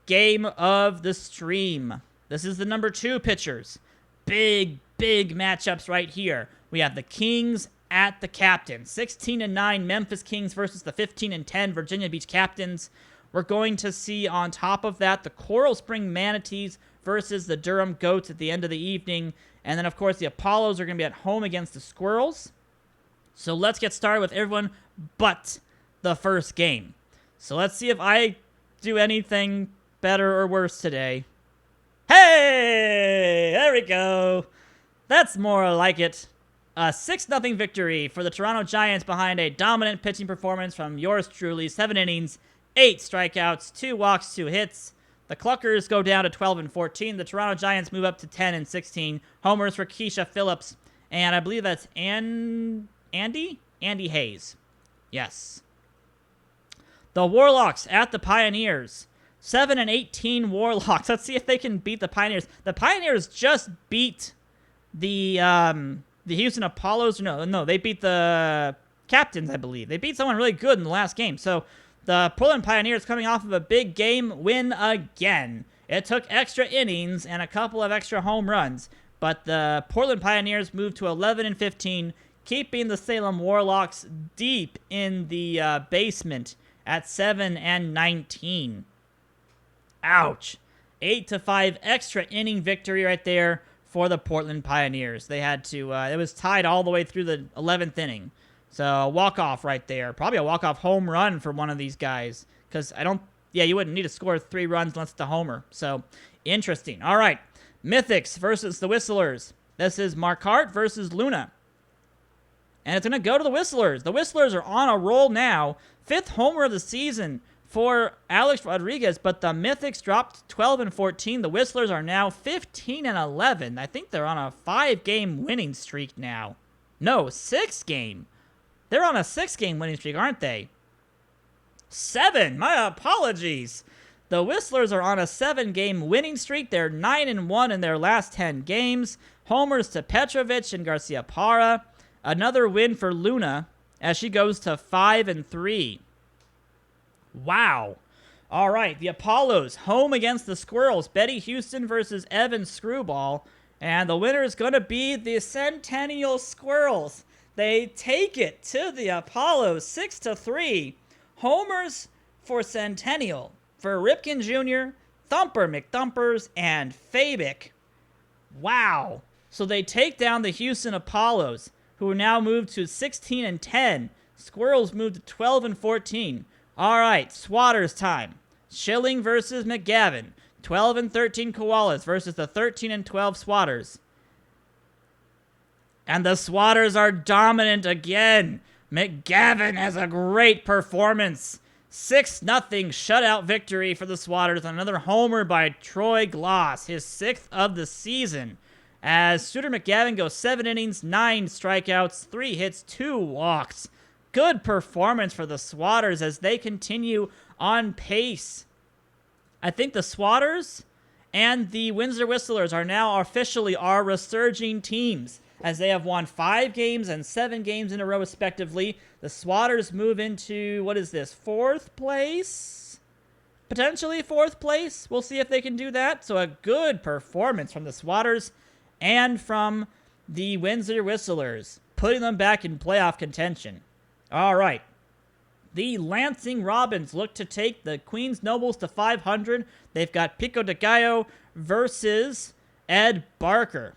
game of the stream. This is the number 2 pitchers. Big matchups right here. We have the Kings at the Captains. 16-9 Memphis Kings versus the 15-10 Virginia Beach Captains. We're going to see on top of that the Coral Spring Manatees versus the Durham Goats at the end of the evening. And then, of course, the Apollos are going to be at home against the Squirrels. So let's get started with everyone but the first game. So let's see if I do anything better or worse today. Hey! There we go. That's more like it. A 6-0 victory for the Toronto Giants behind a dominant pitching performance from yours truly. 7 innings, 8 strikeouts, 2 walks, 2 hits. The Cluckers go down to 12-14. The Toronto Giants move up to 10-16. Homers for Keisha Phillips. And I believe that's Andy Hayes. Yes. The Warlocks at the Pioneers. 7-18 Warlocks. Let's see if they can beat the Pioneers. The Pioneers just beat the Houston Apollos. No, they beat the Captains, I believe. They beat someone really good in the last game. So the Portland Pioneers coming off of a big game win again. It took extra innings and a couple of extra home runs, but the Portland Pioneers moved to 11-15, keeping the Salem Warlocks deep in the basement at 7-19. Ouch. 8-5 extra inning victory right there for the Portland Pioneers. They had to, it was tied all the way through the 11th inning. So a walk-off right there. Probably a walk-off home run for one of these guys. Because you wouldn't need to score 3 runs unless it's a homer. So, interesting. All right. Mythics versus the Whistlers. This is Marquardt versus Luna. And it's going to go to the Whistlers. The Whistlers are on a roll now. 5th homer of the season for Alex Rodriguez, but the Mythics dropped 12-14. The Whistlers are now 15-11. I think they're on a 5-game winning streak now. No, 6-game. They're on a 6-game winning streak, aren't they? 7. My apologies. The Whistlers are on a 7-game winning streak. They're 9-1 in their last 10 games. Homers to Petrovic and Garcia Parra. Another win for Luna as she goes to 5-3. Wow. All right, the Apollos home against the Squirrels. Betty Houston versus Evan Screwball. And the winner is going to be the Centennial Squirrels. They take it to the Apollos 6-3. Homers for Centennial. For Ripken Jr., Thumper McThumpers, and Fabic. Wow. So they take down the Houston Apollos, who now move to 16-10. Squirrels move to 12-14. All right, Swatters time. Schilling versus McGavin. 12-13 Koalas versus the 13-12 Swatters. And the Swatters are dominant again. McGavin has a great performance. 6-0 shutout victory for the Swatters. Another homer by Troy Gloss, his 6th of the season. As Shooter McGavin goes 7 innings, 9 strikeouts, 3 hits, 2 walks. Good performance for the Swatters as they continue on pace. I think the Swatters and the Windsor Whistlers are now officially our resurging teams, as they have won 5 games and 7 games in a row respectively. The Swatters move into, 4th place? Potentially 4th place. We'll see if they can do that. So a good performance from the Swatters and from the Windsor Whistlers, putting them back in playoff contention. All right. The Lansing Robins look to take the Queens Nobles to 500. They've got Pico de Gallo versus Ed Barker.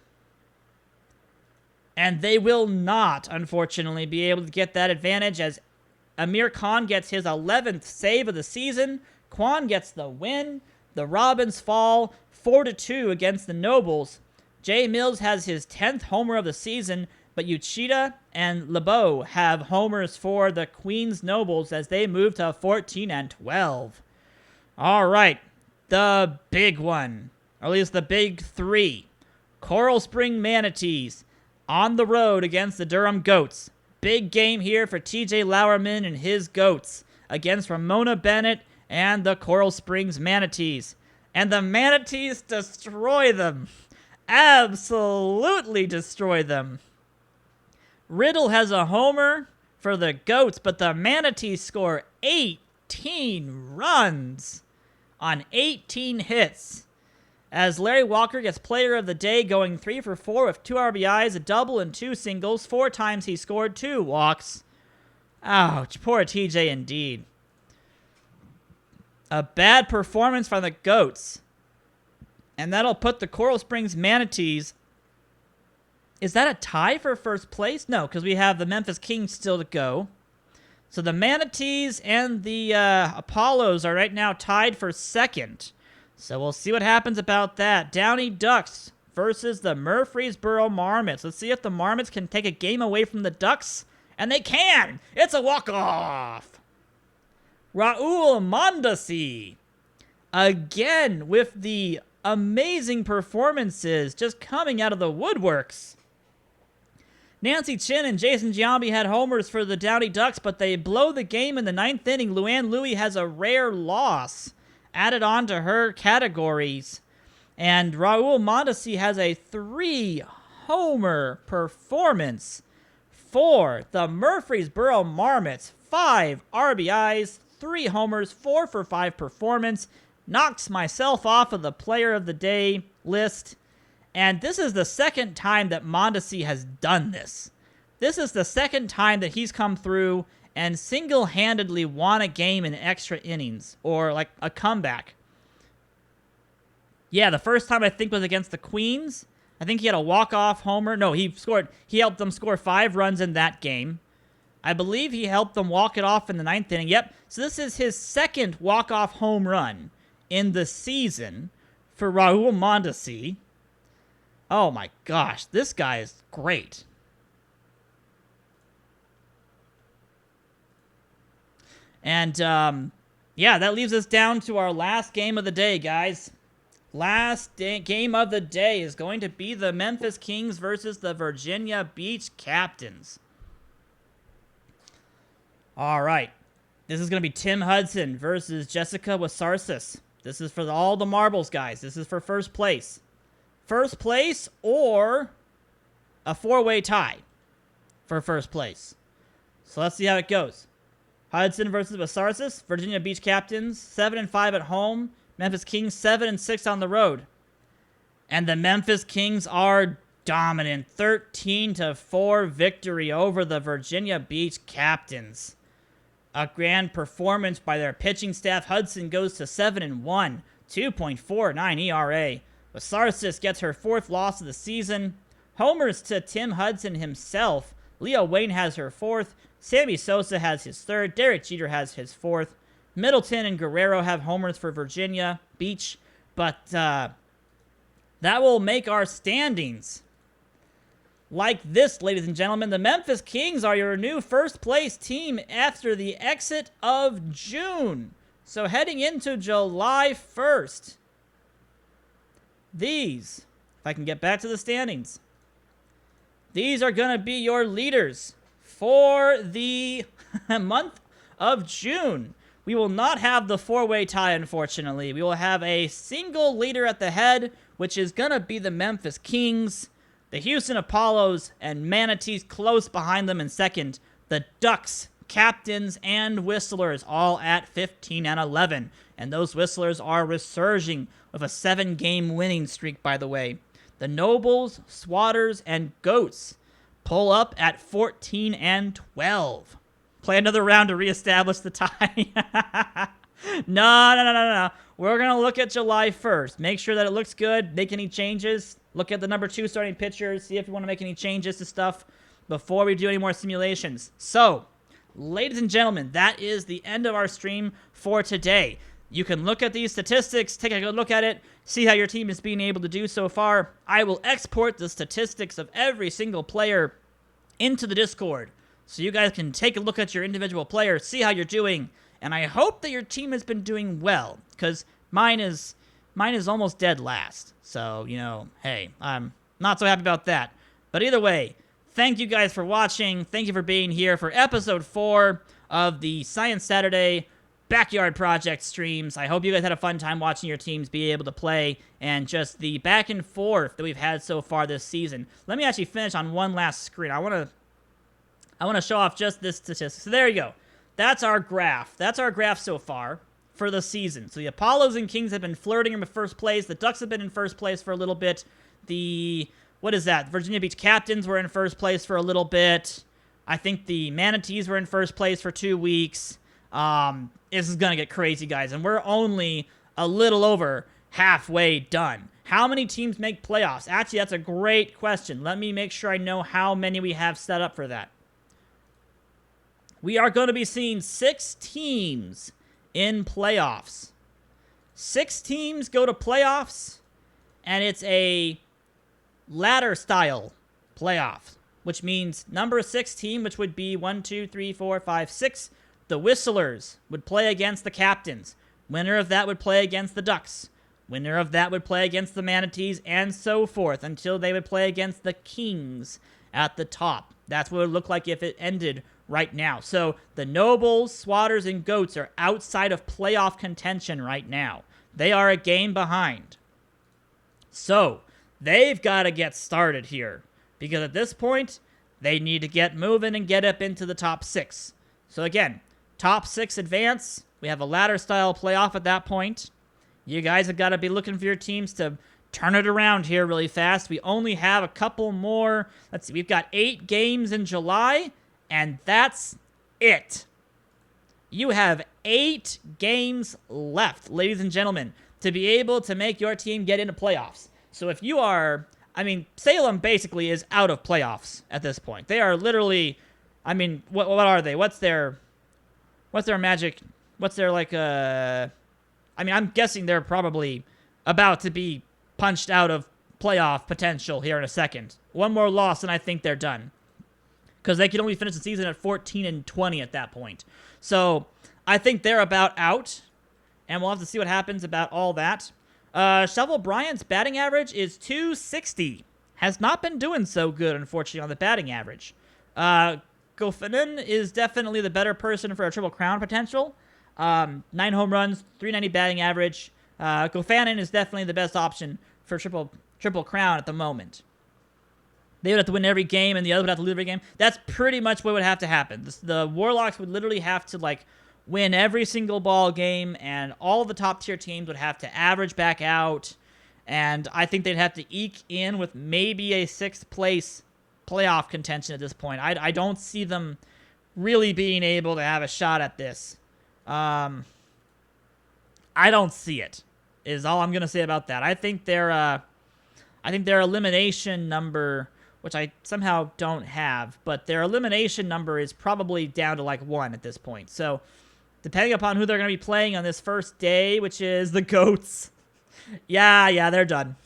And they will not, unfortunately, be able to get that advantage as Amir Khan gets his 11th save of the season. Kwan gets the win. The Robins fall 4-2 against the Nobles. Jay Mills has his 10th homer of the season, but Uchida and LeBeau have homers for the Queens Nobles as they move to 14-12. All right, the big one, or at least the big three. Coral Spring Manatees on the road against the Durham Goats. Big game here for TJ Lauerman and his Goats against Ramona Bennett and the Coral Springs Manatees. And the Manatees destroy them. Absolutely destroy them. Riddle has a homer for the Goats, but the Manatees score 18 runs on 18 hits. As Larry Walker gets player of the day, going 3 for 4 with 2 RBIs, a double, and 2 singles. 4 times he scored 2 walks. Ouch, poor TJ indeed. A bad performance from the Goats. And that'll put the Coral Springs Manatees. Is that a tie for first place? No, because we have the Memphis Kings still to go. So the Manatees and the Apollos are right now tied for second. So we'll see what happens about that. Downey Ducks versus the Murfreesboro Marmots. Let's see if the Marmots can take a game away from the Ducks. And they can! It's a walk-off! Raul Mondesi. Again, with the amazing performances just coming out of the woodworks. Nancy Chin and Jason Giambi had homers for the Downey Ducks, but they blow the game in the 9th inning. Luann Louie has a rare loss added on to her categories. And Raul Mondesi has a 3-homer performance for the Murfreesboro Marmots. 5 RBIs, 3 homers, 4 for 5 performance. Knocks myself off of the player of the day list. And this is the second time that Mondesi has done this. This is the second time that he's come through and single-handedly won a game in extra innings, or like a comeback. Yeah, the first time I think was against the Queens. I think he had a walk-off homer. No, he helped them score 5 runs in that game. I believe he helped them walk it off in the 9th inning. Yep, so this is his second walk-off home run in the season for Raul Mondesi. Oh my gosh, this guy is great. And, yeah, that leaves us down to our last game of the day, guys. Game of the day is going to be the Memphis Kings versus the Virginia Beach Captains. All right. This is going to be Tim Hudson versus Jessica Wasarsis. This is for all the marbles, guys. This is for first place. First place or a 4-way tie for first place. So let's see how it goes. Hudson versus Wasarsis. Virginia Beach Captains 7-5 at home. Memphis Kings 7-6 on the road. And the Memphis Kings are dominant. 13-4 victory over the Virginia Beach Captains. A grand performance by their pitching staff. Hudson goes to 7-1. 2.49 ERA. Wasarsis gets her 4th loss of the season. Homers to Tim Hudson himself. Leah Wayne has her 4th. Sammy Sosa has his 3rd. Derek Jeter has his 4th. Middleton and Guerrero have homers for Virginia Beach. But that will make our standings like this, ladies and gentlemen. The Memphis Kings are your new first place team after the exit of June. So heading into July 1st. These, if I can get back to the standings, these are going to be your leaders for the month of June. We will not have the 4-way tie, unfortunately. We will have a single leader at the head, which is going to be the Memphis Kings. The Houston Apollos and Manatees close behind them in second. The Ducks, Captains, and Whistlers all at 15-11. And those Whistlers are resurging with a 7-game winning streak, by the way. The Nobles, Swatters, and Goats pull up at 14-12. Play another round to reestablish the tie. No. We're going to look at July 1st. Make sure that it looks good. Make any changes. Look at the number 2 starting pitchers. See if you want to make any changes to stuff before we do any more simulations. So, ladies and gentlemen, that is the end of our stream for today. You can look at these statistics, take a good look at it, see how your team is being able to do so far. I will export the statistics of every single player into the Discord so you guys can take a look at your individual players, see how you're doing, and I hope that your team has been doing well, because mine is almost dead last. So, hey, I'm not so happy about that. But either way, thank you guys for watching. Thank you for being here for episode 4 of the Science Saturday Backyard Project streams. I hope you guys had a fun time watching your teams be able to play, and just the back and forth that we've had so far this season. Let me actually finish on one last screen. I want to show off just this statistic. So there you go. That's our graph. That's our graph so far for the season. So the Apollos and Kings have been flirting in first place. The Ducks have been in first place for a little bit. What is that? Virginia Beach Captains were in first place for a little bit. I think the Manatees were in first place for 2 weeks. This is going to get crazy, guys, and we're only a little over halfway done. How many teams make playoffs? Actually, that's a great question. Let me make sure I know how many we have set up for that. We are going to be seeing 6 teams in playoffs. 6 teams go to playoffs, and it's a ladder-style playoff, which means number 6 team, which would be 1, 2, 3, 4, 5, 6, the Whistlers would play against the Captains. Winner of that would play against the Ducks. Winner of that would play against the Manatees, and so forth, until they would play against the Kings at the top. That's what it would look like if it ended right now. So the Nobles, Swatters, and Goats are outside of playoff contention right now. They are a game behind. So they've got to get started here, because at this point, they need to get moving and get up into the top 6. So again, top 6 advance. We have a ladder-style playoff at that point. You guys have got to be looking for your teams to turn it around here really fast. We only have a couple more. Let's see. We've got 8 games in July, and that's it. You have 8 games left, ladies and gentlemen, to be able to make your team get into playoffs. So if you are, Salem basically is out of playoffs at this point. They are literally, what are they? What's their magic? What's their, I'm guessing they're probably about to be punched out of playoff potential here in a second. One more loss and I think they're done, because they can only finish the season at 14-20 at that point. So I think they're about out, and we'll have to see what happens about all that. Shovel Bryant's batting average is .260. Has not been doing so good, unfortunately, on the batting average. Gofanin is definitely the better person for a Triple Crown potential. 9 home runs, .390 batting average. Gofanin is definitely the best option for Triple Crown at the moment. They would have to win every game, and the other would have to lose every game. That's pretty much what would have to happen. The Warlocks would literally have to, win every single ball game, and all the top-tier teams would have to average back out, and I think they'd have to eke in with maybe a 6th-place playoff contention at this point. I don't see them really being able to have a shot at this. I don't see it, is all I'm going to say about that. I think their elimination number, which I somehow don't have, but their elimination number is probably down to 1 at this point. So depending upon who they're going to be playing on this first day, which is the Goats. Yeah, they're done.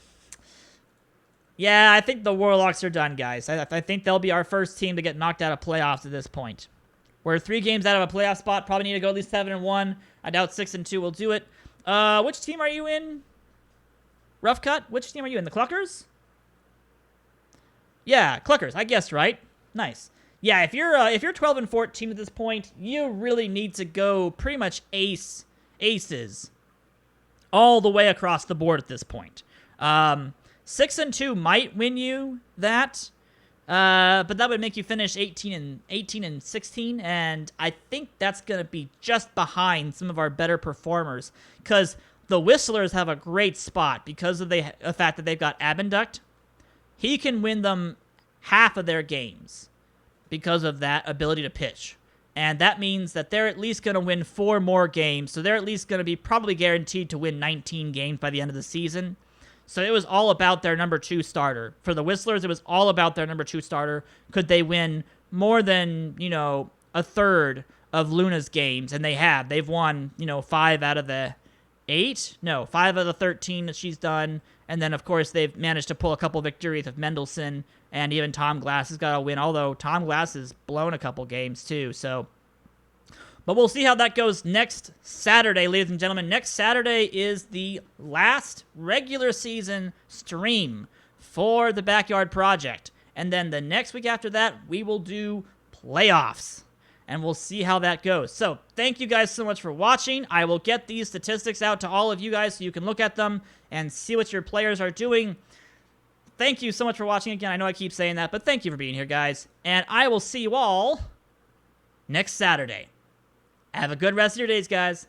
Yeah, I think the Warlocks are done, guys. I think they'll be our first team to get knocked out of playoffs at this point. We're 3 games out of a playoff spot. Probably need to go at least 7-1. I doubt 6-2 will do it. Which team are you in? Rough Cut? Which team are you in? The Cluckers? Yeah, Cluckers. I guessed right. Nice. Yeah, if you're 12-14 at this point, you really need to go pretty much aces all the way across the board at this point. 6-2 might win you that, but that would make you finish 18-16, and I think that's gonna be just behind some of our better performers, because the Whistlers have a great spot because of the fact that they've got Abinduct. He can win them half of their games because of that ability to pitch. And that means that they're at least going to win 4 more games. So they're at least going to be probably guaranteed to win 19 games by the end of the season. So it was all about their number 2 starter. For the Whistlers, it was all about their number 2 starter. Could they win more than, a third of Luna's games? And they have. They've won, 5 out of the 5 of the 13 that she's done. And then, of course, they've managed to pull a couple victories with Mendelssohn, and even Tom Glass has got a win, although Tom Glass has blown a couple games too. So, but we'll see how that goes next Saturday, ladies and gentlemen. Next Saturday is the last regular season stream for the Backyard Project. And then the next week after that, we will do playoffs. And we'll see how that goes. So, thank you guys so much for watching. I will get these statistics out to all of you guys so you can look at them and see what your players are doing. Thank you so much for watching again. I know I keep saying that, but thank you for being here, guys. And I will see you all next Saturday. Have a good rest of your days, guys.